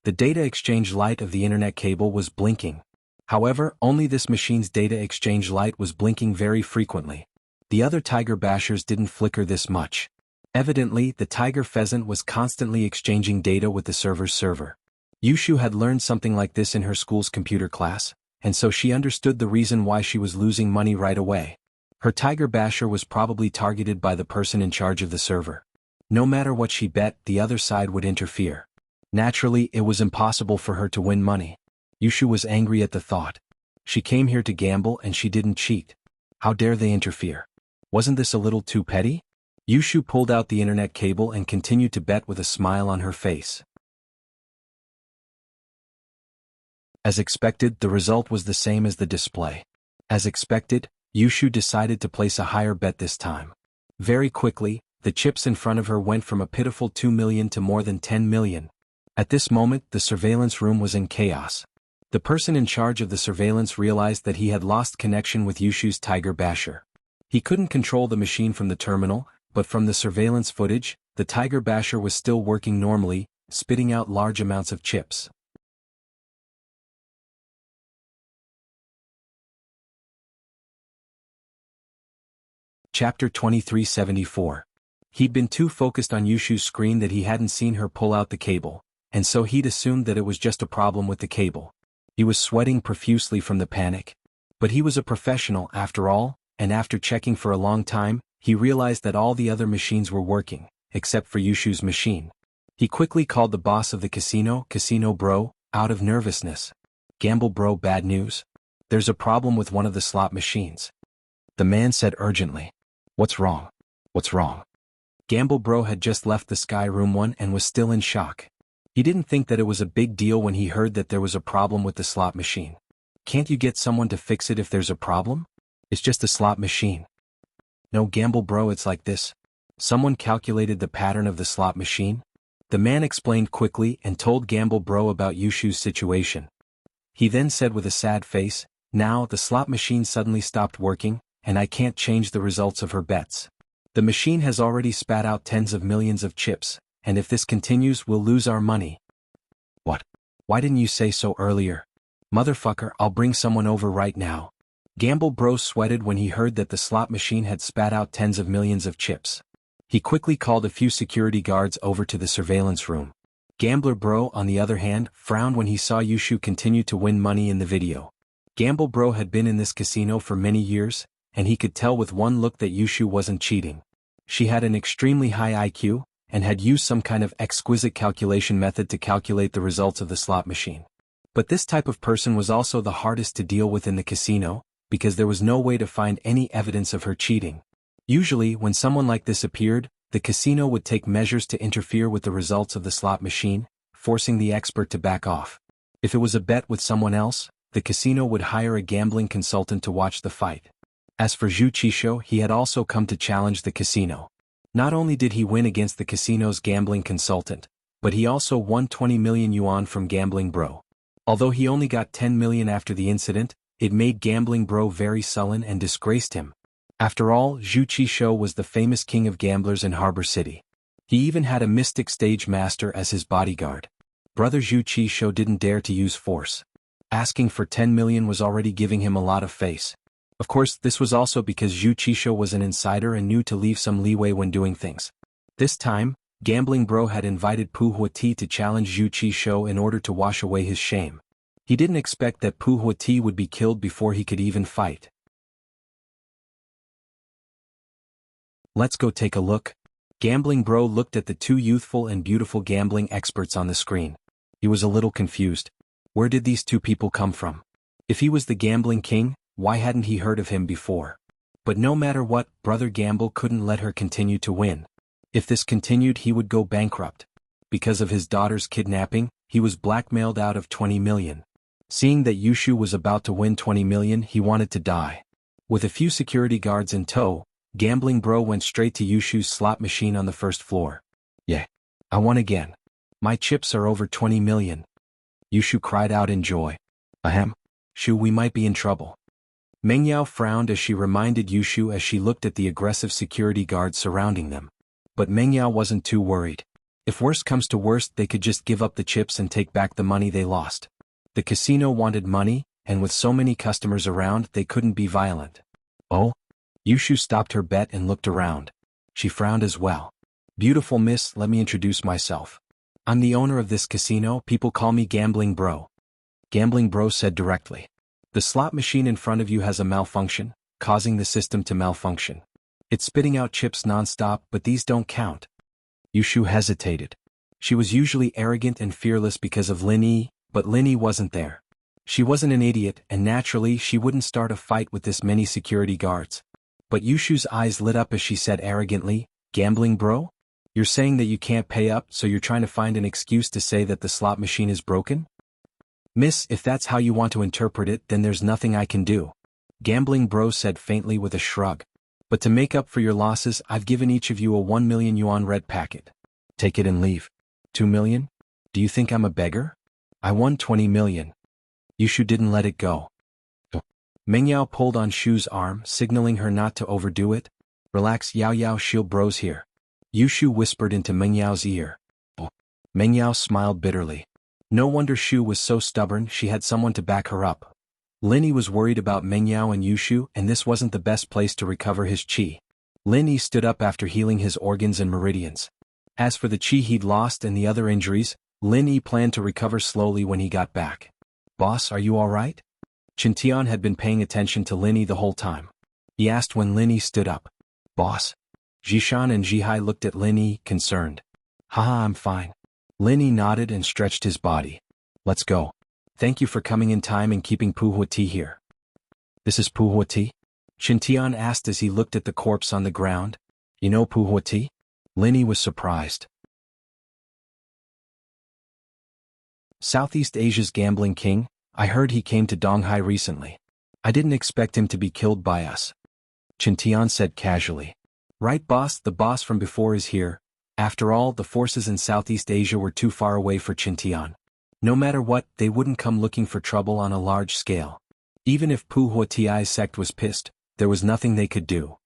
The data exchange light of the internet cable was blinking. However, only this machine's data exchange light was blinking very frequently. The other tiger bashers didn't flicker this much. Evidently, the tiger pheasant was constantly exchanging data with the server's server. Yushu had learned something like this in her school's computer class, and so she understood the reason why she was losing money right away. Her tiger basher was probably targeted by the person in charge of the server. No matter what she bet, the other side would interfere. Naturally, it was impossible for her to win money. Yushu was angry at the thought. She came here to gamble and she didn't cheat. How dare they interfere? Wasn't this a little too petty? Yushu pulled out the internet cable and continued to bet with a smile on her face. As expected, the result was the same as the display. As expected, Yushu decided to place a higher bet this time. Very quickly, the chips in front of her went from a pitiful 2 million to more than 10 million. At this moment, the surveillance room was in chaos. The person in charge of the surveillance realized that he had lost connection with Yushu's tiger basher. He couldn't control the machine from the terminal, but from the surveillance footage, the tiger basher was still working normally, spitting out large amounts of chips. Chapter 2374. He'd been too focused on Yushu's screen that he hadn't seen her pull out the cable, and so he'd assumed that it was just a problem with the cable. He was sweating profusely from the panic. But he was a professional after all, and after checking for a long time, he realized that all the other machines were working, except for Yushu's machine. He quickly called the boss of the casino, "Casino bro," out of nervousness. "Gamble bro, bad news. There's a problem with one of the slot machines." The man said urgently. "What's wrong?" What's wrong? Gamble Bro had just left the Sky Room 1 and was still in shock. He didn't think that it was a big deal when he heard that there was a problem with the slot machine. Can't you get someone to fix it if there's a problem? It's just a slot machine. No, Gamble Bro, it's like this. Someone calculated the pattern of the slot machine. The man explained quickly and told Gamble Bro about Yushu's situation. He then said with a sad face, now the slot machine suddenly stopped working, and I can't change the results of her bets. The machine has already spat out tens of millions of chips, and if this continues we'll lose our money. What? Why didn't you say so earlier? Motherfucker, I'll bring someone over right now. Gamble Bro sweated when he heard that the slot machine had spat out tens of millions of chips. He quickly called a few security guards over to the surveillance room. Gambler Bro, on the other hand, frowned when he saw Yushu continue to win money in the video. Gamble Bro had been in this casino for many years, and he could tell with one look that Yushu wasn't cheating. She had an extremely high IQ, and had used some kind of exquisite calculation method to calculate the results of the slot machine. But this type of person was also the hardest to deal with in the casino, because there was no way to find any evidence of her cheating. Usually, when someone like this appeared, the casino would take measures to interfere with the results of the slot machine, forcing the expert to back off. If it was a bet with someone else, the casino would hire a gambling consultant to watch the fight. As for Zhu Qisho, he had also come to challenge the casino. Not only did he win against the casino's gambling consultant, but he also won 20 million yuan from Gambling Bro. Although he only got 10 million after the incident, it made Gambling Bro very sullen and disgraced him. After all, Zhu Qisho was the famous king of gamblers in Harbor City. He even had a mystic stage master as his bodyguard. Brother Zhu Qisho didn't dare to use force. Asking for 10 million was already giving him a lot of face. Of course, this was also because Zhu Qisho was an insider and knew to leave some leeway when doing things. This time, Gambling Bro had invited Pu Huati to challenge Zhu Qisho in order to wash away his shame. He didn't expect that Pu Huati would be killed before he could even fight. Let's go take a look. Gambling Bro looked at the two youthful and beautiful gambling experts on the screen. He was a little confused. Where did these two people come from? If he was the gambling king, why hadn't he heard of him before? But no matter what, Brother Gamble couldn't let her continue to win. If this continued, he would go bankrupt. Because of his daughter's kidnapping, he was blackmailed out of 20 million. Seeing that Yushu was about to win 20 million, he wanted to die. With a few security guards in tow, Gambling Bro went straight to Yushu's slot machine on the first floor. Yeah, I won again. My chips are over 20 million. Yushu cried out in joy. Ahem. Shu, we might be in trouble. Mengyao frowned as she reminded Yushu as she looked at the aggressive security guards surrounding them. But Mengyao wasn't too worried. If worst comes to worst, they could just give up the chips and take back the money they lost. The casino wanted money, and with so many customers around, they couldn't be violent. Oh? Yushu stopped her bet and looked around. She frowned as well. Beautiful miss, let me introduce myself. I'm the owner of this casino, people call me Gambling Bro. Gambling Bro said directly. The slot machine in front of you has a malfunction, causing the system to malfunction. It's spitting out chips non-stop, but these don't count. Yushu hesitated. She was usually arrogant and fearless because of Lin Yi, but Lin Yi wasn't there. She wasn't an idiot, and naturally she wouldn't start a fight with this many security guards. But Yushu's eyes lit up as she said arrogantly, Gambling Bro? You're saying that you can't pay up, so you're trying to find an excuse to say that the slot machine is broken? Miss, if that's how you want to interpret it, then there's nothing I can do. Gambling Bro said faintly with a shrug. But to make up for your losses, I've given each of you a 1 million yuan red packet. Take it and leave. 2 million? Do you think I'm a beggar? I won 20 million. Yushu didn't let it go. Mengyao pulled on Shu's arm, signaling her not to overdo it. Relax, Yao Yao, Shield Bro's here. Yushu whispered into Mengyao's ear. Mengyao smiled bitterly. No wonder Shu was so stubborn, she had someone to back her up. Lin Yi was worried about Mengyao and Yushu, and this wasn't the best place to recover his qi. Lin Yi stood up after healing his organs and meridians. As for the qi he'd lost and the other injuries, Lin Yi planned to recover slowly when he got back. Boss, are you alright? Chintian had been paying attention to Lin Yi the whole time. He asked when Lin Yi stood up. Boss. Jishan and Jihai looked at Lin Yi, concerned. Haha, I'm fine. Lin Yi nodded and stretched his body. Let's go. Thank you for coming in time and keeping Pu Huati here. This is Pu Huati? Chintian asked as he looked at the corpse on the ground. You know Puhuati? Linny was surprised. Southeast Asia's gambling king, I heard he came to Donghai recently. I didn't expect him to be killed by us. Chintian said casually. Right boss, the boss from before is here. After all, the forces in Southeast Asia were too far away for Chintian. No matter what, they wouldn't come looking for trouble on a large scale. Even if Puhuati's sect was pissed, there was nothing they could do.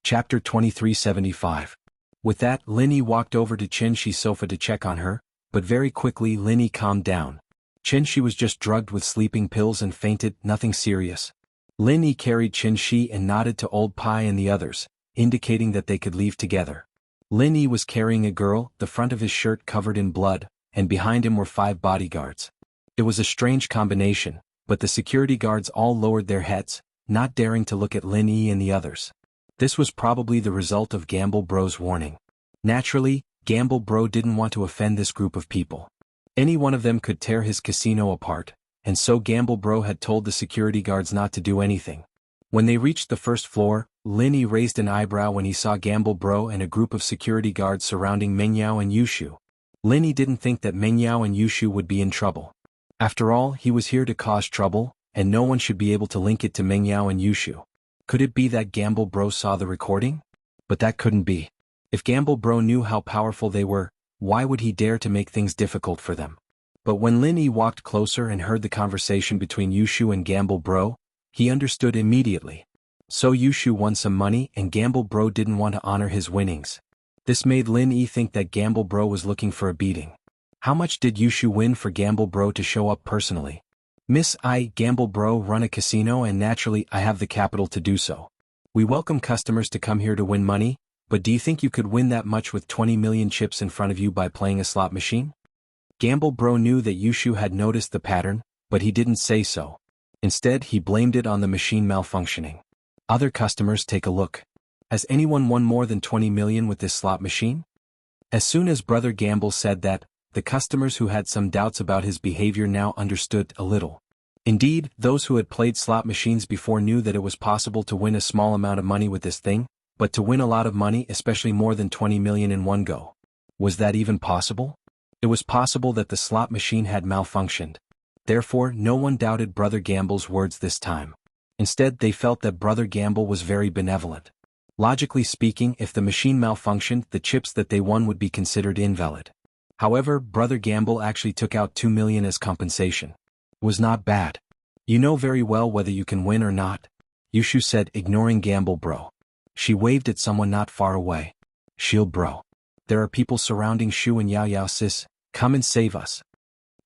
Chapter 2375. With that, Linny walked over to Chin Shi's sofa to check on her, but very quickly Linny calmed down. Chin Shi was just drugged with sleeping pills and fainted, nothing serious. Linny carried Chin Shi and nodded to Old Pai and the others, indicating that they could leave together. Linny was carrying a girl, the front of his shirt covered in blood, and behind him were 5 bodyguards. It was a strange combination, but the security guards all lowered their heads, not daring to look at Linny and the others. This was probably the result of Gamble Bro's warning. Naturally, Gamble Bro didn't want to offend this group of people. Any one of them could tear his casino apart, and so Gamble Bro had told the security guards not to do anything. When they reached the first floor, Linny raised an eyebrow when he saw Gamble Bro and a group of security guards surrounding Mengyao and Yushu. Linny didn't think that Mengyao and Yushu would be in trouble. After all, he was here to cause trouble, and no one should be able to link it to Mengyao and Yushu. Could it be that Gamble Bro saw the recording? But that couldn't be. If Gamble Bro knew how powerful they were, why would he dare to make things difficult for them? But when Linny walked closer and heard the conversation between Yushu and Gamble Bro, he understood immediately. So Yushu won some money and Gamble Bro didn't want to honor his winnings. This made Linny think that Gamble Bro was looking for a beating. How much did Yushu win for Gamble Bro to show up personally? Miss I, Gamble Bro, run a casino and naturally I have the capital to do so. We welcome customers to come here to win money, but do you think you could win that much with 20 million chips in front of you by playing a slot machine? Gamble Bro knew that Yushu had noticed the pattern, but he didn't say so. Instead, he blamed it on the machine malfunctioning. Other customers, take a look. Has anyone won more than 20 million with this slot machine? As soon as Brother Gamble said that, the customers who had some doubts about his behavior now understood a little. Indeed, those who had played slot machines before knew that it was possible to win a small amount of money with this thing, but to win a lot of money, especially more than 20 million in one go. Was that even possible? It was possible that the slot machine had malfunctioned. Therefore, no one doubted Brother Gamble's words this time. Instead, they felt that Brother Gamble was very benevolent. Logically speaking, if the machine malfunctioned, the chips that they won would be considered invalid. However, Brother Gamble actually took out 2 million as compensation. It was not bad. You know very well whether you can win or not, Yushu said, ignoring Gamble Bro. She waved at someone not far away. Shield Bro. There are people surrounding Shu and Yao Yao sis, come and save us.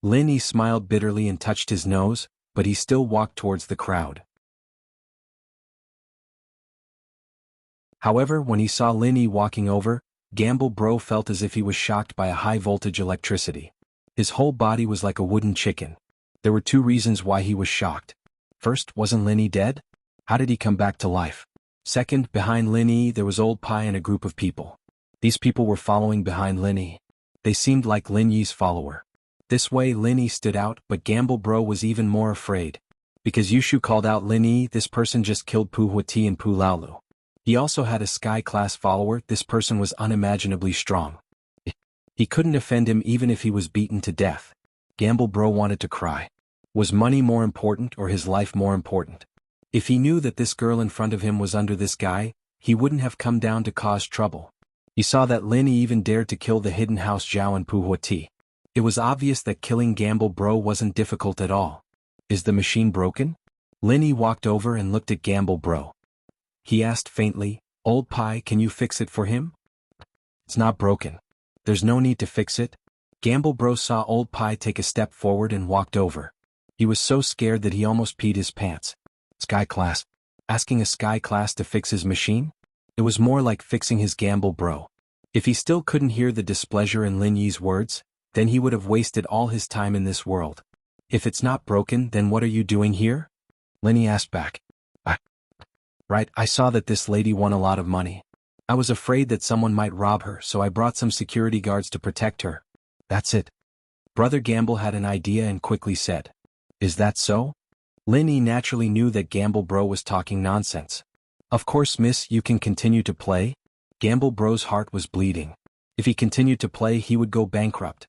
Linny smiled bitterly and touched his nose, but he still walked towards the crowd. However, when he saw Linny walking over, Gamble Bro felt as if he was shocked by a high-voltage electricity. His whole body was like a wooden chicken. There were 2 reasons why he was shocked. First, wasn't Linny dead? How did he come back to life? Second, behind Linny there was Old Pai and a group of people. These people were following behind Linny. They seemed like Lin Yi's follower. This way Linny stood out, but Gamble Bro was even more afraid. Because Yushu called out Linny, this person just killed Pu Huati and Pu Laolu. He also had a sky-class follower, this person was unimaginably strong. He couldn't offend him even if he was beaten to death. Gamble Bro wanted to cry. Was money more important or his life more important? If he knew that this girl in front of him was under this guy, he wouldn't have come down to cause trouble. He saw that Linny even dared to kill the hidden house Zhao and Pu Huati. It was obvious that killing Gamble Bro wasn't difficult at all. Is the machine broken? Linny walked over and looked at Gamble Bro. He asked faintly, Old Pai, can you fix it for him? It's not broken. There's no need to fix it. Gamble Bro saw Old Pai take a step forward and walked over. He was so scared that he almost peed his pants. Sky Class. Asking a Sky Class to fix his machine? It was more like fixing his Gamble Bro. If he still couldn't hear the displeasure in Lin Yi's words, then he would have wasted all his time in this world. If it's not broken, then what are you doing here? Linny asked back. Right, I saw that this lady won a lot of money. I was afraid that someone might rob her, so I brought some security guards to protect her. That's it. Brother Gamble had an idea and quickly said, "Is that so?" Lin Yi naturally knew that Gamble Bro was talking nonsense. "Of course, miss, you can continue to play." Gamble Bro's heart was bleeding. If he continued to play, he would go bankrupt.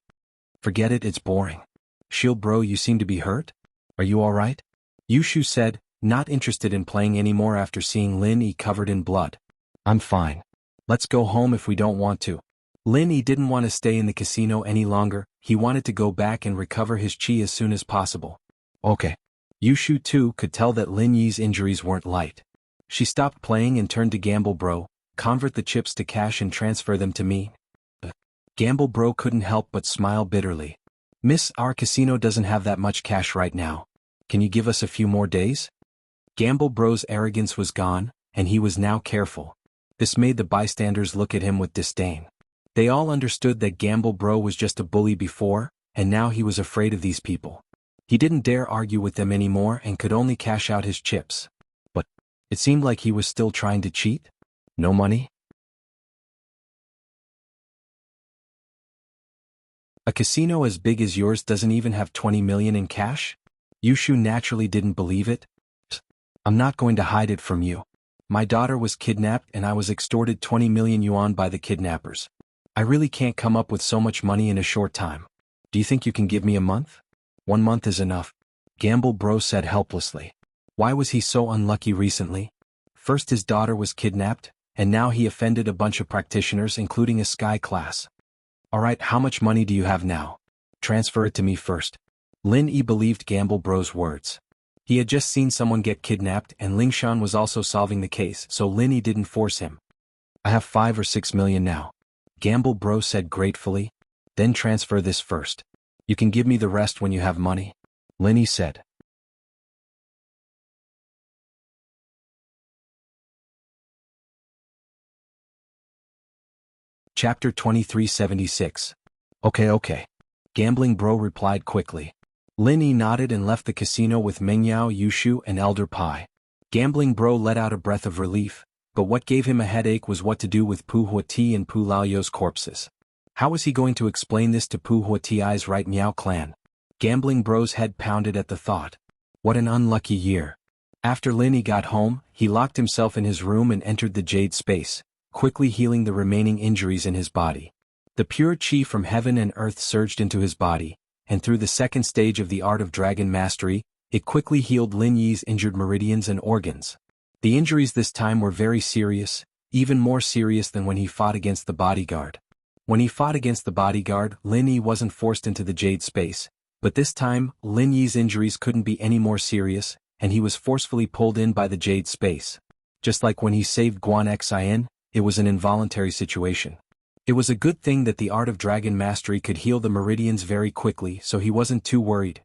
"Forget it, it's boring." "Shield Bro, you seem to be hurt? Are you alright?" Yushu said, not interested in playing anymore after seeing Lin Yi covered in blood. "I'm fine. Let's go home if we don't want to." Lin Yi didn't want to stay in the casino any longer, he wanted to go back and recover his chi as soon as possible. "Okay." Yushu too could tell that Lin Yi's injuries weren't light. She stopped playing and turned to Gamble Bro, "Convert the chips to cash and transfer them to me." Gamble Bro couldn't help but smile bitterly. "Miss, our casino doesn't have that much cash right now. Can you give us a few more days?" Gamble Bro's arrogance was gone, and he was now careful. This made the bystanders look at him with disdain. They all understood that Gamble Bro was just a bully before, and now he was afraid of these people. He didn't dare argue with them anymore and could only cash out his chips. But it seemed like he was still trying to cheat. No money? A casino as big as yours doesn't even have 20 million in cash? Yushu naturally didn't believe it. "I'm not going to hide it from you. My daughter was kidnapped and I was extorted 20 million yuan by the kidnappers. I really can't come up with so much money in a short time. Do you think you can give me a month?" "1 month is enough," Gamble Bro said helplessly. Why was he so unlucky recently? First his daughter was kidnapped, and now he offended a bunch of practitioners including a sky class. "Alright, how much money do you have now? Transfer it to me first." Lin Yi believed Gamble Bro's words. He had just seen someone get kidnapped and Lingshan was also solving the case, so Lin Yi didn't force him. "I have 5 or 6 million now," Gamble Bro said gratefully. "Then transfer this first. You can give me the rest when you have money," Lin Yi said. Chapter 2376. Okay. Gambling Bro replied quickly. Lin Yi nodded and left the casino with Mengyao, Yushu, and Elder Pai. Gambling Bro let out a breath of relief, but what gave him a headache was what to do with Pu Huati and Pu Laoyo's corpses. How was he going to explain this to Pu Huati's right Miao clan? Gambling Bro's head pounded at the thought. What an unlucky year. After Lin Yi got home, he locked himself in his room and entered the jade space, quickly healing the remaining injuries in his body. The pure chi from heaven and earth surged into his body, and through the second stage of the art of dragon mastery, it quickly healed Lin Yi's injured meridians and organs. The injuries this time were very serious, even more serious than when he fought against the bodyguard. When he fought against the bodyguard, Lin Yi wasn't forced into the jade space, but this time, Lin Yi's injuries couldn't be any more serious, and he was forcefully pulled in by the jade space. Just like when he saved Guan Xian, it was an involuntary situation. It was a good thing that the art of dragon mastery could heal the meridians very quickly, so he wasn't too worried.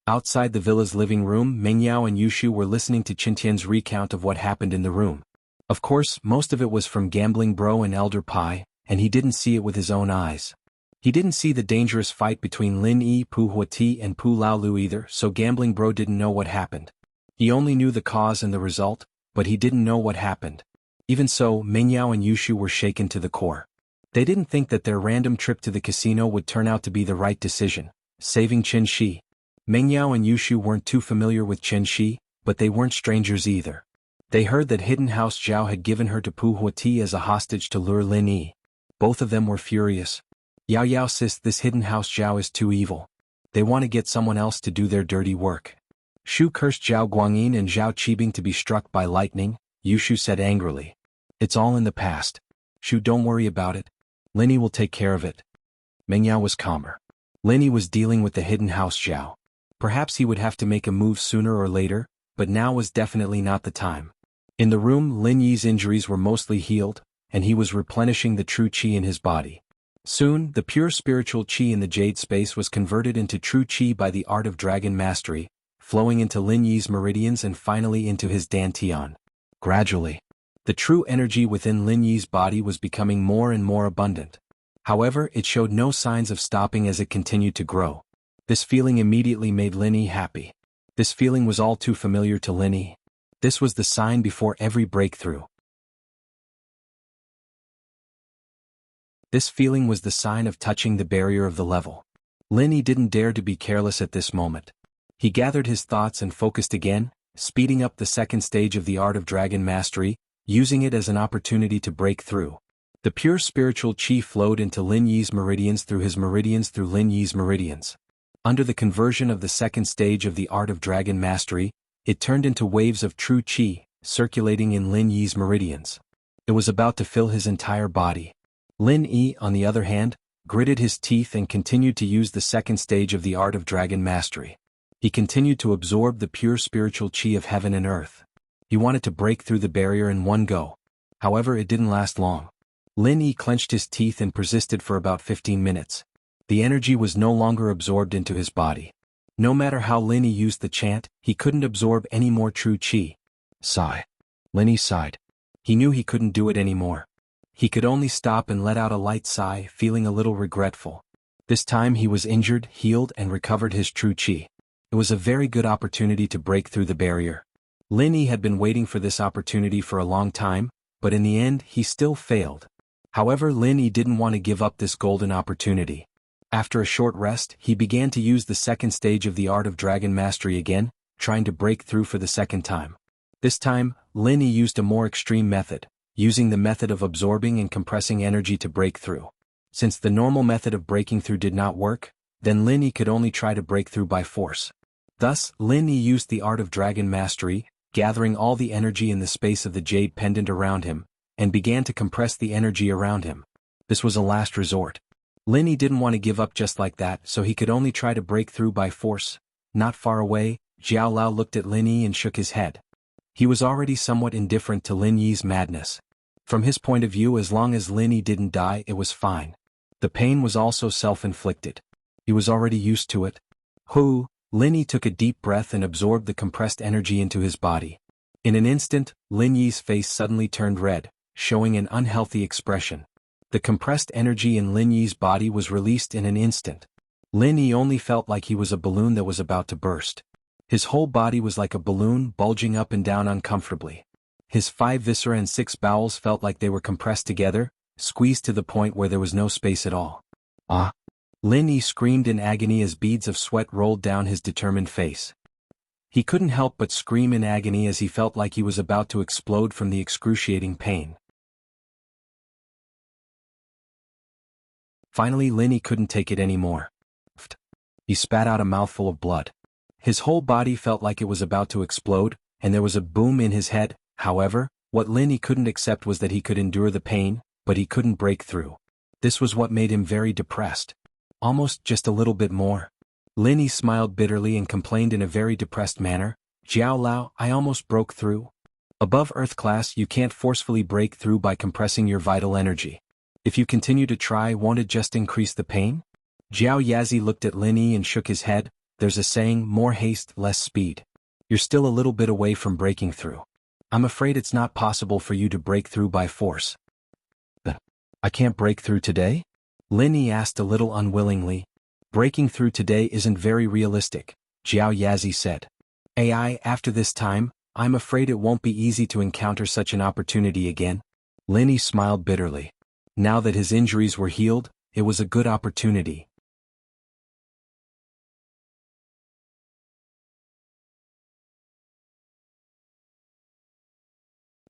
Outside the villa's living room, Mengyao and Yushu were listening to Qintian's recount of what happened in the room. Of course, most of it was from Gambling Bro and Elder Pai, and he didn't see it with his own eyes. He didn't see the dangerous fight between Lin Yi, Pu Huati, and Pu Laolu either, so Gambling Bro didn't know what happened. He only knew the cause and the result, but he didn't know what happened. Even so, Mengyao and Yushu were shaken to the core. They didn't think that their random trip to the casino would turn out to be the right decision, saving Qin Shi. Mengyao and Yushu weren't too familiar with Qin Shi, but they weren't strangers either. They heard that Hidden House Zhao had given her to Pu Huati as a hostage to lure Lin Yi. Both of them were furious. Yao sis, this Hidden House Zhao is too evil. They want to get someone else to do their dirty work. Shu cursed Zhao Guangyin and Zhao Qibing to be struck by lightning, Yushu said angrily. It's all in the past. Shu, don't worry about it. Lin Yi will take care of it. Mengyao was calmer. Lin Yi was dealing with the Hidden House Zhao. Perhaps he would have to make a move sooner or later, but now was definitely not the time. In the room, Lin Yi's injuries were mostly healed, and he was replenishing the true qi in his body. Soon, the pure spiritual qi in the jade space was converted into true qi by the art of dragon mastery, flowing into Lin Yi's meridians and finally into his dantian. Gradually, the true energy within Lin Yi's body was becoming more and more abundant. However, it showed no signs of stopping as it continued to grow. This feeling immediately made Lin Yi happy. This feeling was all too familiar to Lin Yi. This was the sign before every breakthrough. This feeling was the sign of touching the barrier of the level. Lin Yi didn't dare to be careless at this moment. He gathered his thoughts and focused again, speeding up the second stage of the art of dragon mastery, using it as an opportunity to break through. The pure spiritual qi flowed into Lin Yi's meridians through his meridians through Lin Yi's meridians. Under the conversion of the second stage of the art of dragon mastery, it turned into waves of true qi, circulating in Lin Yi's meridians. It was about to fill his entire body. Lin Yi, on the other hand, gritted his teeth and continued to use the second stage of the art of dragon mastery. He continued to absorb the pure spiritual qi of heaven and earth. He wanted to break through the barrier in one go. However, it didn't last long. Lin Yi clenched his teeth and persisted for about 15 minutes. The energy was no longer absorbed into his body. No matter how Lin Yi used the chant, he couldn't absorb any more true qi. Sigh. Lin Yi sighed. He knew he couldn't do it anymore. He could only stop and let out a light sigh, feeling a little regretful. This time he was injured, healed, and recovered his true qi. It was a very good opportunity to break through the barrier. Lin Yi had been waiting for this opportunity for a long time, but in the end he still failed. However, Lin Yi didn't want to give up this golden opportunity. After a short rest, he began to use the second stage of the art of dragon mastery again, trying to break through for the second time. This time, Lin Yi used a more extreme method, using the method of absorbing and compressing energy to break through. Since the normal method of breaking through did not work, then Lin Yi could only try to break through by force. Thus, Lin Yi used the art of dragon mastery, gathering all the energy in the space of the jade pendant around him, and began to compress the energy around him. This was a last resort. Lin Yi didn't want to give up just like that, so he could only try to break through by force. Not far away, Jiao Lao looked at Lin Yi and shook his head. He was already somewhat indifferent to Lin Yi's madness. From his point of view, as long as Lin Yi didn't die, it was fine. The pain was also self-inflicted. He was already used to it. Lin Yi took a deep breath and absorbed the compressed energy into his body. In an instant, Lin Yi's face suddenly turned red, showing an unhealthy expression. The compressed energy in Lin Yi's body was released in an instant. Lin Yi only felt like he was a balloon that was about to burst. His whole body was like a balloon bulging up and down uncomfortably. His 5 viscera and 6 bowels felt like they were compressed together, squeezed to the point where there was no space at all. Ah! Lin Yi screamed in agony as beads of sweat rolled down his determined face. He couldn't help but scream in agony as he felt like he was about to explode from the excruciating pain. Finally, Lin Yi couldn't take it anymore. He spat out a mouthful of blood. His whole body felt like it was about to explode, and there was a boom in his head. However, what Lin Yi couldn't accept was that he could endure the pain, but he couldn't break through. This was what made him very depressed. Almost just a little bit more. Lin Yi smiled bitterly and complained in a very depressed manner, "Jiao Lao, I almost broke through. Above Earth class, you can't forcefully break through by compressing your vital energy. If you continue to try, won't it just increase the pain?" Jiao Yazi looked at Lin Yi and shook his head. "There's a saying, more haste, less speed. You're still a little bit away from breaking through. I'm afraid it's not possible for you to break through by force." "I can't break through today?" Lin Yi asked a little unwillingly. "Breaking through today isn't very realistic," Jiao Yazi said. After this time, I'm afraid it won't be easy to encounter such an opportunity again." Lin Yi smiled bitterly. Now that his injuries were healed, it was a good opportunity.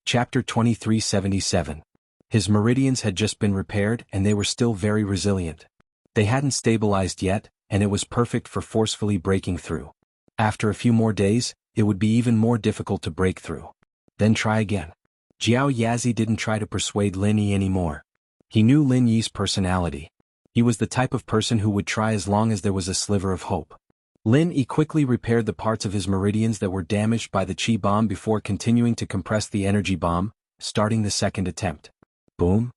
Chapter 2377. His meridians had just been repaired and they were still very resilient. They hadn't stabilized yet, and it was perfect for forcefully breaking through. After a few more days, it would be even more difficult to break through. Then try again. Jiao Yazi didn't try to persuade Lin Yi anymore. He knew Lin Yi's personality. He was the type of person who would try as long as there was a sliver of hope. Lin Yi quickly repaired the parts of his meridians that were damaged by the qi bomb before continuing to compress the energy bomb, starting the second attempt. Boom.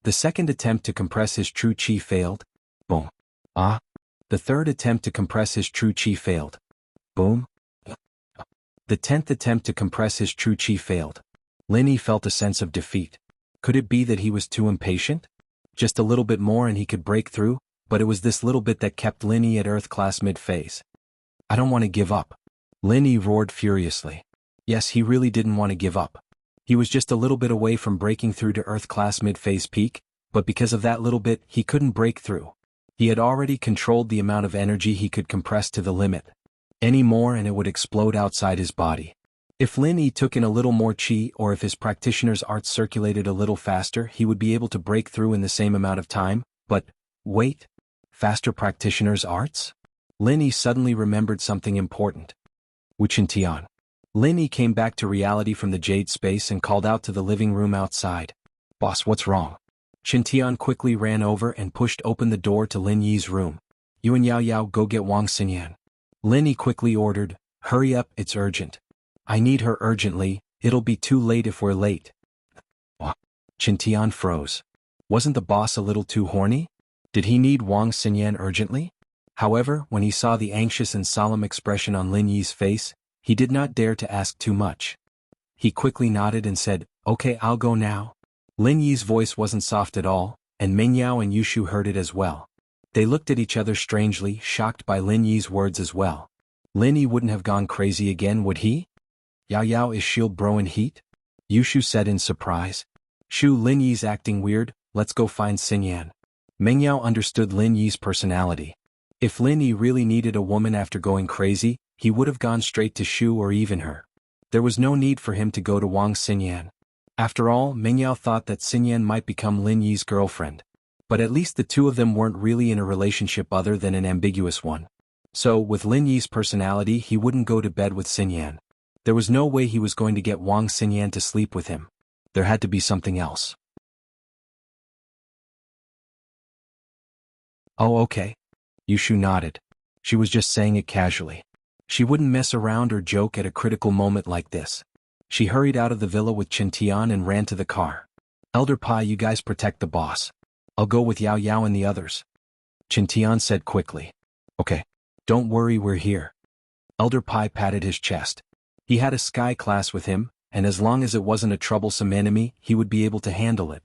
The second attempt to compress his true qi failed. Boom. The third attempt to compress his true qi failed. Boom. The 10th attempt to compress his true qi failed. Lin Yi felt a sense of defeat. Could it be that he was too impatient? Just a little bit more and he could break through, but it was this little bit that kept Lin Yi at Earth class mid-phase. "I don't want to give up." Lin Yi roared furiously. Yes, he really didn't want to give up. He was just a little bit away from breaking through to Earth class mid-phase peak, but because of that little bit, he couldn't break through. He had already controlled the amount of energy he could compress to the limit. Any more and it would explode outside his body. If Lin Yi took in a little more qi or if his practitioner's arts circulated a little faster, he would be able to break through in the same amount of time, but, wait, faster practitioner's arts? Lin Yi suddenly remembered something important. Wuxia. Lin Yi came back to reality from the jade space and called out to the living room outside. Boss, what's wrong? Xintian quickly ran over and pushed open the door to Lin Yi's room. You and Yao Yao go get Wang Xinyan. Lin Yi quickly ordered, hurry up, it's urgent. I need her urgently, it'll be too late if we're late. Xintian froze. Wasn't the boss a little too horny? Did he need Wang Xinyan urgently? However, when he saw the anxious and solemn expression on Lin Yi's face, he did not dare to ask too much. He quickly nodded and said, okay, I'll go now. Lin Yi's voice wasn't soft at all, and Meng Yao and Yushu heard it as well. They looked at each other strangely, shocked by Lin Yi's words as well. Lin Yi wouldn't have gone crazy again, would he? Yao Yao, is shield bro in heat? Yushu said in surprise. Shu, Lin Yi's acting weird, let's go find Xinyan. Meng Yao understood Lin Yi's personality. If Lin Yi really needed a woman after going crazy, he would have gone straight to Shu or even her. There was no need for him to go to Wang Xinyan. After all, Meng Yao thought that Xinyan might become Lin Yi's girlfriend. But at least the two of them weren't really in a relationship other than an ambiguous one. So, with Lin Yi's personality, he wouldn't go to bed with Xinyan. There was no way he was going to get Wang Xinyan to sleep with him. There had to be something else. Oh, okay. Yushu nodded. She was just saying it casually. She wouldn't mess around or joke at a critical moment like this. She hurried out of the villa with Xintian and ran to the car. Elder Pai, you guys protect the boss. I'll go with Yao Yao and the others. Xintian said quickly. Okay. Don't worry, we're here. Elder Pai patted his chest. He had a sky class with him, and as long as it wasn't a troublesome enemy, he would be able to handle it.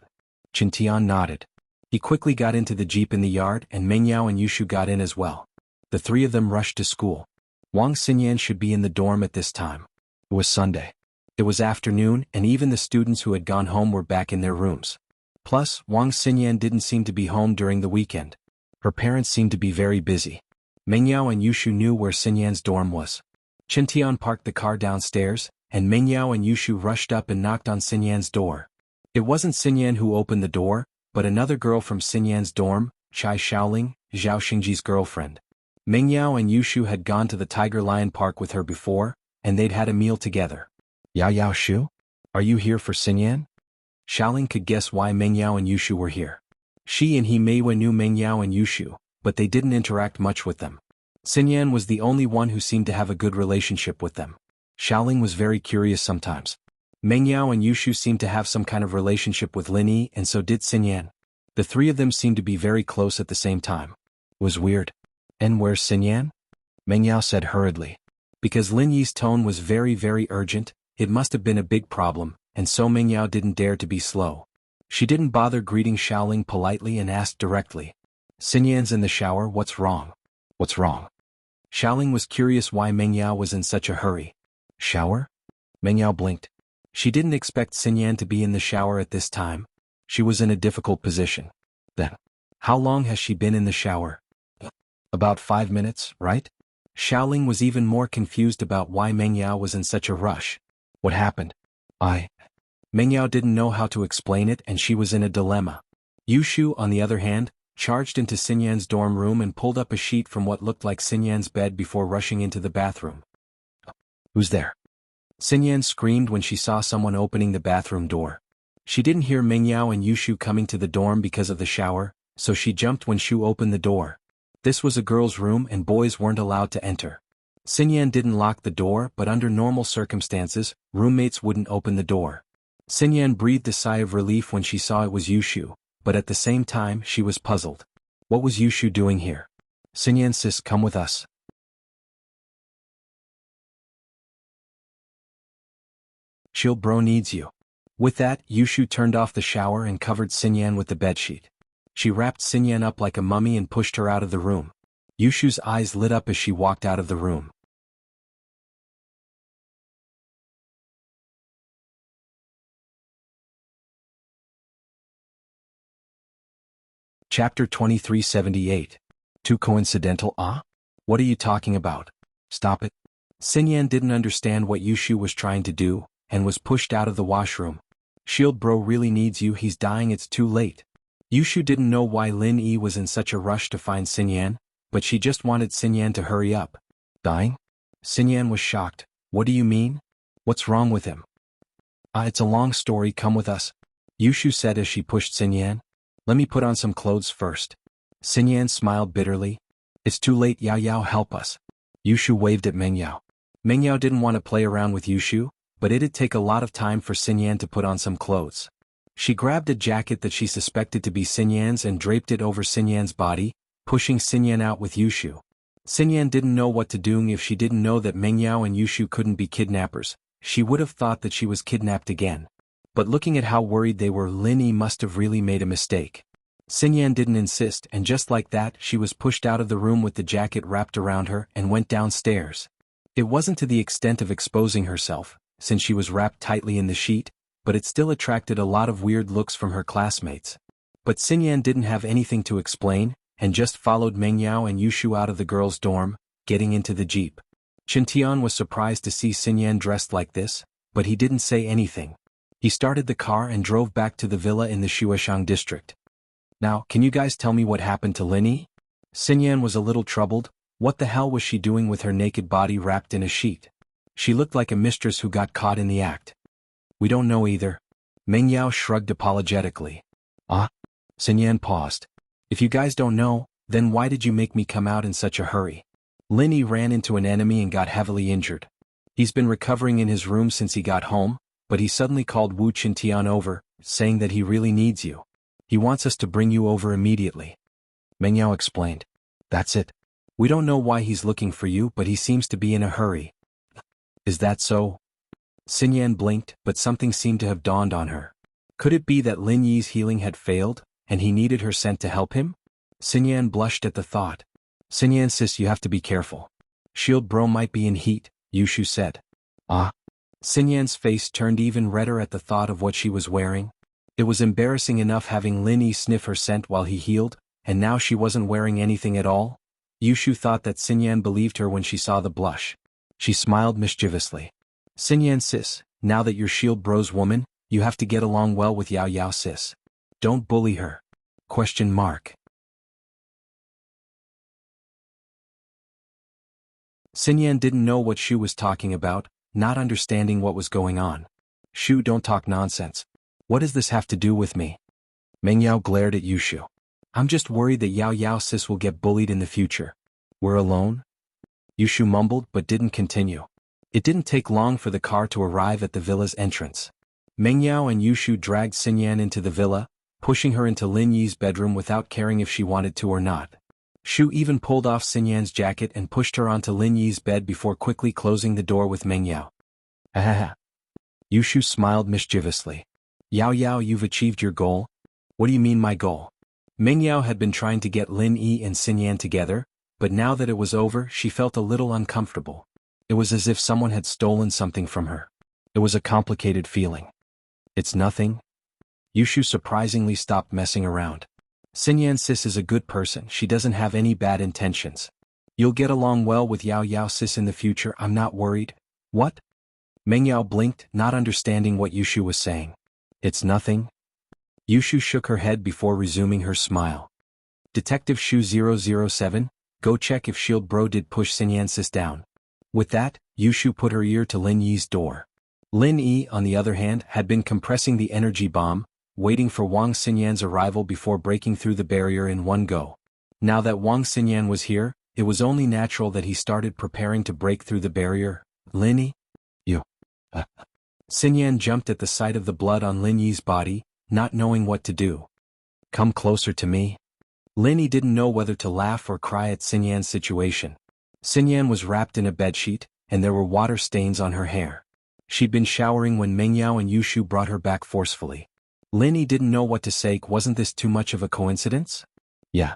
Xintian nodded. He quickly got into the jeep in the yard and Meng Yao and Yushu got in as well. The three of them rushed to school. Wang Xinyan should be in the dorm at this time. It was Sunday. It was afternoon and even the students who had gone home were back in their rooms. Plus, Wang Xinyan didn't seem to be home during the weekend. Her parents seemed to be very busy. Meng Yao and Yushu knew where Xinyan's dorm was. Xintian parked the car downstairs, and Meng Yao and Yushu rushed up and knocked on Xinyan's door. It wasn't Xinyan who opened the door, but another girl from Xinyan's dorm, Chai Xiaoling, Zhao Xingji's girlfriend. Meng Yao and Yushu had gone to the Tiger Lion Park with her before, and they'd had a meal together. Yao Yao Shu? Are you here for Xinyan? Xiaoling could guess why Meng Yao and Yushu were here. She and he Meiwa knew Meng Yao and Yushu, but they didn't interact much with them. Xinyan was the only one who seemed to have a good relationship with them. Xiaoling was very curious sometimes. Meng Yao and Yushu seemed to have some kind of relationship with Lin Yi and so did Xinyan. The three of them seemed to be very close at the same time. It was weird. And where's Xinyan? Meng Yao said hurriedly. Because Lin Yi's tone was very, very urgent, it must have been a big problem, and so Meng Yao didn't dare to be slow. She didn't bother greeting Xiaoling politely and asked directly. Xinyan's in the shower, what's wrong? What's wrong? Xiaoling was curious why Meng Yao was in such a hurry. Shower? Meng Yao blinked. She didn't expect Xinyan to be in the shower at this time. She was in a difficult position. Then, how long has she been in the shower? About 5 minutes, right? Xiaoling was even more confused about why Meng Yao was in such a rush. What happened? Meng Yao didn't know how to explain it and she was in a dilemma. Yushu, on the other hand, charged into Xinyan's dorm room and pulled up a sheet from what looked like Xinyan's bed before rushing into the bathroom. Who's there? Xinyan screamed when she saw someone opening the bathroom door. She didn't hear Meng Yao and Yushu coming to the dorm because of the shower, so she jumped when Shu opened the door. This was a girl's room and boys weren't allowed to enter. Xinyan didn't lock the door, but under normal circumstances, roommates wouldn't open the door. Xinyan breathed a sigh of relief when she saw it was Yushu, but at the same time she was puzzled. What was Yushu doing here? Xinyan sis, come with us. Shield bro needs you. With that, Yushu turned off the shower and covered Xinyan with the bedsheet. She wrapped Xinyan up like a mummy and pushed her out of the room. Yushu's eyes lit up as she walked out of the room. Chapter 2378. Too coincidental, ah? What are you talking about? Stop it. Xinyan didn't understand what Yushu was trying to do, and was pushed out of the washroom. Shield bro really needs you, he's dying, it's too late. Yushu didn't know why Lin Yi was in such a rush to find Xinyan, but she just wanted Xinyan to hurry up. Dying? Xinyan was shocked. What do you mean? What's wrong with him? It's a long story, come with us. Yushu said as she pushed Xinyan. Let me put on some clothes first. Xinyan smiled bitterly. It's too late, Yao Yao, help us. Yushu waved at Meng Yao. Meng Yao didn't want to play around with Yushu, but it'd take a lot of time for Xinyan to put on some clothes. She grabbed a jacket that she suspected to be Xinyan's and draped it over Xinyan's body, pushing Xinyan out with Yushu. Xinyan didn't know what to do. If she didn't know that Meng Yao and Yushu couldn't be kidnappers, she would have thought that she was kidnapped again. But looking at how worried they were, Lin Yi must have really made a mistake. Xinyan didn't insist, and just like that, she was pushed out of the room with the jacket wrapped around her and went downstairs. It wasn't to the extent of exposing herself, since she was wrapped tightly in the sheet, but it still attracted a lot of weird looks from her classmates. But Xinyan didn't have anything to explain, and just followed Meng Yao and Yushu out of the girls' dorm, getting into the jeep. Qintian was surprised to see Xinyan dressed like this, but he didn't say anything. He started the car and drove back to the villa in the Shueshang district. Now, can you guys tell me what happened to Lin Yi? Xinyan was a little troubled. What the hell was she doing with her naked body wrapped in a sheet? She looked like a mistress who got caught in the act. We don't know either. Meng Yao shrugged apologetically. Xinyan paused. If you guys don't know, then why did you make me come out in such a hurry? Lin Yi ran into an enemy and got heavily injured. He's been recovering in his room since he got home, but he suddenly called Wu Qintian over, saying that he really needs you. He wants us to bring you over immediately. Meng Yao explained. That's it. We don't know why he's looking for you, but he seems to be in a hurry. Is that so? Xinyan blinked, but something seemed to have dawned on her. Could it be that Lin Yi's healing had failed, and he needed her sent to help him? Xinyan blushed at the thought. Xinyan sis, you have to be careful. Shield bro might be in heat, Yushu said. Xinyan's face turned even redder at the thought of what she was wearing. It was embarrassing enough having Lin Yi sniff her scent while he healed, and now she wasn't wearing anything at all. Yushu thought that Xinyan believed her when she saw the blush. She smiled mischievously. Xinyan sis, now that you're Shield bro's woman, you have to get along well with Yao Yao sis. Don't bully her. ? Xinyan didn't know what Shu was talking about, not understanding what was going on. Shu, don't talk nonsense. What does this have to do with me? Meng Yao glared at Yushu. I'm just worried that Yao Yao sis will get bullied in the future. We're alone? Yushu mumbled but didn't continue. It didn't take long for the car to arrive at the villa's entrance. Meng Yao and Yushu dragged Xinyan into the villa, pushing her into Lin Yi's bedroom without caring if she wanted to or not. Shu even pulled off Xinyan's jacket and pushed her onto Lin Yi's bed before quickly closing the door with Meng Yao. Yushu smiled mischievously. Yao Yao, you've achieved your goal? What do you mean my goal? Meng Yao had been trying to get Lin Yi and Xinyan together, but now that it was over, she felt a little uncomfortable. It was as if someone had stolen something from her. It was a complicated feeling. It's nothing. Yushu surprisingly stopped messing around. Xinyan sis is a good person, she doesn't have any bad intentions. You'll get along well with Yao Yao sis in the future, I'm not worried. What? Meng Yao blinked, not understanding what Yushu was saying. It's nothing. Yushu shook her head before resuming her smile. Detective Shu 007, go check if Shield bro did push Xinyan sis down. With that, Yushu put her ear to Lin Yi's door. Lin Yi, on the other hand, had been compressing the energy bomb, waiting for Wang Xinyan's arrival before breaking through the barrier in one go. Now that Wang Xinyan was here, it was only natural that he started preparing to break through the barrier. Lin Yi? You. Xinyan jumped at the sight of the blood on Lin Yi's body, not knowing what to do. Come closer to me. Lin Yi didn't know whether to laugh or cry at Xinyan's situation. Xinyan was wrapped in a bedsheet, and there were water stains on her hair. She'd been showering when Meng Yao and Yushu brought her back forcefully. Lin Yi didn't know what to say. Wasn't this too much of a coincidence? Yeah.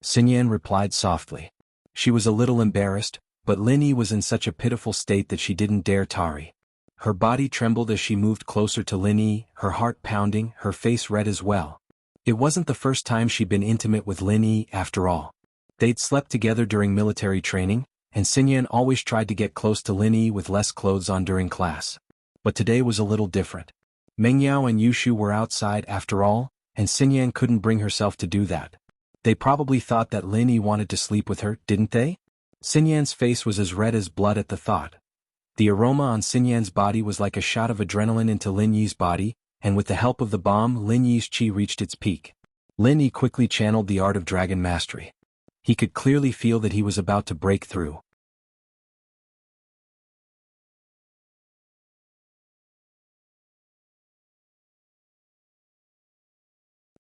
Xinyan replied softly. She was a little embarrassed, but Lin Yi was in such a pitiful state that she didn't dare tarry. Her body trembled as she moved closer to Lin Yi, her heart pounding, her face red as well. It wasn't the first time she'd been intimate with Lin Yi, after all. They'd slept together during military training, and Xinyan always tried to get close to Lin Yi with less clothes on during class. But today was a little different. Meng Yao and Yushu were outside after all, and Xinyan couldn't bring herself to do that. They probably thought that Lin Yi wanted to sleep with her, didn't they? Xinyan's face was as red as blood at the thought. The aroma on Xinyan's body was like a shot of adrenaline into Lin Yi's body, and with the help of the bomb, Lin Yi's qi reached its peak. Lin Yi quickly channeled the art of dragon mastery. He could clearly feel that he was about to break through.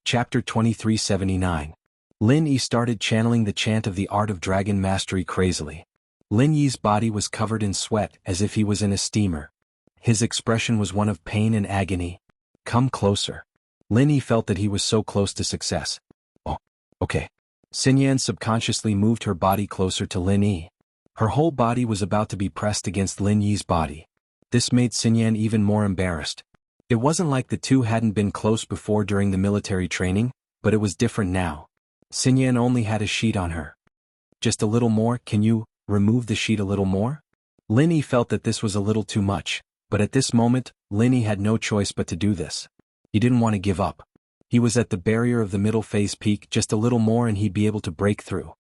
Chapter 2379. Lin Yi started channeling the chant of the art of dragon mastery crazily. Lin Yi's body was covered in sweat as if he was in a steamer. His expression was one of pain and agony. Come closer. Lin Yi felt that he was so close to success. Oh, okay. Xinyan subconsciously moved her body closer to Lin Yi. Her whole body was about to be pressed against Lin Yi's body. This made Xinyan even more embarrassed. It wasn't like the two hadn't been close before during the military training, but it was different now. Xinyan only had a sheet on her. Just a little more, can you remove the sheet a little more? Lin Yi felt that this was a little too much, but at this moment, Lin Yi had no choice but to do this. He didn't want to give up. He was at the barrier of the middle phase peak, just a little more and he'd be able to break through.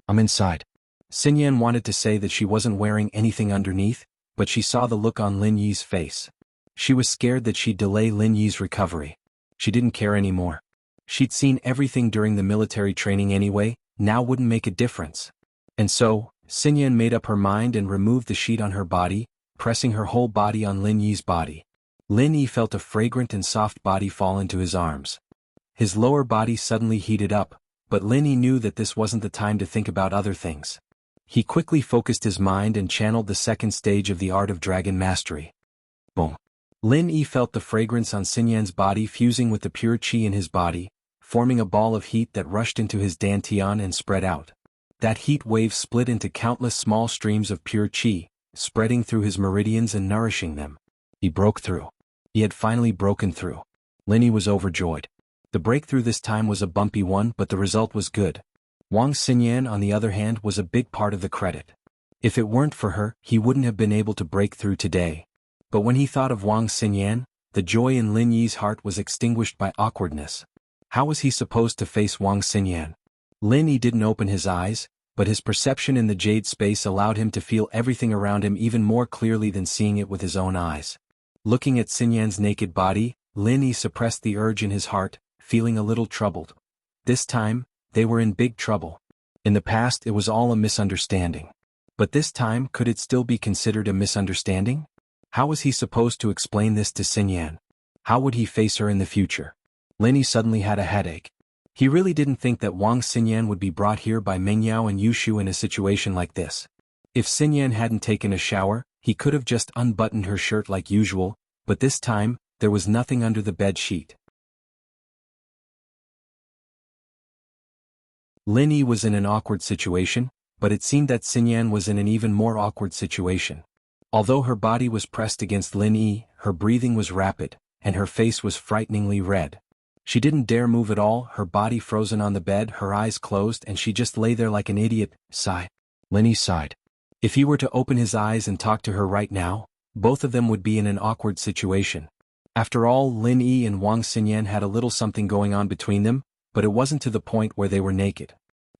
I'm inside. Xinyan wanted to say that she wasn't wearing anything underneath, but she saw the look on Lin Yi's face. She was scared that she'd delay Lin Yi's recovery. She didn't care anymore. She'd seen everything during the military training anyway, now wouldn't make a difference. And so, Xinyan made up her mind and removed the sheet on her body, pressing her whole body on Lin Yi's body. Lin Yi felt a fragrant and soft body fall into his arms. His lower body suddenly heated up, but Lin Yi knew that this wasn't the time to think about other things. He quickly focused his mind and channeled the second stage of the art of dragon mastery. Boom. Lin Yi felt the fragrance on Xinyan's body fusing with the pure qi in his body, forming a ball of heat that rushed into his dantian and spread out. That heat wave split into countless small streams of pure qi, spreading through his meridians and nourishing them. He broke through. He had finally broken through. Lin Yi was overjoyed. The breakthrough this time was a bumpy one, but the result was good. Wang Xinyan, on the other hand, was a big part of the credit. If it weren't for her, he wouldn't have been able to break through today. But when he thought of Wang Xinyan, the joy in Lin Yi's heart was extinguished by awkwardness. How was he supposed to face Wang Xinyan? Lin Yi didn't open his eyes, but his perception in the jade space allowed him to feel everything around him even more clearly than seeing it with his own eyes. Looking at Xinyan's naked body, Lin Yi suppressed the urge in his heart, feeling a little troubled. This time, they were in big trouble. In the past it was all a misunderstanding. But this time, could it still be considered a misunderstanding? How was he supposed to explain this to Xinyan? How would he face her in the future? Lin Yi suddenly had a headache. He really didn't think that Wang Xinyan would be brought here by Meng Yao and Yushu in a situation like this. If Xinyan hadn't taken a shower, he could have just unbuttoned her shirt like usual, but this time, there was nothing under the bed sheet. Lin Yi was in an awkward situation, but it seemed that Xinyan was in an even more awkward situation. Although her body was pressed against Lin Yi, her breathing was rapid, and her face was frighteningly red. She didn't dare move at all, her body frozen on the bed, her eyes closed, and she just lay there like an idiot. Sigh. Lin Yi sighed. If he were to open his eyes and talk to her right now, both of them would be in an awkward situation. After all, Lin Yi and Wang Xinyan had a little something going on between them, but it wasn't to the point where they were naked.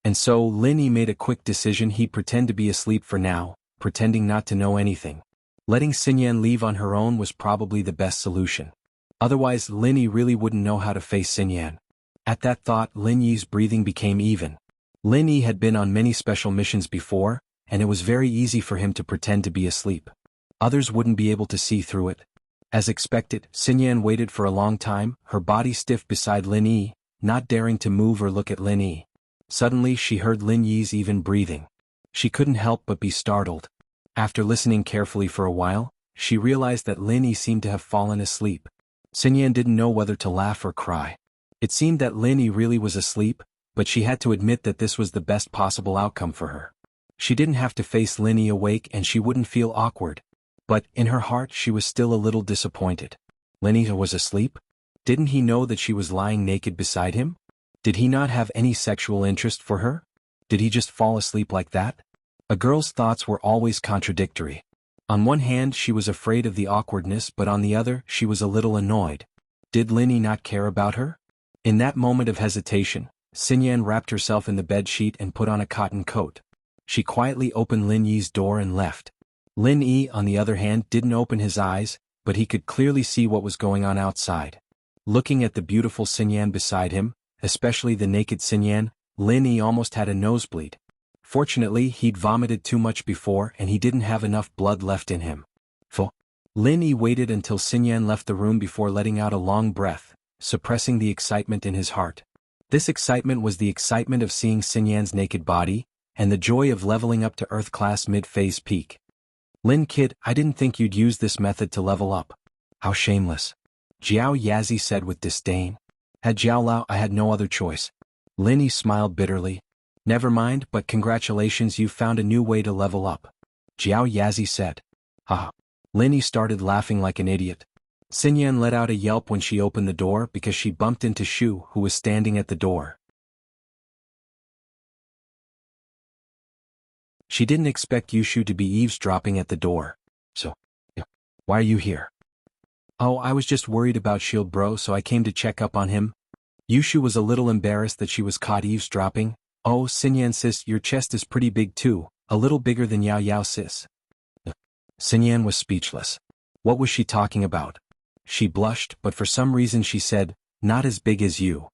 And so, Lin Yi made a quick decision. He'd pretend to be asleep for now, pretending not to know anything. Letting Xinyan leave on her own was probably the best solution. Otherwise, Lin Yi really wouldn't know how to face Xinyan. At that thought, Lin Yi's breathing became even. Lin Yi had been on many special missions before, and it was very easy for him to pretend to be asleep. Others wouldn't be able to see through it. As expected, Xinyan waited for a long time, her body stiff beside Lin Yi, not daring to move or look at Lin Yi. Suddenly she heard Lin Yi's even breathing. She couldn't help but be startled. After listening carefully for a while, she realized that Lin Yi seemed to have fallen asleep. Xinyan didn't know whether to laugh or cry. It seemed that Lin Yi really was asleep, but she had to admit that this was the best possible outcome for her. She didn't have to face Lin Yi awake and she wouldn't feel awkward. But, in her heart, she was still a little disappointed. Lin Yi was asleep? Didn't he know that she was lying naked beside him? Did he not have any sexual interest for her? Did he just fall asleep like that? A girl's thoughts were always contradictory. On one hand she was afraid of the awkwardness, but on the other she was a little annoyed. Did Linny not care about her? In that moment of hesitation, Xinyan wrapped herself in the bed sheet and put on a cotton coat. She quietly opened Lin Yi's door and left. Lin Yi, on the other hand, didn't open his eyes, but he could clearly see what was going on outside. Looking at the beautiful Xinyan beside him, especially the naked Xinyan, Lin Yi almost had a nosebleed. Fortunately, he'd vomited too much before and he didn't have enough blood left in him. Lin Yi waited until Xinyan left the room before letting out a long breath, suppressing the excitement in his heart. This excitement was the excitement of seeing Xinyan's naked body, and the joy of leveling up to Earth-class mid-phase peak. Lin kid, I didn't think you'd use this method to level up. How shameless. Jiao Yazi said with disdain. Had Jiao Lao, I had no other choice. Lin Yi smiled bitterly. Never mind, but congratulations, you've found a new way to level up. Jiao Yazi said. Haha. Lin Yi started laughing like an idiot. Xinyan let out a yelp when she opened the door because she bumped into Shu, who was standing at the door. She didn't expect Yushu to be eavesdropping at the door. So, why are you here? Oh, I was just worried about Shield Bro, so I came to check up on him. Yushu was a little embarrassed that she was caught eavesdropping. Oh, Xinyan sis, your chest is pretty big too, a little bigger than Yao Yao sis. Xinyan was speechless. What was she talking about? She blushed, but for some reason she said, not as big as you.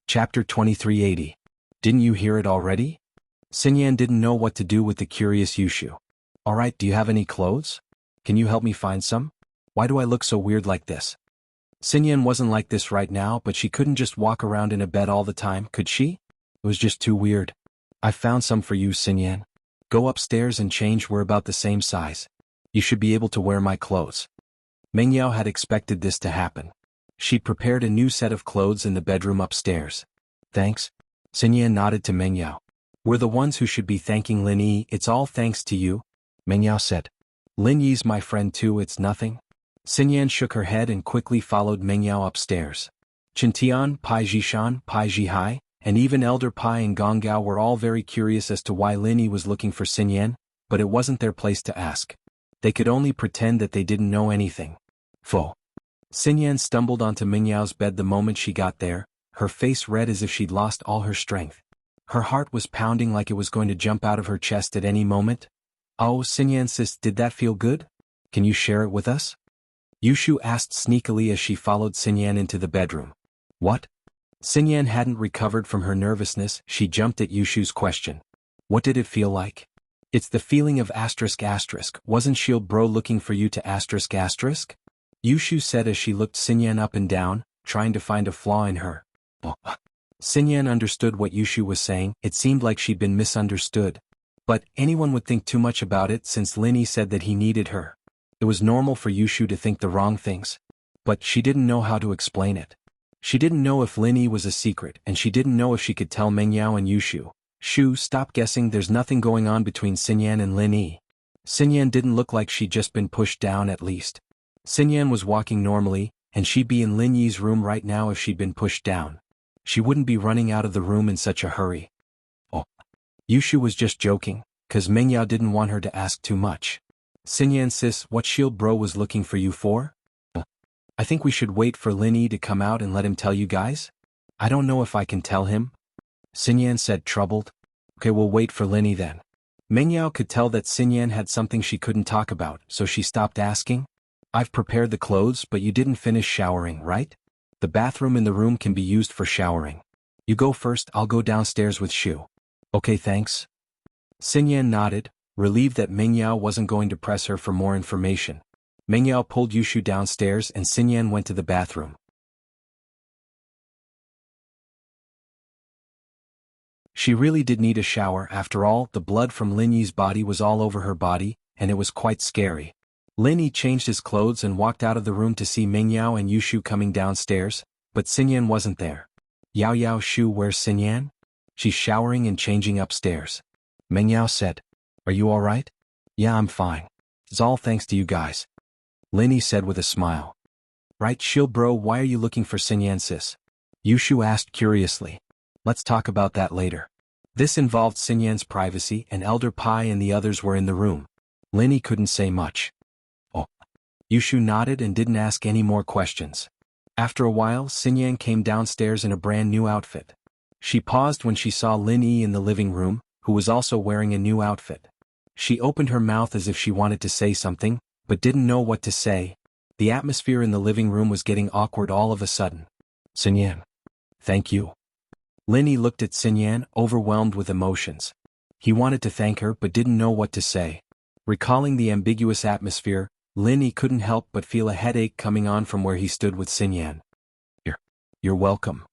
Chapter 2380. Didn't you hear it already? Xinyan didn't know what to do with the curious Yushu. Alright, do you have any clothes? Can you help me find some? Why do I look so weird like this? Xinyan wasn't like this right now, but she couldn't just walk around in a bed all the time, could she? It was just too weird. I found some for you, Xinyan. Go upstairs and change, we're about the same size. You should be able to wear my clothes. Mengyao had expected this to happen. She prepared a new set of clothes in the bedroom upstairs. Thanks. Xinyan nodded to Mengyao. We're the ones who should be thanking Lin Yi, it's all thanks to you. Mengyao said. Lin Yi's my friend too, it's nothing. Xinyan shook her head and quickly followed Mengyao upstairs. Chintian, Pai Jishan, Pai Jihai, and even Elder Pai and Gonggao were all very curious as to why Lin Yi was looking for Xinyan, but it wasn't their place to ask. They could only pretend that they didn't know anything. Xinyan stumbled onto Mingyao's bed the moment she got there, her face red as if she'd lost all her strength. Her heart was pounding like it was going to jump out of her chest at any moment. Oh, Xinyan sis, did that feel good? Can you share it with us? Yushu asked sneakily as she followed Xinyan into the bedroom. What? Xinyan hadn't recovered from her nervousness, she jumped at Yushu's question. What did it feel like? It's the feeling of ***. Wasn't Shield Bro looking for you to ***? Yushu said as she looked Xinyan up and down, trying to find a flaw in her. Xinyan understood what Yushu was saying, it seemed like she'd been misunderstood. But anyone would think too much about it since Lin Yi said that he needed her. It was normal for Yushu to think the wrong things. But she didn't know how to explain it. She didn't know if Lin Yi was a secret, and she didn't know if she could tell Mengyao and Yushu. Shu, stop guessing, there's nothing going on between Xinyan and Lin Yi. Xinyan didn't look like she'd just been pushed down at least. Xinyan was walking normally, and she'd be in Lin Yi's room right now if she'd been pushed down. She wouldn't be running out of the room in such a hurry. Oh. Yushu was just joking, cause Mengyao didn't want her to ask too much. Xinyan sis, what Shield Bro was looking for you for? I think we should wait for Lin Yi to come out and let him tell you guys? I don't know if I can tell him. Xinyan said, troubled. Okay, we'll wait for Lin Yi then. Mengyao could tell that Xinyan had something she couldn't talk about, so she stopped asking. I've prepared the clothes, but you didn't finish showering, right? The bathroom in the room can be used for showering. You go first, I'll go downstairs with Shu. Okay, thanks. Xinyan nodded, relieved that Mengyao wasn't going to press her for more information. Mengyao pulled Yushu downstairs and Xinyan went to the bathroom. She really did need a shower, after all, the blood from Lin Yi's body was all over her body, and it was quite scary. Lin Yi changed his clothes and walked out of the room to see Mengyao and Yushu coming downstairs, but Xinyan wasn't there. Yao Yao Shu, where's Xinyan? She's showering and changing upstairs. Mengyao said. Are you alright? Yeah, I'm fine. It's all thanks to you guys. Lin Yi said with a smile. Right, chill bro, why are you looking for Xinyan sis? Yushu asked curiously. Let's talk about that later. This involved Xinyan's privacy, and Elder Pai and the others were in the room. Lin Yi couldn't say much. Oh. Yushu nodded and didn't ask any more questions. After a while, Xinyan came downstairs in a brand new outfit. She paused when she saw Lin Yi in the living room, who was also wearing a new outfit. She opened her mouth as if she wanted to say something, but didn't know what to say. The atmosphere in the living room was getting awkward all of a sudden. Xinyan. Thank you. Lin Yi looked at Xinyan, overwhelmed with emotions. He wanted to thank her but didn't know what to say. Recalling the ambiguous atmosphere, Lin Yi couldn't help but feel a headache coming on from where he stood with Xinyan. You're welcome.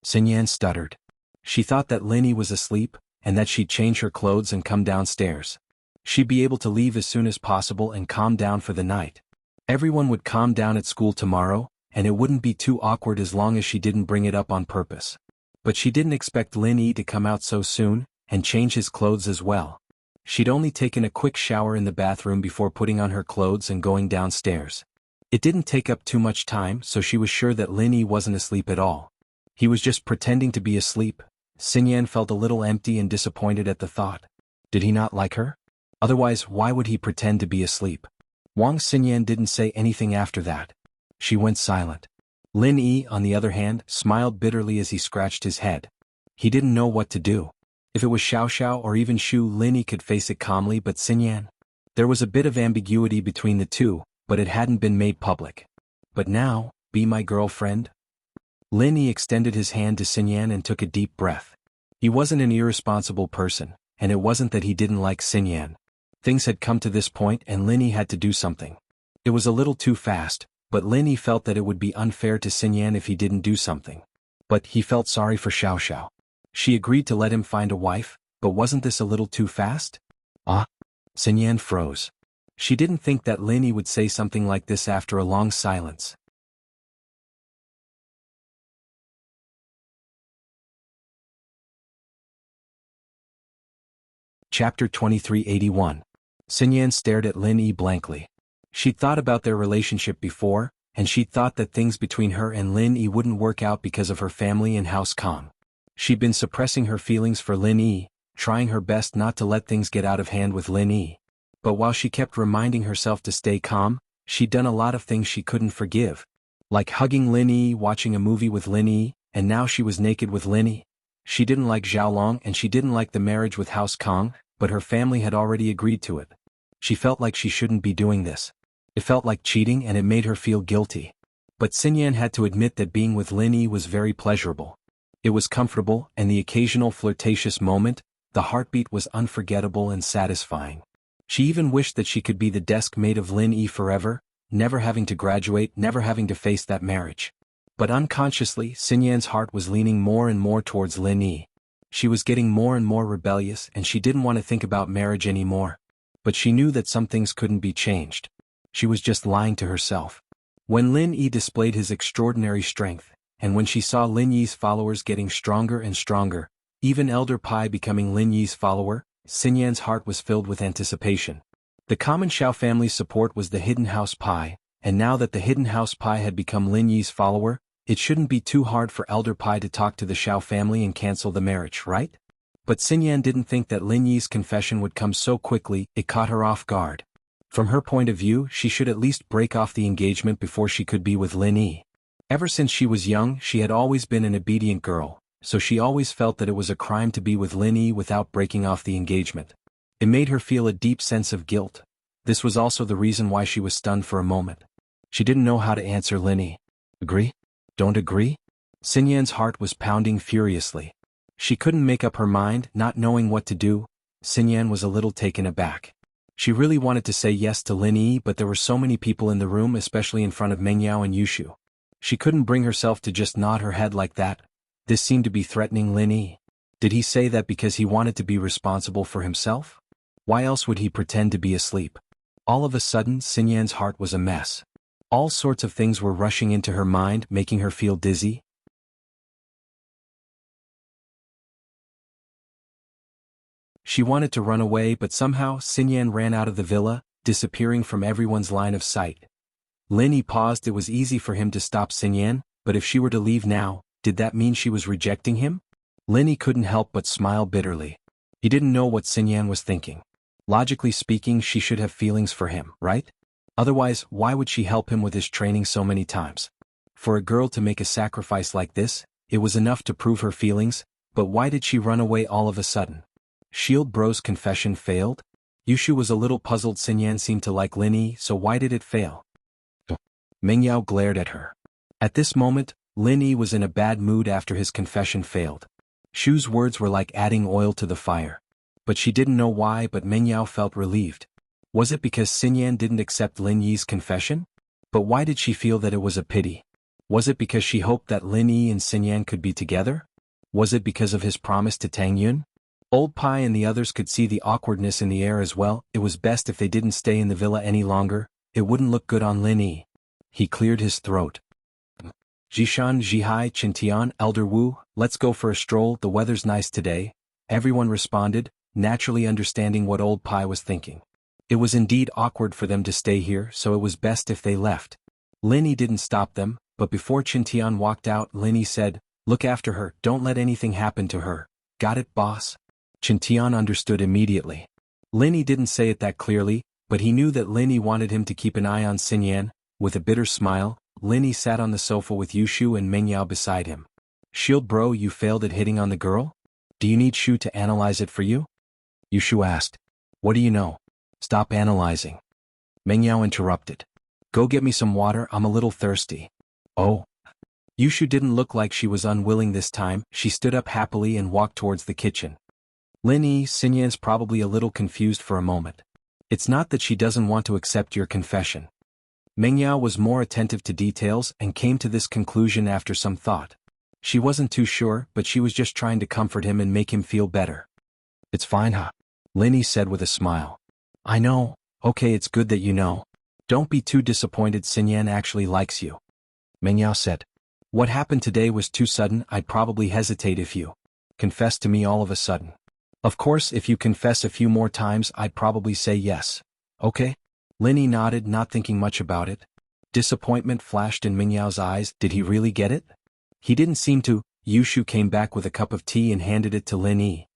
Xinyan stuttered. She thought that Lin Yi was asleep, and that she'd change her clothes and come downstairs. She'd be able to leave as soon as possible and calm down for the night. Everyone would calm down at school tomorrow, and it wouldn't be too awkward as long as she didn't bring it up on purpose. But she didn't expect Lin Yi to come out so soon, and change his clothes as well. She'd only taken a quick shower in the bathroom before putting on her clothes and going downstairs. It didn't take up too much time, so she was sure that Lin Yi wasn't asleep at all. He was just pretending to be asleep. Xinyan felt a little empty and disappointed at the thought. Did he not like her? Otherwise, why would he pretend to be asleep? Wang Xinyan didn't say anything after that. She went silent. Lin Yi, on the other hand, smiled bitterly as he scratched his head. He didn't know what to do. If it was Xiao Xiao or even Shu, Lin Yi could face it calmly, but Xinyan? There was a bit of ambiguity between the two, but it hadn't been made public. But now, be my girlfriend? Lin Yi extended his hand to Xinyan and took a deep breath. He wasn't an irresponsible person, and it wasn't that he didn't like Xinyan. Things had come to this point and Lin Yi had to do something. It was a little too fast, but Lin Yi felt that it would be unfair to Xinyan if he didn't do something. But he felt sorry for Xiao Xiao. She agreed to let him find a wife, but wasn't this a little too fast? Xinyan froze. She didn't think that Lin Yi would say something like this after a long silence. Chapter 2381. Xinyan stared at Lin Yi blankly. She'd thought about their relationship before, and she'd thought that things between her and Lin Yi wouldn't work out because of her family and House Kong. She'd been suppressing her feelings for Lin Yi, trying her best not to let things get out of hand with Lin Yi. But while she kept reminding herself to stay calm, she'd done a lot of things she couldn't forgive. Like hugging Lin Yi, watching a movie with Lin Yi, and now she was naked with Lin Yi. She didn't like Xiaolong and she didn't like the marriage with House Kong, but her family had already agreed to it. She felt like she shouldn't be doing this. It felt like cheating and it made her feel guilty. But Xinyan had to admit that being with Lin Yi was very pleasurable. It was comfortable, and the occasional flirtatious moment, the heartbeat was unforgettable and satisfying. She even wished that she could be the desk mate of Lin Yi forever, never having to graduate, never having to face that marriage. But unconsciously, Xinyan's heart was leaning more and more towards Lin Yi. She was getting more and more rebellious and she didn't want to think about marriage anymore. But she knew that some things couldn't be changed. She was just lying to herself. When Lin Yi displayed his extraordinary strength, and when she saw Lin Yi's followers getting stronger and stronger, even Elder Pai becoming Lin Yi's follower, Xinyan's heart was filled with anticipation. The common Xiao family's support was the Hidden House Pai, and now that the Hidden House Pai had become Lin Yi's follower, it shouldn't be too hard for Elder Pai to talk to the Xiao family and cancel the marriage, right? But Xinyan didn't think that Lin Yi's confession would come so quickly. It caught her off guard. From her point of view, she should at least break off the engagement before she could be with Lin Yi. Ever since she was young, she had always been an obedient girl, so she always felt that it was a crime to be with Lin Yi without breaking off the engagement. It made her feel a deep sense of guilt. This was also the reason why she was stunned for a moment. She didn't know how to answer Lin Yi. Agree? Don't agree? Xinyan's heart was pounding furiously. She couldn't make up her mind, not knowing what to do. Xinyan was a little taken aback. She really wanted to say yes to Lin Yi, but there were so many people in the room, especially in front of Meng Yao and Yushu. She couldn't bring herself to just nod her head like that. This seemed to be threatening Lin Yi. Did he say that because he wanted to be responsible for himself? Why else would he pretend to be asleep? All of a sudden, Xinyan's heart was a mess. All sorts of things were rushing into her mind, making her feel dizzy. She wanted to run away, but somehow Xinyan ran out of the villa, disappearing from everyone's line of sight. Lin Yi paused. It was easy for him to stop Xinyan, but if she were to leave now, did that mean she was rejecting him? Lin Yi couldn't help but smile bitterly. He didn't know what Xinyan was thinking. Logically speaking, she should have feelings for him, right? Otherwise, why would she help him with his training so many times? For a girl to make a sacrifice like this, it was enough to prove her feelings, but why did she run away all of a sudden? Shield Bro's confession failed? Yushu was a little puzzled. Xinyan seemed to like Lin Yi, so why did it fail? Mengyao glared at her. At this moment, Lin Yi was in a bad mood after his confession failed. Shu's words were like adding oil to the fire. But she didn't know why, but Mengyao felt relieved. Was it because Xinyan didn't accept Lin Yi's confession? But why did she feel that it was a pity? Was it because she hoped that Lin Yi and Xinyan could be together? Was it because of his promise to Tang Yun? Old Pai and the others could see the awkwardness in the air as well. It was best if they didn't stay in the villa any longer. It wouldn't look good on Lin Yi. He cleared his throat. Jishan, Jihai, Qintian, Elder Wu, let's go for a stroll. The weather's nice today. Everyone responded, naturally understanding what Old Pai was thinking. It was indeed awkward for them to stay here, so it was best if they left. Lin Yi didn't stop them, but before Qintian walked out, Lin Yi said, "Look after her, don't let anything happen to her. Got it, boss?" Qintian understood immediately. Lin Yi didn't say it that clearly, but he knew that Lin Yi wanted him to keep an eye on Xinyan. With a bitter smile, Lin Yi sat on the sofa with Yushu and Mengyao beside him. "Shield Bro, you failed at hitting on the girl? Do you need Shu to analyze it for you?" Yushu asked. "What do you know? Stop analyzing." Mengyao interrupted. "Go get me some water, I'm a little thirsty." "Oh." Yushu didn't look like she was unwilling this time. She stood up happily and walked towards the kitchen. Lin Yi, Xinyan's probably a little confused for a moment. "It's not that she doesn't want to accept your confession." Mengyao was more attentive to details and came to this conclusion after some thought. She wasn't too sure, but she was just trying to comfort him and make him feel better. "It's fine, huh?" Lin Yi said with a smile. "I know. Okay, it's good that you know. Don't be too disappointed. Xinyan actually likes you." Mengyao said. "What happened today was too sudden. I'd probably hesitate if you confessed to me all of a sudden. Of course, if you confess a few more times, I'd probably say yes. Okay?" Lin Yi nodded, not thinking much about it. Disappointment flashed in Mingyao's eyes. Did he really get it? He didn't seem to. Yushu came back with a cup of tea and handed it to Lin Yi.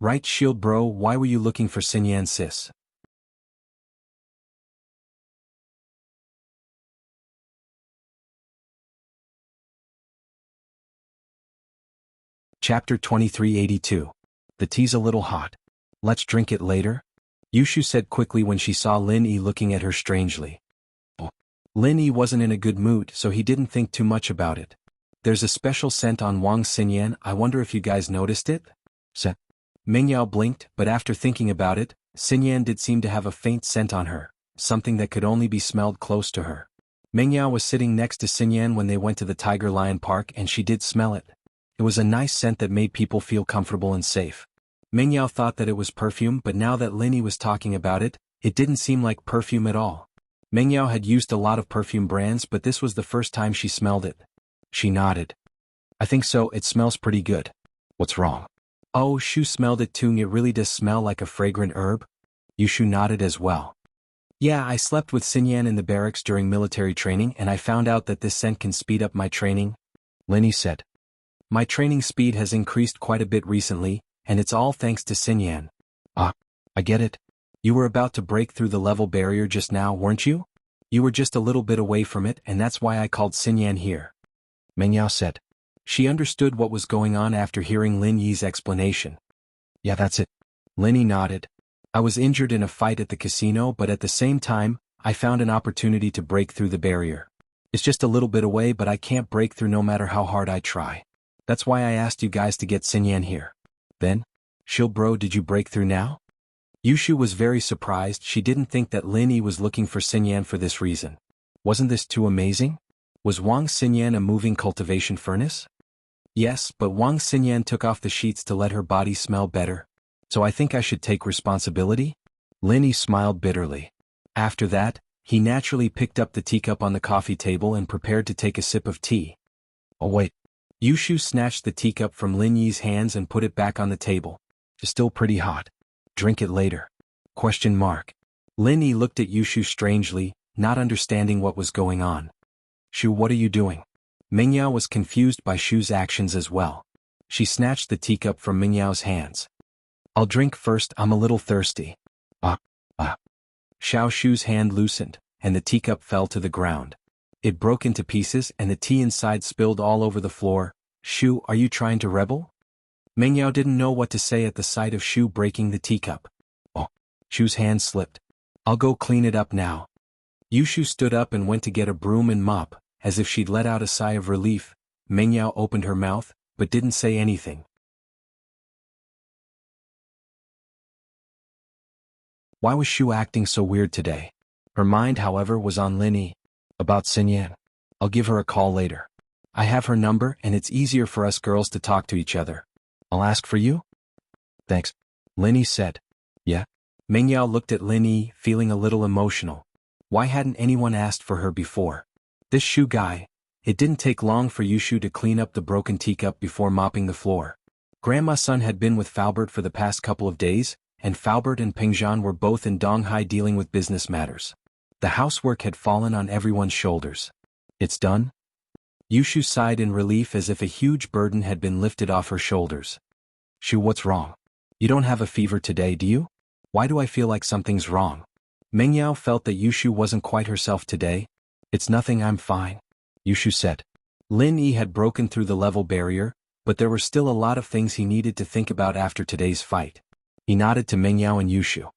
"Right, Shield Bro, why were you looking for Xinyan, sis?" Chapter 2382. The tea's a little hot. Let's drink it later? Yushu said quickly when she saw Lin Yi looking at her strangely. Lin Yi wasn't in a good mood, so he didn't think too much about it. "There's a special scent on Wang Xinyan. I wonder if you guys noticed it?" Mingyao blinked, but after thinking about it, Xinyan did seem to have a faint scent on her, something that could only be smelled close to her. Mingyao was sitting next to Xinyan when they went to the Tiger Lion Park and she did smell it. It was a nice scent that made people feel comfortable and safe. Mingyao thought that it was perfume, but now that Lin Yi was talking about it, it didn't seem like perfume at all. Mingyao had used a lot of perfume brands, but this was the first time she smelled it. She nodded. "I think so, it smells pretty good." "What's wrong?" "Oh, Shu smelled it too. It really does smell like a fragrant herb." Yushu nodded as well. "Yeah, I slept with Xinyan in the barracks during military training and I found out that this scent can speed up my training," Lin Yi said. "My training speed has increased quite a bit recently, and it's all thanks to Xinyan." "Ah, I get it. You were about to break through the level barrier just now, weren't you? You were just a little bit away from it, and that's why I called Xinyan here," Mengyao said. She understood what was going on after hearing Lin Yi's explanation. "Yeah, that's it." Lin Yi nodded. "I was injured in a fight at the casino, but at the same time, I found an opportunity to break through the barrier. It's just a little bit away, but I can't break through no matter how hard I try. That's why I asked you guys to get Xinyan here." "Then, Shield Bro, did you break through now?" Yushu was very surprised. She didn't think that Lin Yi was looking for Xinyan for this reason. Wasn't this too amazing? Was Wang Xinyan a moving cultivation furnace? Yes, but Wang Xinyan took off the sheets to let her body smell better. So I think I should take responsibility? Lin Yi smiled bitterly. After that, he naturally picked up the teacup on the coffee table and prepared to take a sip of tea. "Oh wait." Yushu snatched the teacup from Lin Yi's hands and put it back on the table. "It's still pretty hot. Drink it later." Question mark. Lin Yi looked at Yushu strangely, not understanding what was going on. Shu, what are you doing? Mingyao was confused by Shu's actions as well. She snatched the teacup from Mingyao's hands. I'll drink first, I'm a little thirsty. Xiao Shu's hand loosened, and the teacup fell to the ground. It broke into pieces and the tea inside spilled all over the floor. Shu, are you trying to rebel? Mingyao didn't know what to say at the sight of Shu breaking the teacup. Oh. Shu's hand slipped. I'll go clean it up now. Yushu stood up and went to get a broom and mop, as if she'd let out a sigh of relief. Mingyao opened her mouth, but didn't say anything. Why was Shu acting so weird today? Her mind, however, was on Lin Yi. About Xinyan. I'll give her a call later. I have her number and it's easier for us girls to talk to each other. I'll ask for you? Thanks. Lin Yi said. Yeah? Mingyao looked at Lin Yi, feeling a little emotional. Why hadn't anyone asked for her before? This Shu guy. It didn't take long for Yushu to clean up the broken teacup before mopping the floor. Grandma's son had been with Faubert for the past couple of days, and Faubert and Pingzhan were both in Donghai dealing with business matters. The housework had fallen on everyone's shoulders. It's done? Yushu sighed in relief as if a huge burden had been lifted off her shoulders. Shu, what's wrong? You don't have a fever today, do you? Why do I feel like something's wrong? Mingyao felt that Yushu wasn't quite herself today. It's nothing, I'm fine. Yushu said. Lin Yi had broken through the level barrier, but there were still a lot of things he needed to think about after today's fight. He nodded to Mingyao and Yushu.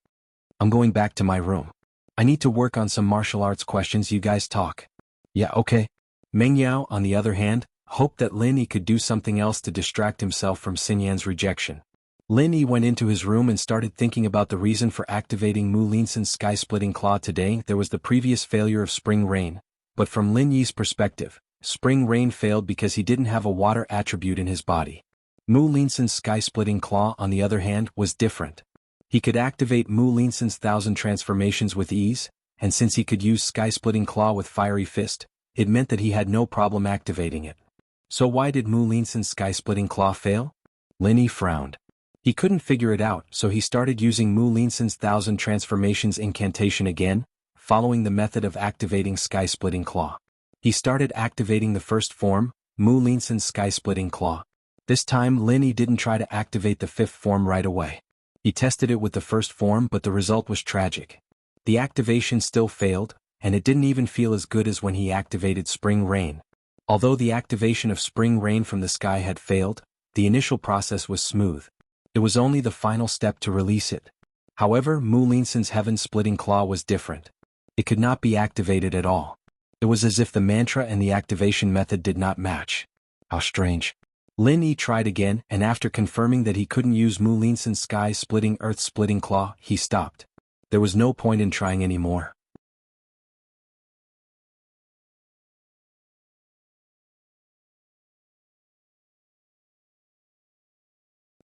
I'm going back to my room. I need to work on some martial arts questions, you guys talk. Yeah, okay. Mingyao, on the other hand, hoped that Lin Yi could do something else to distract himself from Xinyan's rejection. Lin Yi went into his room and started thinking about the reason for activating Mu Linsun's sky-splitting claw today. There was the previous failure of Spring Rain, but from Lin Yi's perspective, Spring Rain failed because he didn't have a water attribute in his body. Mu Linsun's sky-splitting claw, on the other hand, was different. He could activate Mu Linsun's 1,000 transformations with ease, and since he could use sky-splitting claw with Fiery Fist, it meant that he had no problem activating it. So why did Mu Linsun's sky-splitting claw fail? Lin Yi frowned. He couldn't figure it out, so he started using Mu Linsun's 1,000 transformations incantation again, following the method of activating sky-splitting claw. He started activating the first form, Mu Linsun's sky-splitting claw. This time Lin Yi didn't try to activate the fifth form right away. He tested it with the first form, but the result was tragic. The activation still failed, and it didn't even feel as good as when he activated Spring Rain. Although the activation of Spring Rain from the sky had failed, the initial process was smooth. It was only the final step to release it. However, Mu Linsun's heaven-splitting claw was different. It could not be activated at all. It was as if the mantra and the activation method did not match. How strange. Lin Yi tried again, and after confirming that he couldn't use Mu Linsun's sky-splitting earth-splitting claw, he stopped. There was no point in trying anymore.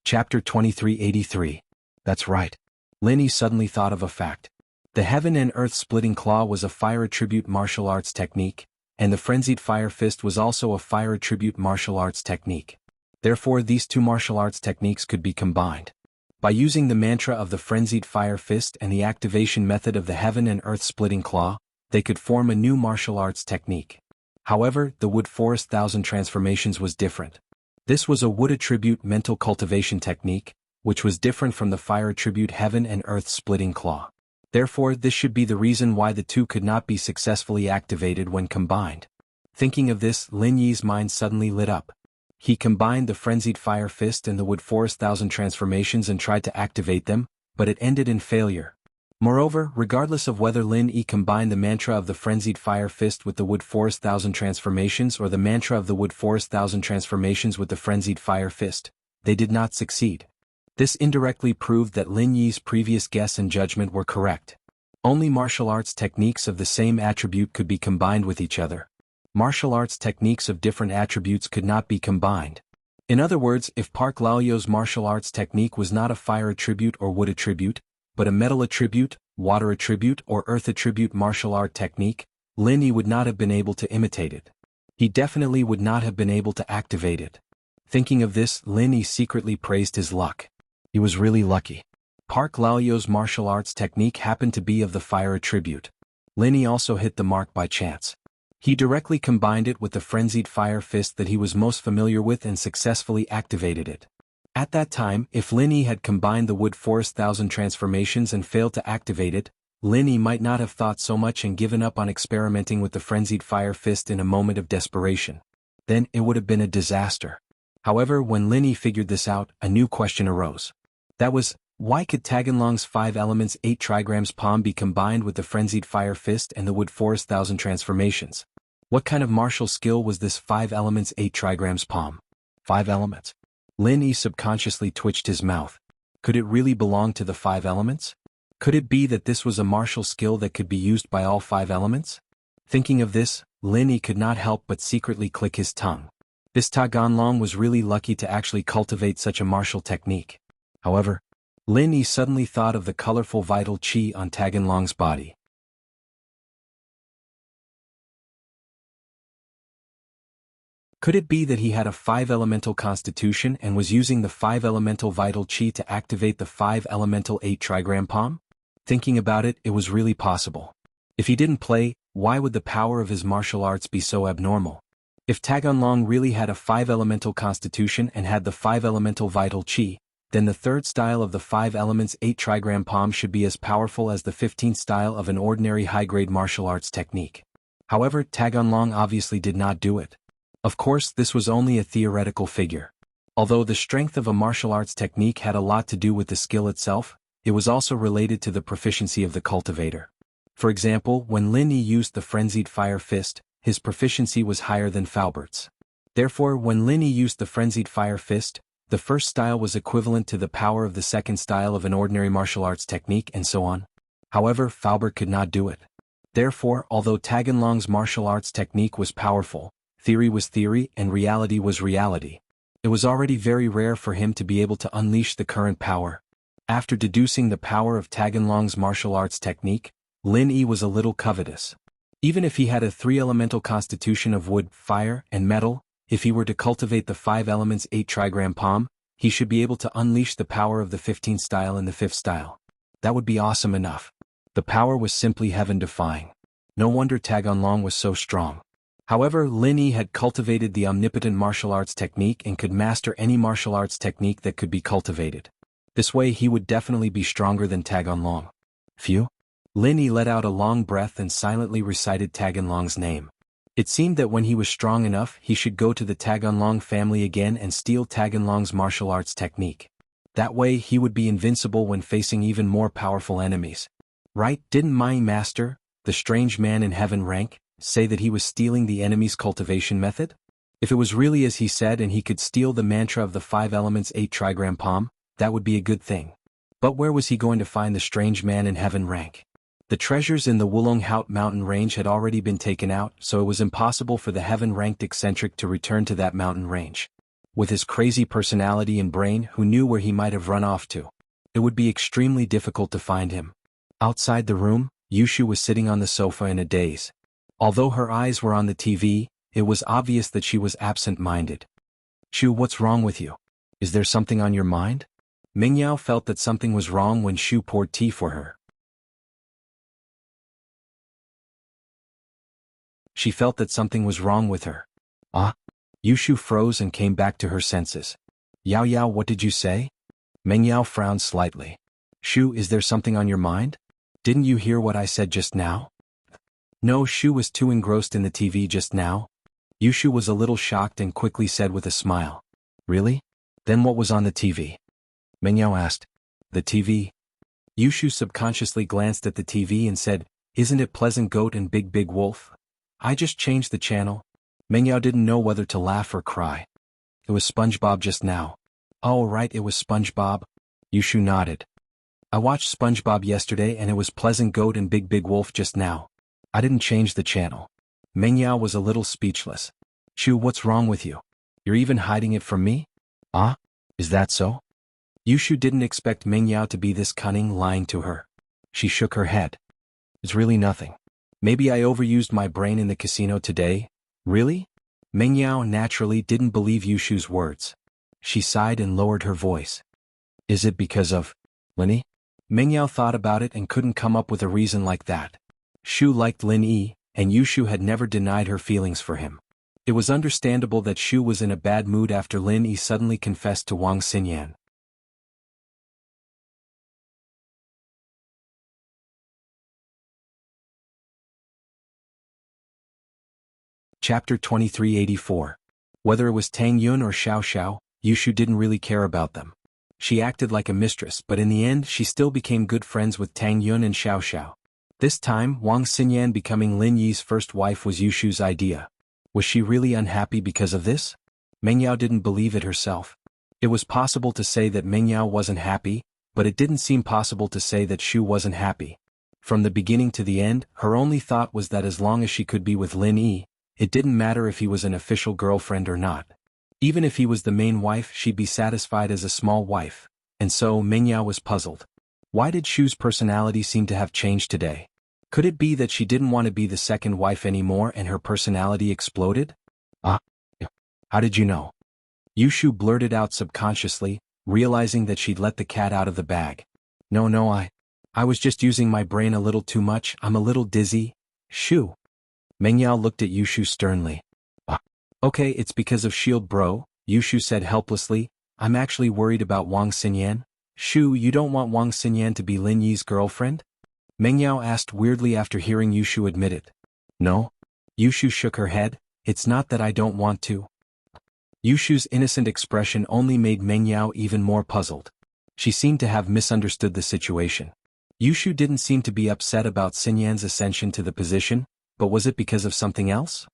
Chapter 2383. That's right. Lin Yi suddenly thought of a fact. The Heaven and Earth Splitting Claw was a fire attribute martial arts technique, and the Frenzied Fire Fist was also a fire attribute martial arts technique. Therefore, these two martial arts techniques could be combined. By using the mantra of the Frenzied Fire Fist and the activation method of the Heaven and Earth Splitting Claw, they could form a new martial arts technique. However, the Wood Forest 1,000 transformations was different. This was a wood attribute mental cultivation technique, which was different from the fire attribute Heaven and Earth Splitting Claw. Therefore, this should be the reason why the two could not be successfully activated when combined. Thinking of this, Lin Yi's mind suddenly lit up. He combined the Frenzied Fire Fist and the Wood Forest 1,000 transformations and tried to activate them, but it ended in failure. Moreover, regardless of whether Lin Yi combined the mantra of the Frenzied Fire Fist with the Wood Forest 1,000 transformations or the mantra of the Wood Forest 1,000 transformations with the Frenzied Fire Fist, they did not succeed. This indirectly proved that Lin Yi's previous guess and judgment were correct. Only martial arts techniques of the same attribute could be combined with each other. Martial arts techniques of different attributes could not be combined. In other words, if Park Laoyo's martial arts technique was not a fire attribute or wood attribute, but a metal attribute, water attribute or earth attribute martial art technique, Lin Yi would not have been able to imitate it. He definitely would not have been able to activate it. Thinking of this, Lin Yi secretly praised his luck. He was really lucky. Park Lalio's martial arts technique happened to be of the fire attribute. Linny also hit the mark by chance. He directly combined it with the frenzied fire fist that he was most familiar with and successfully activated it. At that time, if Linny had combined the Wood Forest Thousand transformations and failed to activate it, Linny might not have thought so much and given up on experimenting with the frenzied fire fist in a moment of desperation. Then it would have been a disaster. However, when Linny figured this out, a new question arose. That was, why could Taganlong's 5 elements 8 trigrams palm be combined with the frenzied fire fist and the Wood Forest Thousand transformations? What kind of martial skill was this 5 elements 8 trigrams palm? 5 elements? Linny subconsciously twitched his mouth. Could it really belong to the 5 elements? Could it be that this was a martial skill that could be used by all 5 elements? Thinking of this, Linny could not help but secretly click his tongue. This Taganlong was really lucky to actually cultivate such a martial technique. However, Linny suddenly thought of the colorful vital chi on Taganlong's body. Could it be that he had a 5-elemental constitution and was using the 5-elemental vital chi to activate the 5-elemental 8 trigram palm? Thinking about it, it was really possible. If he didn't play, why would the power of his martial arts be so abnormal? If Taganlong really had a 5-elemental constitution and had the 5-elemental vital chi, then the third style of the 5 elements 8 trigram palm should be as powerful as the 15th style of an ordinary high-grade martial arts technique. However, Taganlong obviously did not do it. Of course, this was only a theoretical figure. Although the strength of a martial arts technique had a lot to do with the skill itself, it was also related to the proficiency of the cultivator. For example, when Linny used the frenzied fire fist, his proficiency was higher than Faubert's. Therefore, when Linny used the frenzied fire fist, the first style was equivalent to the power of the second style of an ordinary martial arts technique and so on. However, Faubert could not do it. Therefore, although Taganlong's martial arts technique was powerful, theory was theory and reality was reality. It was already very rare for him to be able to unleash the current power. After deducing the power of Taganlong's martial arts technique, Lin Yi was a little covetous. Even if he had a 3-elemental constitution of wood, fire, and metal, if he were to cultivate the 5 elements 8 trigram palm, he should be able to unleash the power of the 15th style and the 5th style. That would be awesome enough. The power was simply heaven-defying. No wonder Taganlong was so strong. However, Lin Yi had cultivated the omnipotent martial arts technique and could master any martial arts technique that could be cultivated. This way he would definitely be stronger than Taganlong. Phew. Lin Yi let out a long breath and silently recited Taganlong's name. It seemed that when he was strong enough, he should go to the Taganlong family again and steal Taganlong's martial arts technique. That way he would be invincible when facing even more powerful enemies. Right? Didn't my master, the strange man in heaven rank, say that he was stealing the enemy's cultivation method? If it was really as he said and he could steal the mantra of the 5 elements 8 trigram palm, that would be a good thing. But where was he going to find the strange man in heaven rank? The treasures in the Wulong Haut mountain range had already been taken out, so it was impossible for the heaven-ranked eccentric to return to that mountain range. With his crazy personality and brain, who knew where he might have run off to? It would be extremely difficult to find him. Outside the room, Yushu was sitting on the sofa in a daze. Although her eyes were on the TV, it was obvious that she was absent-minded. Shu, what's wrong with you? Is there something on your mind? Mingyao felt that something was wrong when Shu poured tea for her. She felt that something was wrong with her. Ah? Yushu froze and came back to her senses. Yao Yao, what did you say? Mingyao frowned slightly. Shu, is there something on your mind? Didn't you hear what I said just now? No, Shu was too engrossed in the TV just now. Yushu was a little shocked and quickly said with a smile. Really? Then what was on the TV? Mingyao asked. The TV? Yushu subconsciously glanced at the TV and said, Isn't it Pleasant Goat and Big Big Wolf? I just changed the channel. Mingyao didn't know whether to laugh or cry. It was SpongeBob just now. Oh right, it was SpongeBob. Yushu nodded. I watched SpongeBob yesterday and it was Pleasant Goat and Big Big Wolf just now. I didn't change the channel. Mingyao was a little speechless. Shu, what's wrong with you? You're even hiding it from me? Ah? Is that so? Yushu didn't expect Mingyao to be this cunning, lying to her. She shook her head. It's really nothing. Maybe I overused my brain in the casino today. Really? Mingyao naturally didn't believe Yushu's words. She sighed and lowered her voice. Is it because of Linny? Mengyao thought about it and couldn't come up with a reason like that. Shu liked Lin Yi, and Yushu had never denied her feelings for him. It was understandable that Shu was in a bad mood after Lin Yi suddenly confessed to Wang Xinyan. Chapter 2384. Whether it was Tang Yun or Xiao Xiao, Yushu didn't really care about them. She acted like a mistress, but in the end she still became good friends with Tang Yun and Xiao Xiao. This time, Wang Xinyan becoming Lin Yi's first wife was Yushu's idea. Was she really unhappy because of this? Mengyao didn't believe it herself. It was possible to say that Mengyao wasn't happy, but it didn't seem possible to say that Shu wasn't happy. From the beginning to the end, her only thought was that as long as she could be with Lin Yi, it didn't matter if he was an official girlfriend or not. Even if he was the main wife, she'd be satisfied as a small wife. And so, Mengyao was puzzled. Why did Shu's personality seem to have changed today? Could it be that she didn't want to be the second wife anymore and her personality exploded? How did you know? Yushu blurted out subconsciously, realizing that she'd let the cat out of the bag. No, I was just using my brain a little too much. I'm a little dizzy. Shu. Mengyao looked at Yushu sternly. Okay, it's because of Shield Bro, Yushu said helplessly. I'm actually worried about Wang Xinyan. Shu, you don't want Wang Xinyan to be Lin Yi's girlfriend? Mengyao asked weirdly after hearing Yushu admit it. No. Yushu shook her head. It's not that I don't want to. Yushu's innocent expression only made Mengyao even more puzzled. She seemed to have misunderstood the situation. Yushu didn't seem to be upset about Xinyan's ascension to the position, but was it because of something else?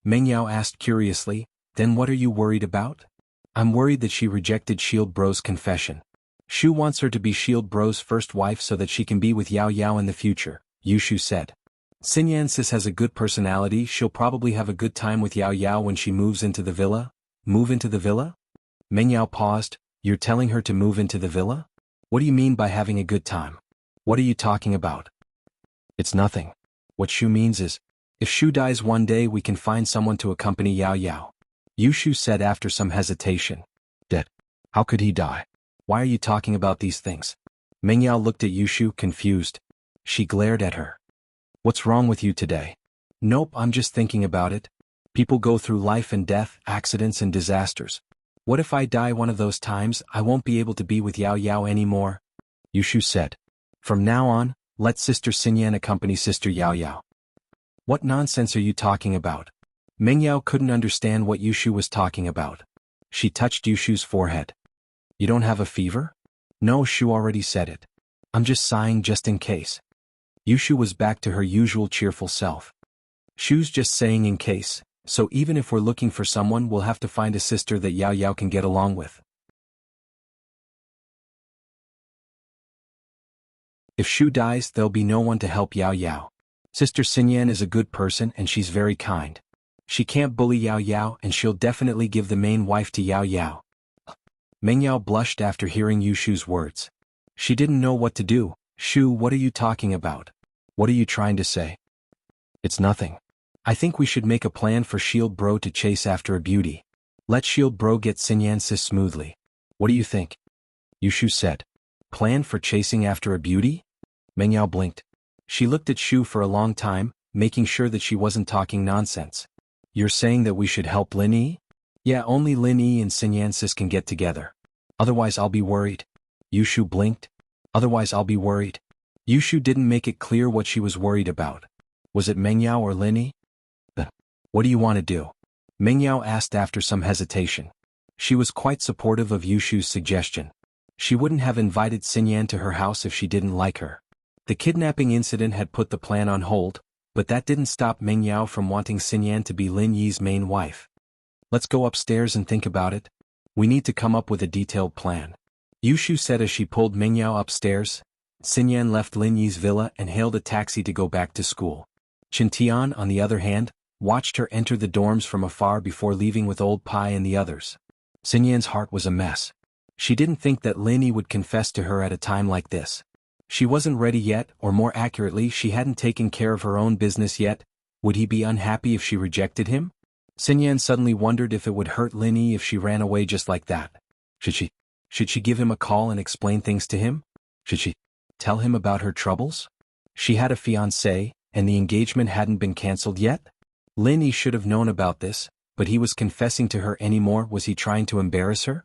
Mengyao asked curiously, then what are you worried about? I'm worried that she rejected Shield Bro's confession. Shu wants her to be Shield Bro's first wife so that she can be with Yao Yao in the future, Yushu said. Xinyan sis has a good personality, she'll probably have a good time with Yao Yao when she moves into the villa. Move into the villa? Mengyao paused. You're telling her to move into the villa? What do you mean by having a good time? What are you talking about? It's nothing. What Shu means is, if Shu dies one day we can find someone to accompany Yao Yao. Yushu said after some hesitation. Dead. How could he die? Why are you talking about these things? Mengyao looked at Yushu, confused. She glared at her. What's wrong with you today? Nope, I'm just thinking about it. People go through life and death, accidents and disasters. What if I die one of those times? I won't be able to be with Yao Yao anymore. Yushu said. From now on, let Sister Xinyan accompany Sister Yao Yao. What nonsense are you talking about? Mengyao couldn't understand what Yushu was talking about. She touched Yushu's forehead. You don't have a fever? No, Shu already said it. I'm just sighing just in case. Yushu was back to her usual cheerful self. Shu's just saying in case, so even if we're looking for someone we'll have to find a sister that Yao Yao can get along with. If Shu dies there'll be no one to help Yao Yao. Sister Xinyan is a good person and she's very kind. She can't bully Yao Yao and she'll definitely give the main wife to Yao Yao. Mengyao blushed after hearing Yushu's words. She didn't know what to do. Shu, what are you talking about? What are you trying to say? It's nothing. I think we should make a plan for Shield Bro to chase after a beauty. Let Shield Bro get Xinyan sis smoothly. What do you think? Yushu said. Plan for chasing after a beauty? Mengyao blinked. She looked at Shu for a long time, making sure that she wasn't talking nonsense. You're saying that we should help Lin Yi? Yeah, only Lin Yi and Xinyan sis can get together. Otherwise I'll be worried. Yushu blinked. Otherwise I'll be worried. Yushu didn't make it clear what she was worried about. Was it Mengyao or Lin Yi? What do you want to do? Mengyao asked after some hesitation. She was quite supportive of Yushu's suggestion. She wouldn't have invited Xinyan to her house if she didn't like her. The kidnapping incident had put the plan on hold, but that didn't stop Mengyao from wanting Xinyan to be Lin Yi's main wife. Let's go upstairs and think about it. We need to come up with a detailed plan. Yushu said as she pulled Mengyao upstairs. Xinyan left Lin Yi's villa and hailed a taxi to go back to school. Qintian, on the other hand, watched her enter the dorms from afar before leaving with Old Pai and the others. Xinyan's heart was a mess. She didn't think that Lin Yi would confess to her at a time like this. She wasn't ready yet, or more accurately, she hadn't taken care of her own business yet. Would he be unhappy if she rejected him? Xinyan suddenly wondered if it would hurt Lin Yi if she ran away just like that. Should she give him a call and explain things to him? Should she tell him about her troubles? She had a fiancé, and the engagement hadn't been cancelled yet? Lin Yi should have known about this, but he was confessing to her anymore. Was he trying to embarrass her?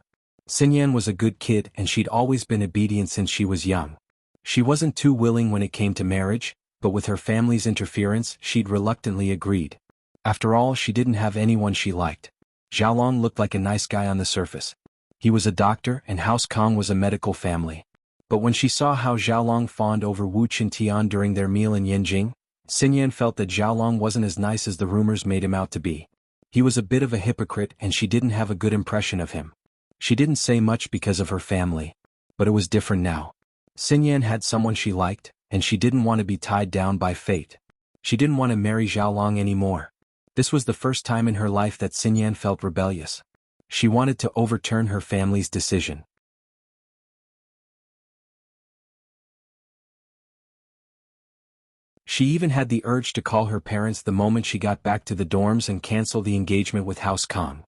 Xinyan was a good kid and she'd always been obedient since she was young. She wasn't too willing when it came to marriage, but with her family's interference she'd reluctantly agreed. After all, she didn't have anyone she liked. Xiaolong looked like a nice guy on the surface. He was a doctor and House Kong was a medical family. But when she saw how Xiaolong fawned over Wu Qintian during their meal in Yanjing, Xinyan felt that Xiaolong wasn't as nice as the rumors made him out to be. He was a bit of a hypocrite and she didn't have a good impression of him. She didn't say much because of her family. But it was different now. Xinyan had someone she liked, and she didn't want to be tied down by fate. She didn't want to marry Xiaolong anymore. This was the first time in her life that Xinyan felt rebellious. She wanted to overturn her family's decision. She even had the urge to call her parents the moment she got back to the dorms and cancel the engagement with House Kong.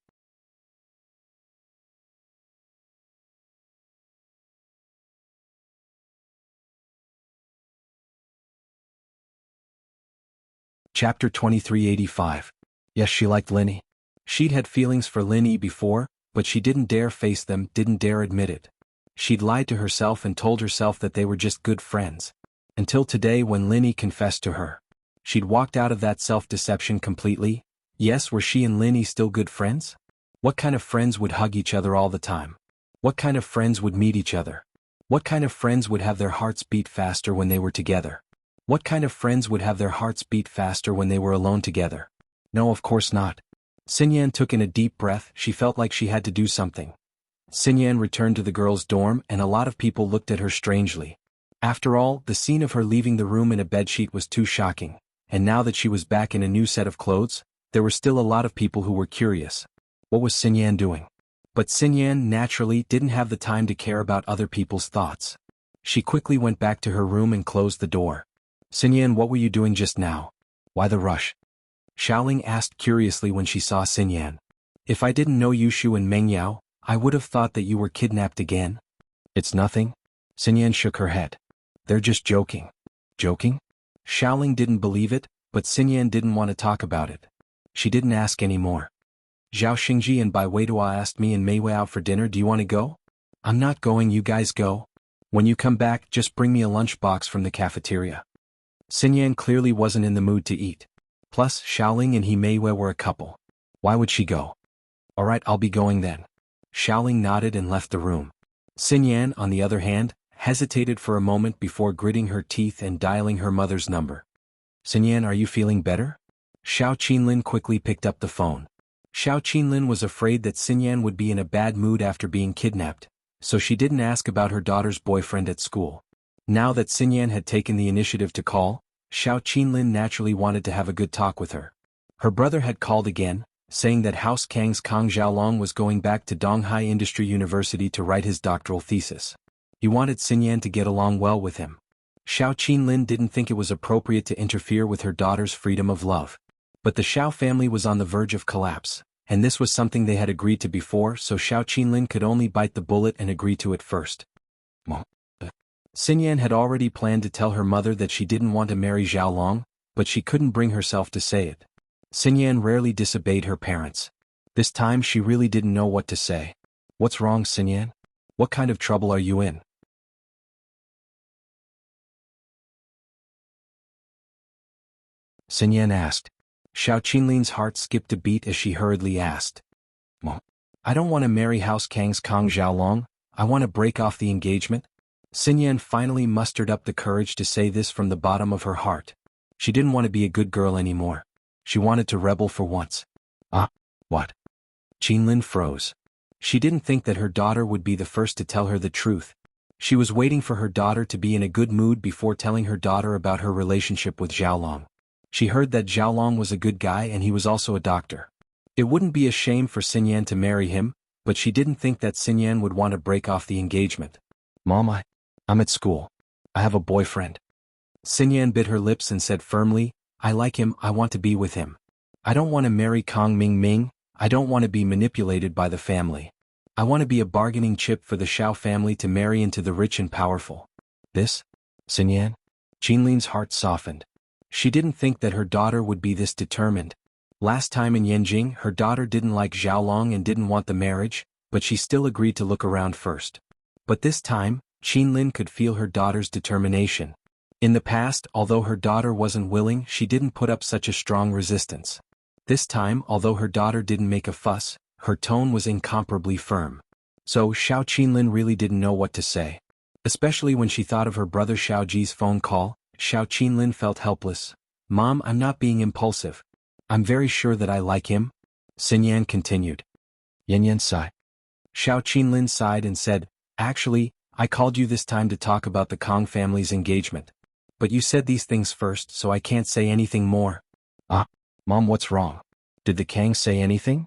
Chapter 2385. Yes, she liked Lin Yi. She'd had feelings for Lin Yi before, but she didn't dare face them, didn't dare admit it. She'd lied to herself and told herself that they were just good friends. Until today when Lin Yi confessed to her. She'd walked out of that self-deception completely. Yes, were she and Lin Yi still good friends? What kind of friends would hug each other all the time? What kind of friends would meet each other? What kind of friends would have their hearts beat faster when they were together? What kind of friends would have their hearts beat faster when they were alone together? No, of course not. Xinyan took in a deep breath. She felt like she had to do something. Xinyan returned to the girls' dorm and a lot of people looked at her strangely. After all, the scene of her leaving the room in a bedsheet was too shocking, and now that she was back in a new set of clothes, there were still a lot of people who were curious. What was Xinyan doing? But Xinyan naturally didn't have the time to care about other people's thoughts. She quickly went back to her room and closed the door. Xinyan, what were you doing just now? Why the rush? Xiaoling asked curiously when she saw Xinyan. If I didn't know Yushu and Mengyao, I would have thought that you were kidnapped again. It's nothing. Xinyan shook her head. They're just joking. Joking? Xiaoling didn't believe it, but Xinyan didn't want to talk about it. She didn't ask any more. Zhao Xingji and Bai Weidua asked me and Mei Wei out for dinner. Do you want to go? I'm not going, you guys go. When you come back, just bring me a lunchbox from the cafeteria. Xinyan clearly wasn't in the mood to eat. Plus, Xiaoling and Mei Wei were a couple. Why would she go? Alright, I'll be going then. Xiaoling nodded and left the room. Xinyan, on the other hand, hesitated for a moment before gritting her teeth and dialing her mother's number. Xinyan, are you feeling better? Xiao Qinlin quickly picked up the phone. Xiao Qinlin was afraid that Xinyan would be in a bad mood after being kidnapped, so she didn't ask about her daughter's boyfriend at school. Now that Xinyan had taken the initiative to call, Xiao Qinlin naturally wanted to have a good talk with her. Her brother had called again, saying that House Kang's Kang Xiaolong was going back to Donghai Industry University to write his doctoral thesis. He wanted Xinyan to get along well with him. Xiao Qinlin didn't think it was appropriate to interfere with her daughter's freedom of love. But the Xiao family was on the verge of collapse, and this was something they had agreed to before, so Xiao Qinlin could only bite the bullet and agree to it first. Xinyan had already planned to tell her mother that she didn't want to marry Xiaolong, but she couldn't bring herself to say it. Xinyan rarely disobeyed her parents. This time she really didn't know what to say. What's wrong, Xinyan? What kind of trouble are you in? Xinyan asked. Xiao Qinlin's heart skipped a beat as she hurriedly asked. I don't want to marry House Kang's Kang Xiaolong, I want to break off the engagement. Xinyan finally mustered up the courage to say this from the bottom of her heart. She didn't want to be a good girl anymore. She wanted to rebel for once. What? Qinlin froze. She didn't think that her daughter would be the first to tell her the truth. She was waiting for her daughter to be in a good mood before telling her daughter about her relationship with Xiaolong. She heard that Xiaolong was a good guy and he was also a doctor. It wouldn't be a shame for Xinyan to marry him, but she didn't think that Xinyan would want to break off the engagement. Mom, I'm at school. I have a boyfriend. Xinyan bit her lips and said firmly, I like him, I want to be with him. I don't want to marry Kang Ming. I don't want to be manipulated by the family. I want to be a bargaining chip for the Xiao family to marry into the rich and powerful. This? Xinyan? Qinlin's heart softened. She didn't think that her daughter would be this determined. Last time in Yanjing, her daughter didn't like Xiaolong and didn't want the marriage, but she still agreed to look around first. But this time, Qinlin could feel her daughter's determination. In the past, although her daughter wasn't willing, she didn't put up such a strong resistance. This time, although her daughter didn't make a fuss, her tone was incomparably firm. So Xiao Qinlin really didn't know what to say. Especially when she thought of her brother Xiao Ji's phone call, Xiao Qinlin felt helpless. "Mom, I'm not being impulsive. I'm very sure that I like him," Xinyan continued. Yanyan sighed. Xiao Qinlin sighed and said, "Actually, I called you this time to talk about the Kong family's engagement. But you said these things first, so I can't say anything more." "Ah, Mom, what's wrong? Did the Kang say anything?"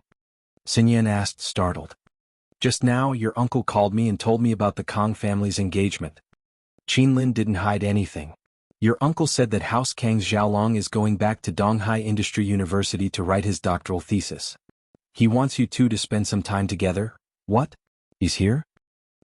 Xinyan asked, startled. "Just now, your uncle called me and told me about the Kong family's engagement." Qinlin didn't hide anything. "Your uncle said that House Kang's Xiaolong is going back to Donghai Industry University to write his doctoral thesis. He wants you two to spend some time together." "What? He's here?"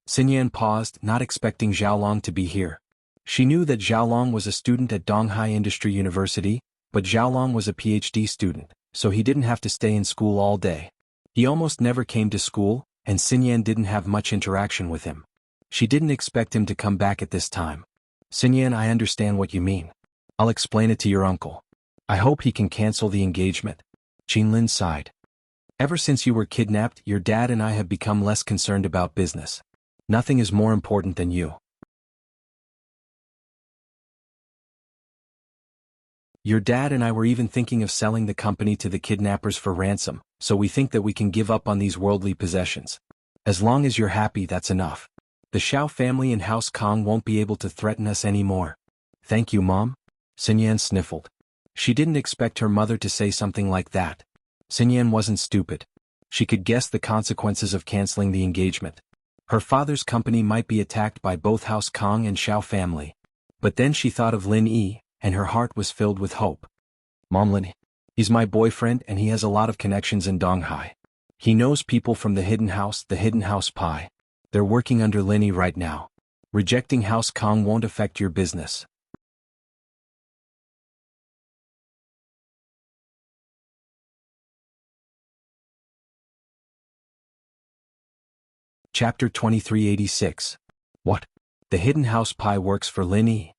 Xinyan paused, not expecting Xiaolong to be here. She knew that Xiaolong was a student at Donghai Industry University, but Xiaolong was a PhD student, so he didn't have to stay in school all day. He almost never came to school, and Xinyan didn't have much interaction with him. She didn't expect him to come back at this time. "Xinyan, I understand what you mean. I'll explain it to your uncle. I hope he can cancel the engagement." Qinlin sighed. "Ever since you were kidnapped, your dad and I have become less concerned about business. Nothing is more important than you. Your dad and I were even thinking of selling the company to the kidnappers for ransom, so we think that we can give up on these worldly possessions. As long as you're happy, that's enough. The Xiao family and House Kong won't be able to threaten us anymore." "Thank you, Mom." Xinyan sniffled. She didn't expect her mother to say something like that. Xinyan wasn't stupid. She could guess the consequences of canceling the engagement. Her father's company might be attacked by both House Kong and Xiao family. But then she thought of Lin Yi, and her heart was filled with hope. "Mom, Lin, he's my boyfriend and he has a lot of connections in Donghai. He knows people from the Hidden House Pi. They're working under Lin Yi right now. Rejecting House Kong won't affect your business." Chapter 2386. What? The Hidden House Pi works for Lin Yi.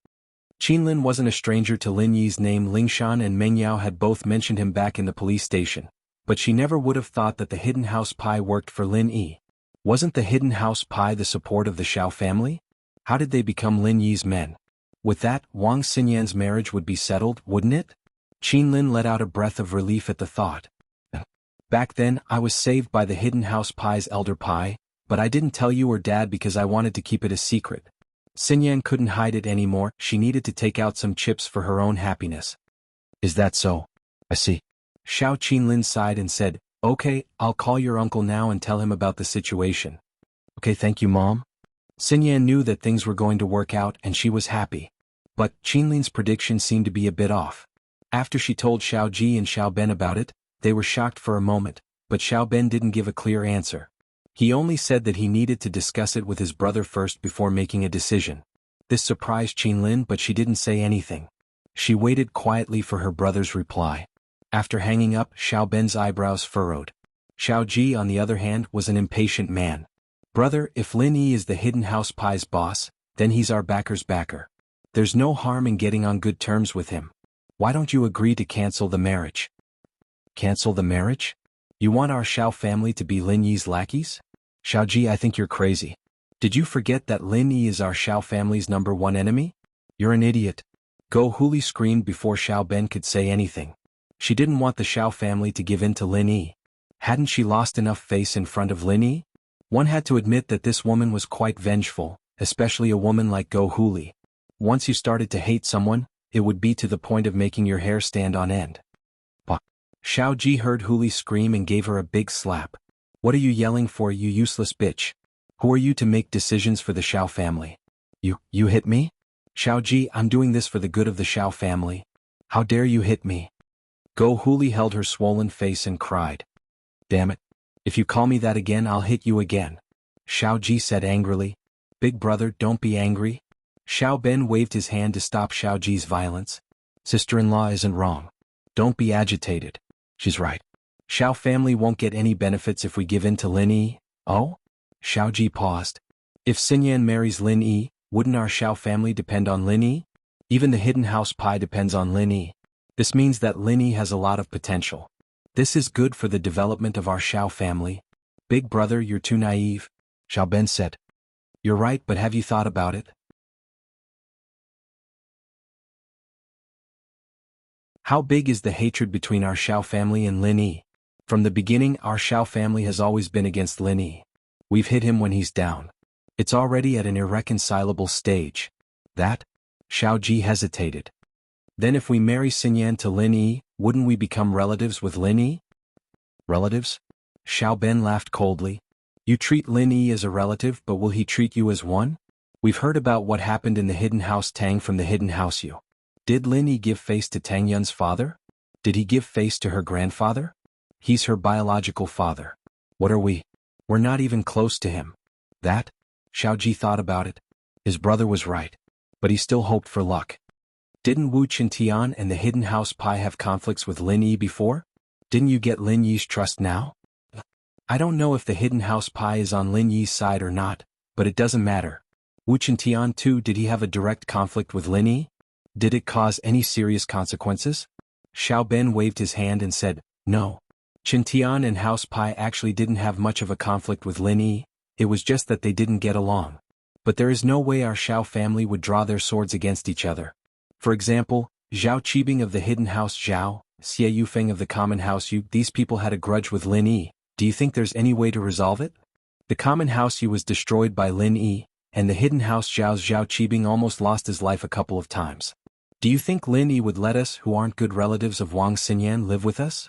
Qinlin wasn't a stranger to Lin Yi's name. Lingshan and Meng Yao had both mentioned him back in the police station, but she never would have thought that the Hidden House Pi worked for Lin Yi. Wasn't the Hidden House Pi the support of the Xiao family? How did they become Lin Yi's men? With that, Wang Xinyan's marriage would be settled, wouldn't it? Qinlin let out a breath of relief at the thought. "Back then, I was saved by the Hidden House Pi's elder Pi, but I didn't tell you or Dad because I wanted to keep it a secret." Xinyan couldn't hide it anymore. She needed to take out some chips for her own happiness. "Is that so? I see." Xiao Qinlin sighed and said, "Okay, I'll call your uncle now and tell him about the situation." "Okay, thank you, Mom." Xinyan knew that things were going to work out and she was happy. But Qinlin's prediction seemed to be a bit off. After she told Xiao Ji and Xiao Ben about it, they were shocked for a moment, but Xiao Ben didn't give a clear answer. He only said that he needed to discuss it with his brother first before making a decision. This surprised Qinlin, but she didn't say anything. She waited quietly for her brother's reply. After hanging up, Xiao Ben's eyebrows furrowed. Xiao Ji, on the other hand, was an impatient man. "Brother, if Lin Yi is the Hidden House Pi's boss, then he's our backer's backer. There's no harm in getting on good terms with him. Why don't you agree to cancel the marriage?" "Cancel the marriage? You want our Xiao family to be Lin Yi's lackeys?" "Xiao Ji, I think you're crazy. Did you forget that Lin Yi is our Xiao family's #1 enemy? You're an idiot." Go Huli screamed before Xiao Ben could say anything. She didn't want the Xiao family to give in to Lin Yi. Hadn't she lost enough face in front of Lin Yi? One had to admit that this woman was quite vengeful, especially a woman like Go Huli. Once you started to hate someone, it would be to the point of making your hair stand on end. Bah! Xiao Ji heard Huli scream and gave her a big slap. "What are you yelling for, you useless bitch? Who are you to make decisions for the Xiao family? You hit me? Xiao Ji, I'm doing this for the good of the Xiao family. How dare you hit me?" Go Huli held her swollen face and cried. "Damn it. If you call me that again, I'll hit you again," Xiao Ji said angrily. "Big brother, don't be angry. Xiao Ben waved his hand to stop Xiao Ji's violence. Sister-in-law isn't wrong. Don't be agitated. She's right. Xiao family won't get any benefits if we give in to Lin Yi. Oh? Xiao Ji paused. If Xinyan marries Lin Yi, wouldn't our Xiao family depend on Lin Yi? Even the hidden house pie depends on Lin Yi. This means that Lin Yi has a lot of potential. This is good for the development of our Xiao family. Big brother, you're too naive, Xiao Ben said. You're right, but have you thought about it? How big is the hatred between our Xiao family and Lin Yi? From the beginning, our Xiao family has always been against Lin Yi. We've hit him when he's down. It's already at an irreconcilable stage. That? Xiao Ji hesitated. Then if we marry Xinyan to Lin Yi, wouldn't we become relatives with Lin Yi? Relatives? Xiao Ben laughed coldly. You treat Lin Yi as a relative, but will he treat you as one? We've heard about what happened in the hidden house Tang from the hidden house Yu. Did Lin Yi give face to Tang Yun's father? Did he give face to her grandfather? He's her biological father. What are we? We're not even close to him. That? Xiao Ji thought about it. His brother was right. But he still hoped for luck. Didn't Wu Qintian and the hidden house pie have conflicts with Lin Yi before? Didn't you get Lin Yi's trust now? I don't know if the hidden house pie is on Lin Yi's side or not, but it doesn't matter. Wu Qintian too, did he have a direct conflict with Lin Yi? Did it cause any serious consequences? Xiao Ben waved his hand and said, no. Qintian and House Pie actually didn't have much of a conflict with Lin Yi, it was just that they didn't get along. But there is no way our Xiao family would draw their swords against each other. For example, Zhao Qibing of the hidden house Zhao, Xie Yufeng of the common house Yu, these people had a grudge with Lin Yi. Do you think there's any way to resolve it? The common house Yu was destroyed by Lin Yi, and the hidden house Zhao's Zhao Qibing almost lost his life a couple of times. Do you think Lin Yi would let us, who aren't good relatives of Wang Xinyan, live with us?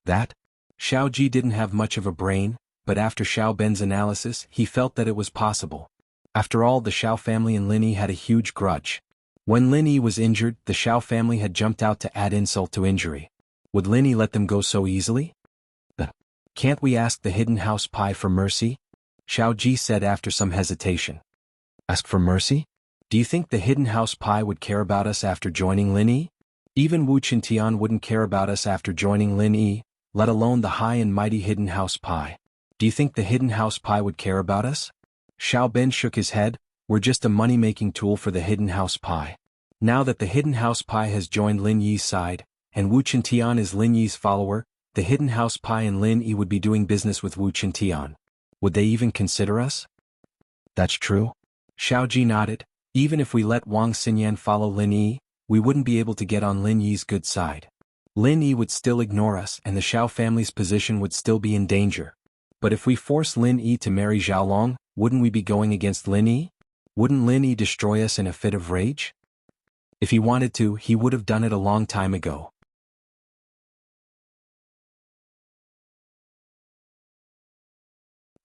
That? Xiao Ji didn't have much of a brain, but after Xiao Ben's analysis, he felt that it was possible. After all, the Xiao family and Lin Yi had a huge grudge. When Lin Yi was injured, the Xiao family had jumped out to add insult to injury. Would Lin Yi let them go so easily? Can't we ask the hidden house pie for mercy? Xiao Ji said after some hesitation. Ask for mercy? Do you think the hidden house pie would care about us after joining Lin Yi? Even Wu Qintian wouldn't care about us after joining Lin Yi, let alone the high and mighty hidden house pie. Do you think the hidden house pie would care about us? Xiao Ben shook his head. We're just a money-making tool for the hidden house pie. Now that the hidden house pie has joined Lin Yi's side, and Wu Qintian is Lin Yi's follower, the hidden house pie and Lin Yi would be doing business with Wu Qintian. Would they even consider us? That's true. Xiao Ji nodded. Even if we let Wang Xinyan follow Lin Yi, we wouldn't be able to get on Lin Yi's good side. Lin Yi would still ignore us and the Xiao family's position would still be in danger. But if we force Lin Yi to marry Xiaolong, wouldn't we be going against Lin Yi? Wouldn't Lin Yi destroy us in a fit of rage? If he wanted to, he would have done it a long time ago.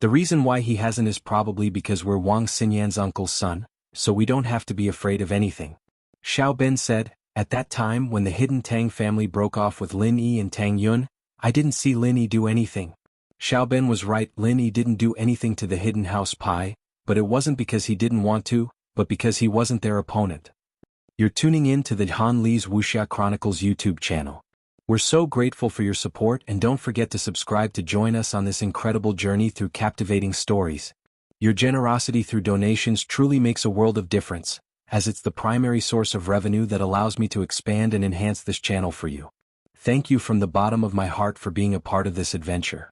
The reason why he hasn't is probably because we're Wang Xinyan's uncle's son, so we don't have to be afraid of anything. Xiao Ben said, at that time when the hidden Tang family broke off with Lin Yi and Tang Yun, I didn't see Lin Yi do anything. Xiao Ben was right, Lin Yi didn't do anything to the hidden house pie, but it wasn't because he didn't want to, but because he wasn't their opponent. You're tuning in to the Han Li's Wuxia Chronicles YouTube channel. We're so grateful for your support and don't forget to subscribe to join us on this incredible journey through captivating stories. Your generosity through donations truly makes a world of difference, as it's the primary source of revenue that allows me to expand and enhance this channel for you. Thank you from the bottom of my heart for being a part of this adventure.